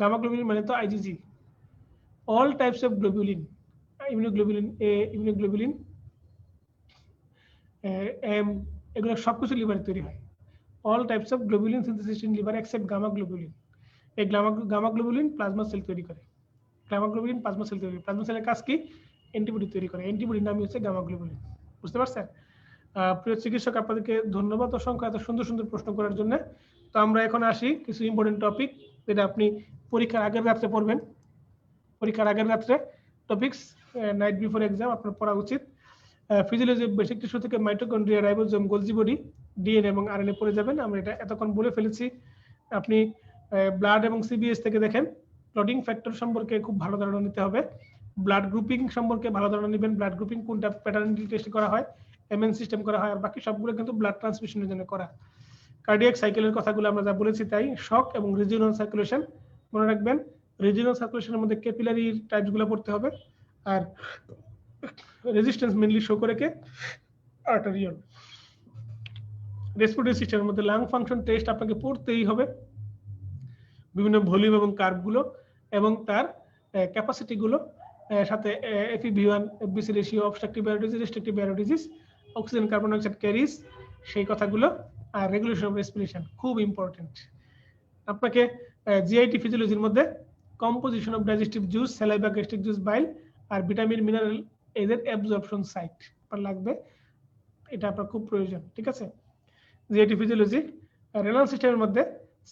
Gamma globulin মানে তো IgG। All types of globulin, immunoglobulin A, immunoglobulin M, এগুলো সবকিছু লিভারে তৈরি হয়। All types of globulin synthesized in liver except gamma globulin. এই gamma globulin প্লাজমা সেল তৈরি করে। gamma globulin প্লাজমা সেল তৈরি করে। প্লাজমা সেলের কাজ কি? অ্যান্টিবডি তৈরি করে। অ্যান্টিবডির নাম হচ্ছে gamma globulin। বুঝতে পারছেন? প্রিয় চিকিৎসক আপনাদেরকে ধন্যবাদ অসংখ্য এত সুন্দর প্রশ্ন করার জন্য। তো আমরা এখন আসি কিছু ইম্পর্টেন্ট টপিক যেটা আপনি পরীক্ষার আগের রাত্রে পড়বেন। পরীক্ষার আগের রাত্রে টপিকস নাইট বিফোর এক্সাম আপনার পড়া উচিত। ফিজিওলজি বেসিক টিস্যু থেকে mitochondria, ribosome, Golgi body, DNA এবং আরএনএ পড়ে যাবেন। আমরা এটা এতক্ষণ বলে ফেলেছি। আপনি ব্লাড এবং সিবিএস থেকে দেখেন, ক্লটিং ফ্যাক্টর সম্পর্কে খুব ভালো ধারণা নিতে হবে। ব্লাড গ্রুপিং সম্পর্কে ভালো ধারণা নেবেন, ব্লাড গ্রুপিং কোনটা প্যাটার্নালিটি টেস্ট করা হয়, এমএন সিস্টেম করা হয়, আর বাকি সবগুলো কিন্তু ব্লাড ট্রান্সমিশনের জন্য করা। কার্ডিয়াক সাইকেলের কথাগুলো আমরা যা বলেছি তাই। শক এবং রিজিওনাল সার্কুলেশন মনে রাখবেন। রিজিওনাল সার্কুলেশনের মধ্যে ক্যাপিলারি টাইপসগুলো পড়তে হবে, আর রেজিস্ট্যান্স মেইনলি শো করে কে আর্টেরিয়াল। রেসপিরেটরি সিস্টেমের মধ্যে লাং ফাংশন টেস্ট আপনাকে পড়তেই হবে, বিভিন্ন ভলিউম এবং কার্ভগুলো এবং তার ক্যাপাসিটি গুলো, সাথে FeV1 FBC রেশিও, অবস্ট্রাকটিভ বায়োডিজিস, রেস্ট্রিকটিভ বায়োডিজিস, অক্সিজেন কার্বন ডাইঅক্সাইড ক্যারিজ, সেই কথাগুলো, আর রেগুলেশন অফ রেসপিরেশন খুব ইম্পর্টেন্ট। আপনাকে জিআইটি ফিজিওলজির মধ্যে composition of digestive juice, saliva, gastric juice, bile আর ভিটামিন মিনারেল এদের অ্যাবজর্পশন সাইট আপনার লাগবে, এটা আপনার খুব প্রয়োজন, ঠিক আছে। GIT physiology. রেনাল সিস্টেমের মধ্যে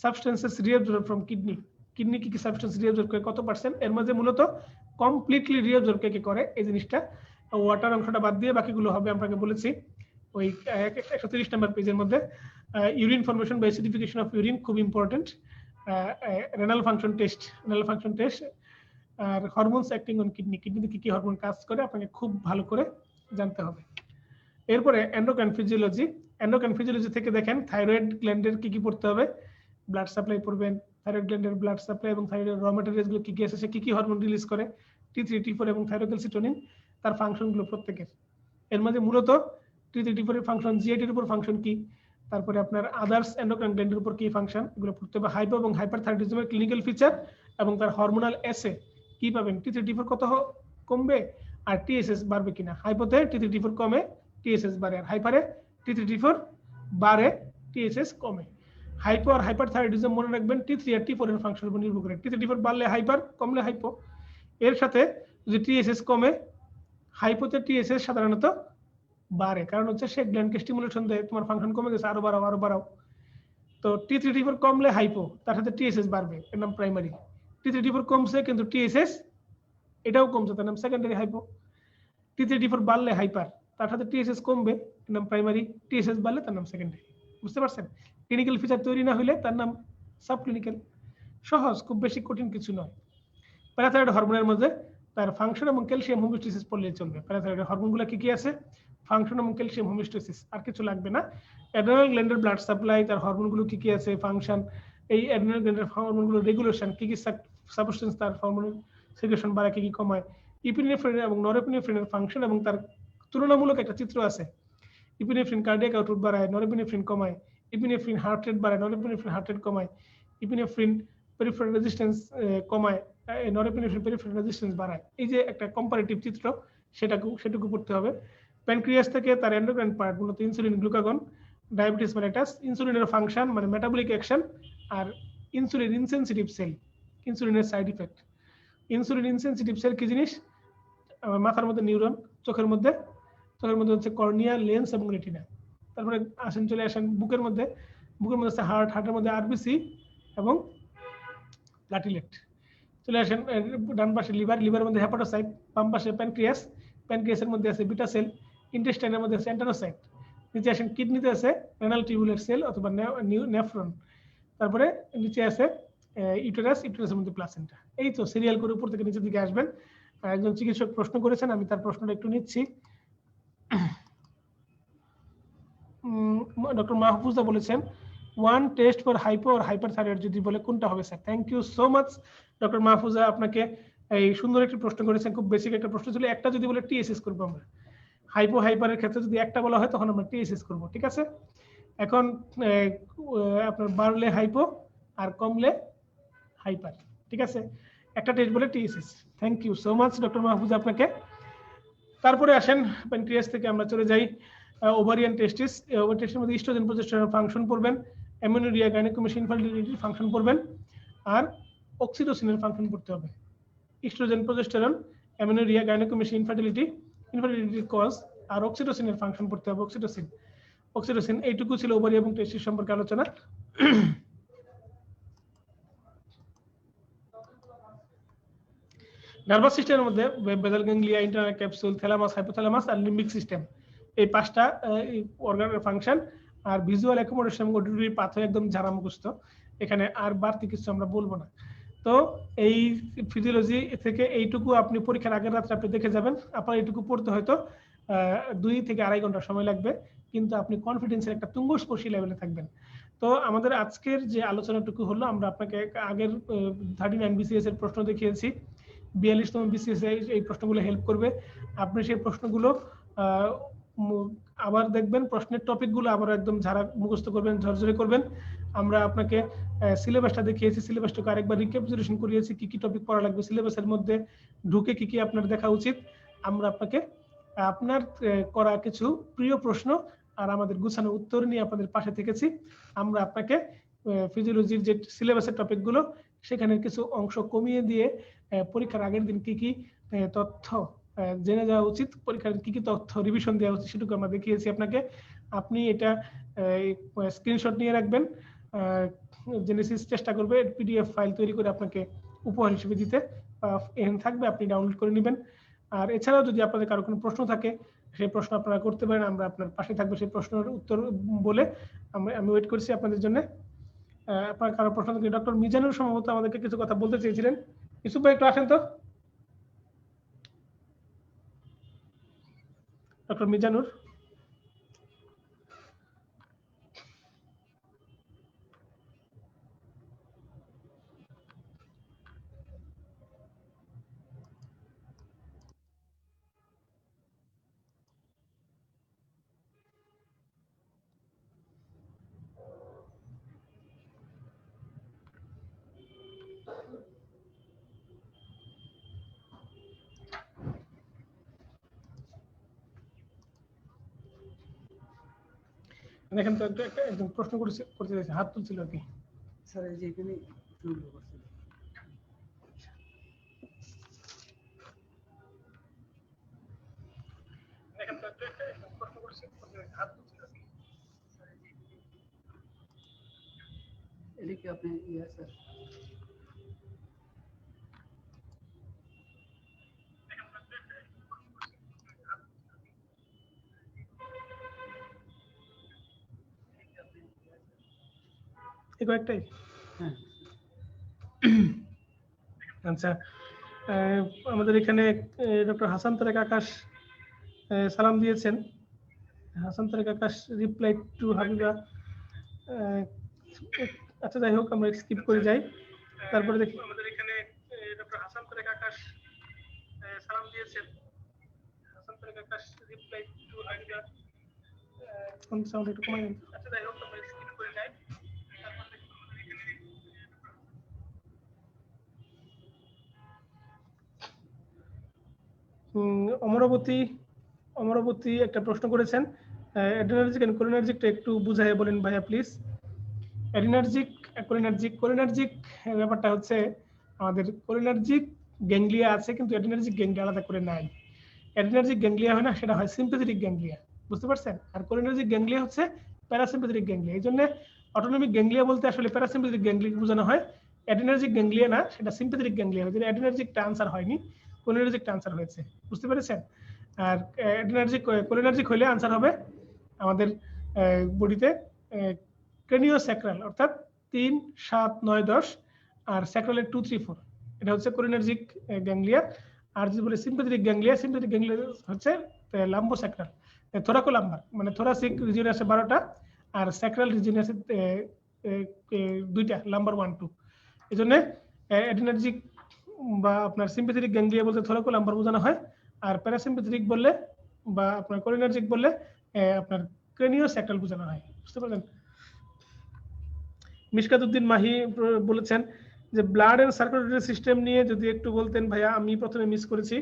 substances reabsorb from kidney, kidney কি সাবস্টেন্স রিঅ্যাবজর্ব করে কত পার্সেন্ট, এর মধ্যে মূলত কমপ্লিটলি রিঅ্যাবজর্ব কে করে এই জিনিসটা, ওয়াটার অংশটা বাদ দিয়ে বাকিগুলো হবে আপনাকে বলেছি ওই 130 নম্বর পেজের মধ্যে। ইউরিন ফর্মেশন বা অ্যাসিডিফিকেশন অফ ইউরিন খুব ইম্পর্টেন্ট। রেনাল ফাংশন টেস্ট, আর হরমোনস অ্যাক্টিং অন কিডনি, কিডনিতে কি কি হরমোন কাজ করে আপনাকে খুব ভালো করে জানতে হবে। এরপরে এন্ডোক্রাইন ফিজিওলজি। এন্ডোক্রাইন ফিজিওলজি থেকে দেখেন থাইরয়েড গ্ল্যান্ডের কি কি পড়তে হবে, ব্লাড সাপ্লাই পড়বেন, থাইরয়েড গ্ল্যান্ডের ব্লাড সাপ্লাই এবং থাইরয়েড র ম্যাটেরিয়ালস গুলো কি কি আছে, সে কি কি হরমোন রিলিজ করে, T3 T4 এবং থাইরোক্যালসিটোনিন, তার ফাংশন গুলো প্রত্যেকের। এর মধ্যে মূলত T3 T4 এর ফাংশন, জিআইটির উপর ফাংশন কি, তারপরে আপনার আদার্স এন্ডোক্রাইন গ্ল্যান্ডের উপর কি ফাংশন, এগুলো পড়তে হবে। হাইপো এবং হাইপারথাইরয়েডিজমের ক্লিনিক্যাল ফিচার এবং তার হরমোনাল এসে কি পাবেন, T3 T4 কত কমবে, আর টিএসএস বাড়বে কিনা। হাইপোতে T3 T4 কমে টিএসএস বাড়ে, আর হাইপারে T3 T4 বাড়ে টিএসএস কমে। হাইপো আর হাইপারথাইরয়েডিজম মনে রাখবেন T3 আর T4 এর ফাংশনের উপর নির্ভর করে। T3 T4 বাড়লে হাইপার, কমলে হাইপো। এর সাথে যদি টিএসএস কমে, হাইপোতে টিএসএস সাধারণত বাড়ে, কারণ হচ্ছে সে গ্ল্যান্ডকে স্টিমুলেশন দেয়, তোমার ফাংশন কমে গেছে, আরো বাড়াও আরো বাড়াও। তো T3 T4 কমলে হাইপো, তার সাথে টিএসএস বাড়বে, এর নাম প্রাইমারি। T3 T4 কমছে কিন্তু টিএসএস এটাও কমছে, তার নাম সেকেন্ডারি হাইপো। T3 T4 বাড়লে হাইপার, তার সাথে টিএসএস কমবে, এর নাম প্রাইমারি। টিএসএস বাড়লে তার নাম সেকেন্ডারি। বুঝতে পারছেন? ক্লিনিক্যাল ফিচার তৈরি না হলে তার নাম সাব ক্লিনিক্যাল। সহজ, খুব বেশি কঠিন কিছু নয়। প্যারাথাইরয়েড হরমোনের মধ্যে তার ফাংশন এবং ক্যালসিয়াম হোমিওস্ট্যাসিস পড়লেই চলবে। প্যারাথাইরয়েড হরমোনগুলো কি কি আছে? ফাংশন এবং ক্যালসিয়াম হোমিওস্ট্যাসিস, আর কিছু লাগবে না। অ্যাড্রেনাল গ্ল্যান্ডের ব্লাড সাপ্লাই, তার হরমোনগুলো কি কি আছে, ফাংশন, এই অ্যাড্রেনাল গ্ল্যান্ডের হরমোনগুলো রেগুলেশন, কি কি সাবস্টেন্স তার হরমোন সিক্রেশন বাড়ায়, কি কি কমায়, ইপিনেফ্রিন এবং নরএপিনেফ্রিনের ফাংশন এবং তার তুলনামূলক একটা চিত্র আছে। ইপিনেফ্রিন কার্ডিয়াক আউটপুট বাড়ায়, নরএপিনেফ্রিন কমায়। ইপিনেফ্রিন হার্ট রেট বাড়ায়, নরএপিনেফ্রিন হার্ট রেট কমায়। ইপিনেফ্রিন পেরিফেরাল রেজিস্ট্যান্স কমায়, নরএপিনেফ্রিন পেরিফেরাল রেজিস্ট্যান্স বাড়ায়। এই যে একটা কম্পারেটিভ চিত্র, সেটুকু পড়তে হবে। প্যানক্রিয়াস থেকে তার এন্ডোক্রাইন পার্ট, মূলত ইনসুলিন, গ্লুকাগন, ডায়াবেটিস মেলাটাস, ইনসুলিনের ফাংশন মানে মেটাবলিক অ্যাকশন, আর ইনসুলিন ইনসেনসিটিভ সেল, ইনসুলিনের side effect. Insulin insensitive cell কি জিনিস? মাথার মধ্যে নিউরন, চোখের মধ্যে হচ্ছে কর্নিয়া, লেন্স এবং রেটিনা। তারপরে চলে আসেন বুকের মধ্যে আছে হার্ট, হার্টের মধ্যে আরবিসি এবং প্লাটিলেট। চলে আসেন ডান পাশে লিভার, লিভারের মধ্যে হেপাটোসাইট, বাম পাশে প্যানক্রিয়াস, প্যানক্রিয়াসের মধ্যে আছে বিটা সেল, ইন্টেস্টাইনের মধ্যে আছে এন্টারোসাইট। নিচে আসেন কিডনিতে আছে রেনাল টিউবুলার সেল অথবা নেফ্রন। তারপরে নিচে আছে ইউটেরাস, ইউটেরাসের মধ্যে প্লাসেন্টা। এই তো সিরিয়াল করে উপর থেকে নিচের দিকে আসবেন। একজন চিকিৎসক প্রশ্ন করেছেন, আমি তার প্রশ্নটা একটু নিচ্ছি। ডক্টর মাহফুজা বলেছেন, ওয়ান টেস্ট ফর হাইপো আর হাইপারথাইরয়েড যদি বলে কোনটা হবে sir? Thank you so much doctor Mahfuza, আপনাকে এই সুন্দর একটি প্রশ্ন করেছেন। খুব বেসিক একটা প্রশ্ন ছিল। একটা যদি বলে টিএসএস করবো আমরা। হাইপো হাইপারের ক্ষেত্রে যদি একটা বলা হয় তখন আমরা টিএসএস করব, ঠিক আছে? এখন আপনার বাড়লে হাইপো আর কমলে হাইপার, ঠিক আছে? একটা টেস্ট বলে TSS. Thank you so much doctor Mahfuza আপনাকে। তারপরে আসেন প্যানক্রিয়াস থেকে আমরা চলে যাই ওভারিয়ান টেস্টিস। ওভারিয়ান টেস্টের মধ্যে ইস্ট্রোজেন প্রজেস্টেরন ফাংশন পড়বেন, অ্যামিনোরিয়া, গাইনেকোমেশিয়া, ইনফার্টিলিটির ফাংশন পড়বেন, আর অক্সিটোসিনের ফাংশন পড়তে হবে। ইস্ট্রোজেন প্রজেস্টেরন, অ্যামিনোরিয়া, গাইনেকোমেশিয়া, ইনফার্টিলিটির কজ, আর অক্সিটোসিনের ফাংশন পড়তে হবে। অক্সিটোসিন। এইটুকু ছিল ওভারি এবং টেস্টিস সম্পর্কে আলোচনা। নার্ভাস সিস্টেমের মধ্যে basal ganglia, internal capsule, thalamus, hypothalamus আর লিম্বিক সিস্টেম, এই পাঁচটা অর্গানের ফাংশন। আর ভিজুয়াল অ্যাকোমোডেশন এবং অডিটরি পাথওয়ে একদম ঝাড়া মুখস্থ, এখানে আর বাড়তি কিছু আমরা বলবো না। তো এই ফিজিওলজি থেকে এইটুকু আপনি পরীক্ষার আগের রাত্রে আপনি দেখে যাবেন। আপনার এইটুকু পড়তে হয়তো 2 থেকে 2.5 ঘন্টা সময় লাগবে, কিন্তু আপনি কনফিডেন্সের একটা তুঙ্গস্পর্শী লেভেলে থাকবেন। তো আমাদের আজকের যে আলোচনাটুকু হলো, আমরা আপনাকে আগের 39 BCS এর প্রশ্ন দেখিয়েছি। 42তম BCS এই প্রশ্নগুলো হেল্প করবে। আপনি সেই প্রশ্নগুলো আবার দেখবেন, প্রশ্নের টপিকগুলো আবার একদম ঝাড়া মুখস্থ করবেন, ঝরঝরে করবেন। আমরা আপনাকে সিলেবাসটা দেখিয়েছি, সিলেবাসটাকে আরেকবার রিক্যাপিচুলেশন করিয়েছি, কি কি টপিক পড়া লাগবে, সিলেবাসের মধ্যে ঢুকে কি কি আপনার দেখা উচিত। আমরা আপনাকে আপনার করা কিছু প্রিয় প্রশ্ন আর আমাদের গুছানো উত্তর নিয়ে আপনাদের পাশে থেকেছি। আমরা আপনাকে ফিজিওলজির যে সিলেবাসের টপিকগুলো, সেখানে কিছু অংশ কমিয়ে দিয়ে পরীক্ষার আগের দিন কি কি তথ্য জেনে যাওয়া উচিত, পরীক্ষার কি কি তথ্য রিভিশন দেওয়া উচিত, সেটুকু আমরা দেখিয়েছি আপনাকে। আপনি এটা স্ক্রিনশট নিয়ে রাখবেন, জেনেসিস চেষ্টা করবে পিডিএফ ফাইল তৈরি করে আপনাকে উপহার হিসেবে দিতে, এখানে থাকবে, আপনি ডাউনলোড করে নেবেন। আর এছাড়াও যদি আপনাদের কারো কোনো প্রশ্ন থাকে, সেই প্রশ্ন আপনারা করতে পারেন, আমরা আপনার পাশে থাকবো সেই প্রশ্নের উত্তর বলে। আমি ওয়েট করছি আপনাদের জন্য। আপনার কারো প্রশ্ন থাকলে, ডক্টর মিজানুর সম্ভবত আমাদেরকে কিছু কথা বলতে চেয়েছিলেন। ইউসুফ ভাই একটু আসেন তো, ডক্টর মিজানুর। দেখেন তো একজন প্রশ্ন করতে চাইছে, হাত তুলছিল আর কি। স্যার এই যে এখানে শুরু করছি। দেখেন তো একজন প্রশ্ন করতে চাইছে, হাত তুলছিল আর কি। এটা কি আপনি ইয়ে স্যার এই কয়েকটাই? হ্যাঁ আচ্ছা, আমাদের এখানে ডক্টর হাসান তারেক আকাশ সালাম দিয়েছেন। হাসান তারেক আকাশ রিপ্লাই টু হাবিবা। আচ্ছা যাই হোক, আমরা স্কিপ করে যাই। তারপরে দেখি আমাদের এখানে ডক্টর হাসান তারেক আকাশ সালাম দিয়েছেন। হাসান তারেক আকাশ রিপ্লাই টু হাবিবা। কোন সাউন্ড একটু কমাই দিন। আচ্ছা যাই হোক, আমরা স্কিপ করে যাই। তারপরে দেখি আমাদের এখানে অমরাবতী একটা প্রশ্ন করেছেন, অ্যাড্রিনার্জিক এন্ড কোলিনার্জিকটা একটু বুঝাইয়া বলেন ভাইয়া প্লিজ। অ্যাড্রিনার্জিক কোলিনার্জিক ব্যাপারটা হচ্ছে আমাদের কোলিনার্জিক গ্যাংলিয়া আছে, কিন্তু অ্যাড্রিনার্জিক গ্যাংলিয়া আলাদা করে নাই। অ্যাড্রিনার্জিক গ্যাংলিয়া হয় না, সেটা হয় সিম্প্যাথেটিক গ্যাংলিয়া, বুঝতে পারছেন? আর কোলিনার্জিক গ্যাংলিয়া হচ্ছে প্যারাসিম্প্যাথেটিক গ্যাংলিয়া। এই জন্য অটোনমিক গ্যাংলিয়া বলতে আসলে প্যারাসিম্প্যাথেটিক গ্যাংলিয়া বোঝানো হয়, অ্যাড্রিনার্জিক গ্যাংলিয়া না, সেটা সিম্প্যাথেটিক গ্যাংলিয়া। ওই জন্য অ্যাড্রিনার্জিকটা আনসার হয়নি, কোলিনার্জিকটা আনসার হয়েছে, বুঝতে পেরেছেন? আর কোলিনার্জিক হইলে আনসার হবে আমাদের বডিতে ক্রেনিওস্যাক্রাল, অর্থাৎ 3, 7, 9, 10, আর স্যাক্রালের 2, 3, 4, এটা হচ্ছে কোলিনার্জিক গ্যাংলিয়া। আর যদি বলে সিম্প্যাথেটিক গ্যাংলিয়া হচ্ছে লাম্বোস্যাক্রাল, থোরাকোলাম্বার, মানে থোরাসিক রিজিয়নে আছে 12টা, আর স্যাক্রাল রিজিয়নে আছে 2টা, লাম্বার 1, 2। এই জন্য অ্যাড্রিনার্জিক বা আপনার সিম্প্যাথেটিক গ্যাংলিয়া বলতে থোরাকোলাম্বার বোঝানো হয়, আর প্যারাসিম্প্যাথেটিক বললে বা আপনার কোলিনার্জিক বললে আপনার ক্রেনিওস্যাক্রাল বোঝানো হয়, বুঝতে পারলেন? মিশকাত উদ্দিন মাহি বলেছেন যে ব্লাড এন্ড সার্কুলেটরি সিস্টেম নিয়ে যদি একটু বলতেন ভাইয়া, আমি প্রথমে মিস করেছি।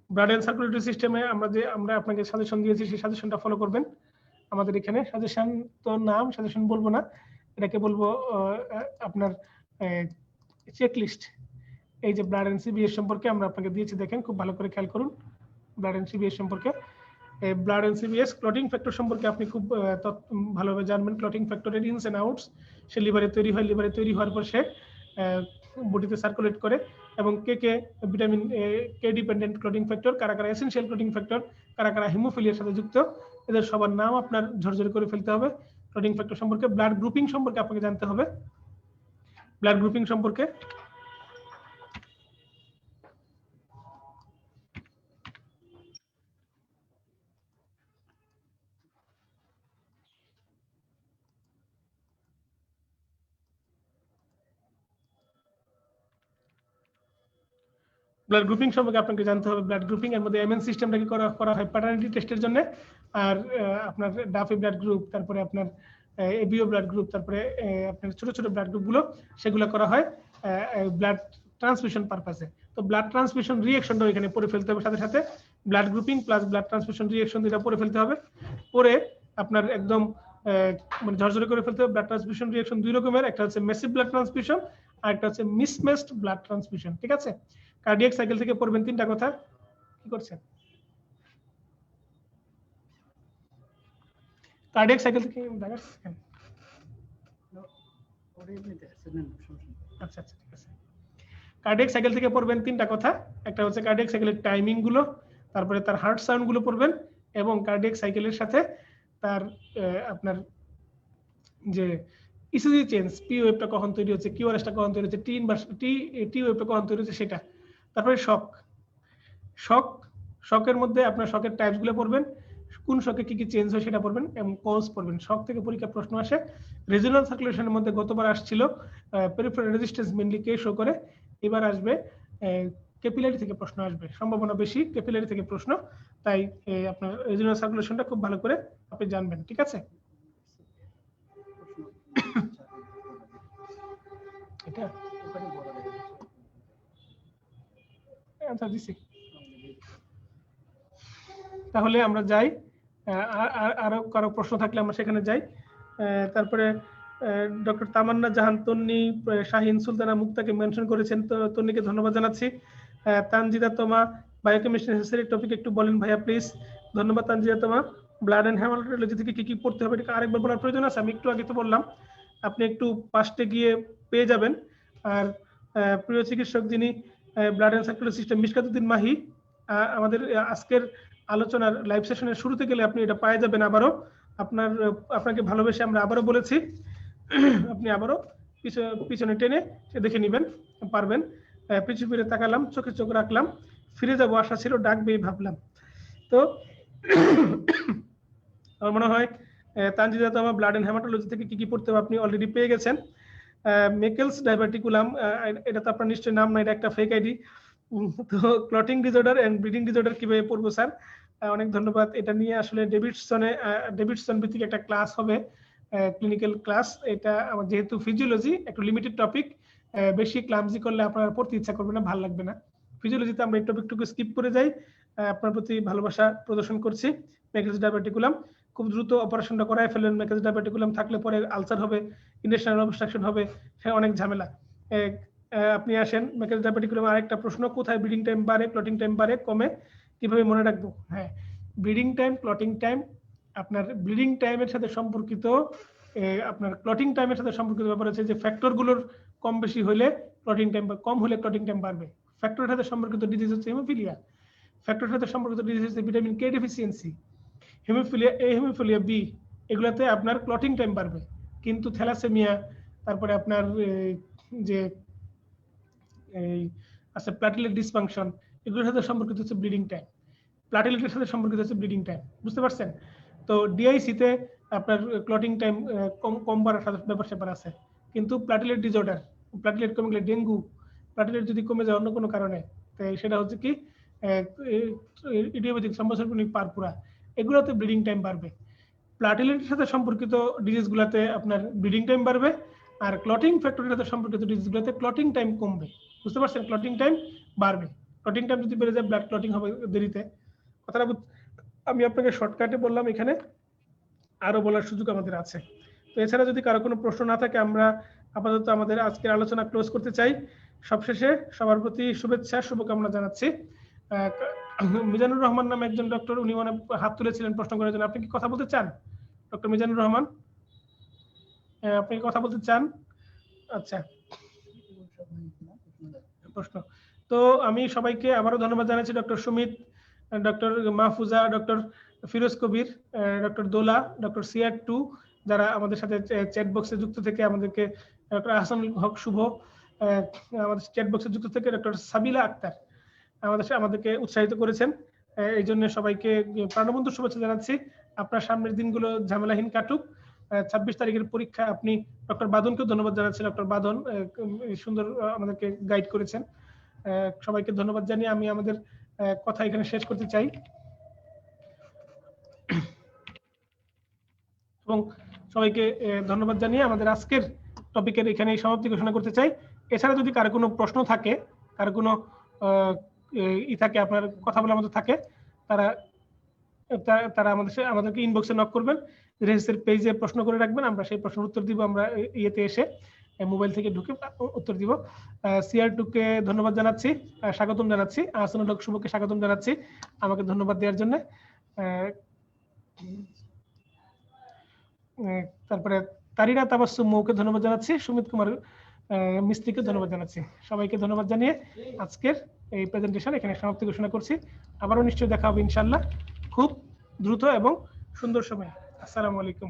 ব্লাড এন্ড সার্কুলেটরি সিস্টেমে আমরা আপনাকে সাজেশন দিয়েছি, সেই সাজেশনটা ফলো করবেন। আমাদের এখানে সাজেশন তো নাম সাজেশন বলবো না, এটাকে বলবো আপনার চেকলিস্ট। এই যে ব্লাড এন্ড সিবিএস সম্পর্কে আমরা আপনাকে দিয়েছি, দেখেন খুব ভালো করে খেয়াল করুন। ব্লাড এন্ড সিবিএস সম্পর্কে, blood and CBS clotting factor সম্পর্কে আপনি খুব ভালোভাবে জানবেন। ক্লটিং ফ্যাক্টরের ইনস এন্ড আউটস, সে লিভারে তৈরি হয়, লিভারে তৈরি হওয়ার পর সে বডিতে সার্কুলেট করে, এবং K vitamin K dependent clotting factor, কারা কারা এসেনশিয়াল ক্লটিং ফ্যাক্টর, কারা কারা হিমোফিলিয়ার সাথে যুক্ত, এদের সবার নাম আপনার ঝরঝরে করে ফেলতে হবে। ক্লটিং ফ্যাক্টর সম্পর্কে, ব্লাড গ্রুপিং সম্পর্কে আপনাকে জানতে হবে। ব্লাড গ্রুপিং সম্পর্কে আপনাকে জানতে হবে। ব্লাড গ্রুপিং এর মধ্যে এমএন সিস্টেমটাকে করা হয় প্যাটার্নিটি টেস্টের জন্য, আর আপনার ডাফি ব্লাড গ্রুপ, তারপরে আপনার এবিও ব্লাড গ্রুপ, তারপরে আপনার ছোট ছোট ব্লাড গ্রুপগুলো, সেগুলো করা হয় ব্লাড ট্রান্সমিশন পারপাসে। তো ব্লাড ট্রান্সমিশন রিঅ্যাকশনটা এখানে পড়ে ফেলতে হবে, সাথে সাথে blood grouping plus blood transmission reaction দুটো পড়ে ফেলতে হবে। পরে আপনার একদম মানে ঝরঝরে করে ফেলতে হবে। ব্লাড ট্রান্সমিশন রিঅ্যাকশন দুই রকমের, একটা হচ্ছে মেসিভ ব্লাড ট্রান্সমিশন, আর একটা হচ্ছে মিসম্যাচড ব্লাড ট্রান্সমিশন, ঠিক আছে? কার্ডিয়াক সাইকেল থেকে পড়বেন 3টা কথা। কি করছেন? কার্ডিয়াক সাইকেল থেকে দেখাচ্ছেন? আচ্ছা আচ্ছা, ঠিক আছে। কার্ডিয়াক সাইকেল থেকে পড়বেন 3টা কথা। একটা হচ্ছে কার্ডিয়াক সাইকেলের টাইমিং গুলো, তারপরে তার হার্ট সাউন্ড গুলো পড়বেন, এবং কার্ডিয়াক সাইকেলের সাথে তার আপনার যে ইসিজি চেঞ্জ, পি ওয়েভটা কখন তৈরি হচ্ছে, কিউআরএসটা কখন তৈরি হচ্ছে, টি ওয়েভটা কখন তৈরি হচ্ছে সেটা। তারপরে শকের মধ্যে আপনার শকের টাইপস গুলো পড়বেন, কোন শকে কি কি চেঞ্জ হয় সেটা পড়বেন, এবং কজ পড়বেন। শক থেকে পরীক্ষা প্রশ্ন আসে। রিজিওনাল সার্কুলেশনের মধ্যে গতবার আসছিল পেরিফেরাল রেজিস্ট্যান্স মেইনলি কে শো করে, এবার আসবে ক্যাপিলারি থেকে প্রশ্ন আসবে, সম্ভাবনা বেশি ক্যাপিলারি থেকে প্রশ্ন। তাই আপনার রিজিওনাল সার্কুলেশনটা খুব ভালো করে আপনি জানবেন, ঠিক আছে? এটা আচ্ছা দিছি। তাহলে আমরা যাই আরো কারো প্রশ্ন থাকলে আমরা সেখানে যাই। তারপরে ডক্টর তামান্না জাহান তন্নি, শাহিন সুলতানা মুক্তাকে মেনশন করেছেন, তো তন্নিকে ধন্যবাদ জানাচ্ছি। তানজিদা তোমা, বায়োকেমিস্ট্রি নেসেসারি টপিক একটু বলেন ভাইয়া প্লিজ। ধন্যবাদ তানজিদা তোমা। ব্লাড অ্যান্ড হেমাটোলজি থেকে কি কি পড়তে হবে এটা আরেকবার বলার প্রয়োজন আছে? আমি একটু আগে তো বললাম, আপনি একটু পাশে গিয়ে পেয়ে যাবেন। আর প্রিয় চিকিৎসক যিনি blood and circulatory system Mishkatuddin Mahi, আমাদের আজকের আলোচনার লাইভ সেশনের শুরুতে গেলে আপনি এটা পেয়ে যাবেন। আবারও আপনাকে ভালোবেসে আমরা আবারও বলেছি, আপনি আবারও পিছনে টেনে দেখে নেবেন পারবেন। পিছু ফিরে তাকালাম, চোখে চোখ রাখলাম, ফিরে যাবো আশা ছিল, ডাকবেই ভাবলাম। তো আমার মনে হয় তানজিদা তোমা ব্লাড অ্যান্ড হেমাটোলজি থেকে কি কি পড়তে হবে আপনি অলরেডি পেয়ে গেছেন। মেকেলস ডায়াবেটিকুলাম, এটা তো আপনার নিশ্চয়ই নাম না, এটা একটা ফেক আইডি। তো clotting disorder and bleeding disorder কিভাবে পড়বো স্যার? অনেক ধন্যবাদ। এটা নিয়ে আসলে ডেভিডসন ভিত্তিক একটা ক্লাস হবে, ক্লিনিক্যাল ক্লাস। এটা আমার যেহেতু ফিজিওলজি একটু লিমিটেড টপিক, বেশি ক্লামজি করলে আপনার পড়তে ইচ্ছা করবে না, ভালো লাগবে না। ফিজিওলজিতে আমরা এই টপিকটুকু স্কিপ করে যাই। আপনার প্রতি ভালোবাসা প্রদর্শন করছি। মেকেলস ডায়াবেটিকুলাম খুব দ্রুত অপারেশনটা করায় ফেলেন। মেকেলস ডায়াবেটিকুলাম থাকলে পরে আলসার হবে, ইন্টেস্টাইনাল অবস্ট্রাকশন হবে, সে অনেক ঝামেলা। আপনি আসেন। মেকেলস ডায়াবেটিকুলাম আরেকটা প্রশ্ন, কোথায় ব্লিডিং টাইম বাড়ে, ক্লটিং টাইম বাড়ে, কমে, কিভাবে মনে রাখবো? হ্যাঁ, ব্লিডিং টাইম, ক্লটিং টাইম আপনার ব্লিডিং টাইমের সাথে সম্পর্কিত, আপনার ক্লটিং টাইমের সাথে সম্পর্কিত ব্যাপার হচ্ছে যে ফ্যাক্টরগুলোর কম বেশি হলে ক্লটিং টাইম, কম হলে ক্লটিং টাইম বাড়বে। ফ্যাক্টরের সাথে সম্পর্কিত ডিজিজ হচ্ছে হেমোফিলিয়া, ফ্যাক্টরের সাথে সম্পর্কিত ডিজিজ হচ্ছে ভিটামিন কে ডেফিসিয়েন্সি, হেমোফিলিয়া এ, হেমোফিলিয়া বি, এগুলাতে আপনার ক্লটিং টাইম বাড়বে। কিন্তু থ্যালাসেমিয়া, তারপরে আপনার যে আছে প্লাটিলেট ডিসফাংশন, এগুলোর সাথে সম্পর্কিত হচ্ছে ব্লিডিং টাইম। প্লাটিলেটের সাথে সম্পর্কিত হচ্ছে ব্লিডিং টাইম, বুঝতে পারছেন? তো ডিআইসিতে আপনার ক্লটিং টাইম কম বাড়ার ব্যাপার স্যাপার আছে। কিন্তু প্লাটিলেট ডিসঅর্ডার, প্লাটিলেট কমে গেলে, ডেঙ্গু, প্লাটিলেট যদি কমে যায় অন্য কোনো কারণে, সেটা হচ্ছে কি ইডিওপ্যাথিক থ্রম্বোসাইটোপেনিক পারপুরা, এগুলোতে ব্লিডিং টাইম বাড়বে। প্লাটিলেটের সাথে সম্পর্কিত ডিজিজগুলোতে আপনার ব্লিডিং টাইম বাড়বে, আর ক্লটিং ফ্যাক্টরের সাথে সম্পর্কিত ডিজিজগুলোতে ক্লটিং টাইম কমবে, বুঝতে পারছেন? ক্লটিং টাইম বাড়বে। ক্লটিং টাইম যদি বেড়ে যায় ব্লাড ক্লটিং হবে দেরিতে। কথাটা আমি আপনাকে শর্টকাটে বললাম, এখানে আরো বলার সুযোগ আমাদের আছে। তো এছাড়া যদি কারো কোনো প্রশ্ন না থাকে, আমরা আপাতত আমাদের আজকের আলোচনা ক্লোজ করতে চাই। সবশেষে সবার প্রতি শুভেচ্ছা, শুভকামনা জানাচ্ছি। মিজানুর রহমান নামে একজন ডক্টর, উনি মানে হাত তুলেছিলেন প্রশ্ন করার জন্য। আপনি কি কথা বলতে চান ডক্টর মিজানুর রহমান? আপনি কি কথা বলতে চান? আচ্ছা, প্রশ্ন তো আমি সবাইকে আবারও ধন্যবাদ জানাচ্ছি। Doctor Sumit, doctor Mahfuza, doctor Firoz Kabir, doctor Dola, doctor সিআর2, যারা আমাদের সাথে চ্যাট বক্সে যুক্ত থেকে আমাদেরকে, ডক্টর আহসান হক শুভ আমাদের চ্যাট বক্সে যুক্ত থেকে, ডক্টর সাবিলা আক্তার আমাদেরকে উৎসাহিত করেছেন। এই জন্য সবাইকে প্রাণবন্ত শুভেচ্ছা জানাচ্ছি। আপনার সামনের দিনগুলো ঝামেলাহীন কাটুক। 26 তারিখের পরীক্ষা আপনি ডক্টর বাদনকেও ধন্যবাদ জানাচ্ছি। ডক্টর বাদন সুন্দর আমাদেরকে গাইড করেছেন। সবাইকে ধন্যবাদ জানিয়ে আমি আমাদের কথা এখানে শেষ করতে চাই এবং সবাইকে ধন্যবাদ জানিয়ে আমাদের আজকের টপিকের এখানে সমাপ্তি ঘোষণা করতে চাই। এছাড়া যদি কারো কোনো প্রশ্ন থাকে, কারো কোনো থাকে, আপনার কথা বলার মতো থাকে, তারা আমাদেরকে ইনবক্সে নক করবেন, রেজিস্টার পেজে প্রশ্ন করে রাখবেন, আমরা সেই প্রশ্নের উত্তর দিব। আমরা ইয়েতে এসে মোবাইল থেকে ঢুকে উত্তর দিব। সিআর2কে ধন্যবাদ জানাচ্ছি, স্বাগতম জানাচ্ছি। আহসানুল হক শুভকে স্বাগতম জানাচ্ছি আমাকে ধন্যবাদ দেওয়ার জন্য। তারপরে তারিনা তাবাসসুম মৌকে ধন্যবাদ জানাচ্ছি। সুমিত কুমার মিস্ত্রিকে ধন্যবাদ জানাচ্ছি। সবাইকে ধন্যবাদ জানিয়ে আজকের এই প্রেজেন্টেশন এখানে সমাপ্তি ঘোষণা করছি। আবারও নিশ্চয়ই দেখা হবে ইনশাআল্লাহ খুব দ্রুত এবং সুন্দর সময়। আসসালামু আলাইকুম।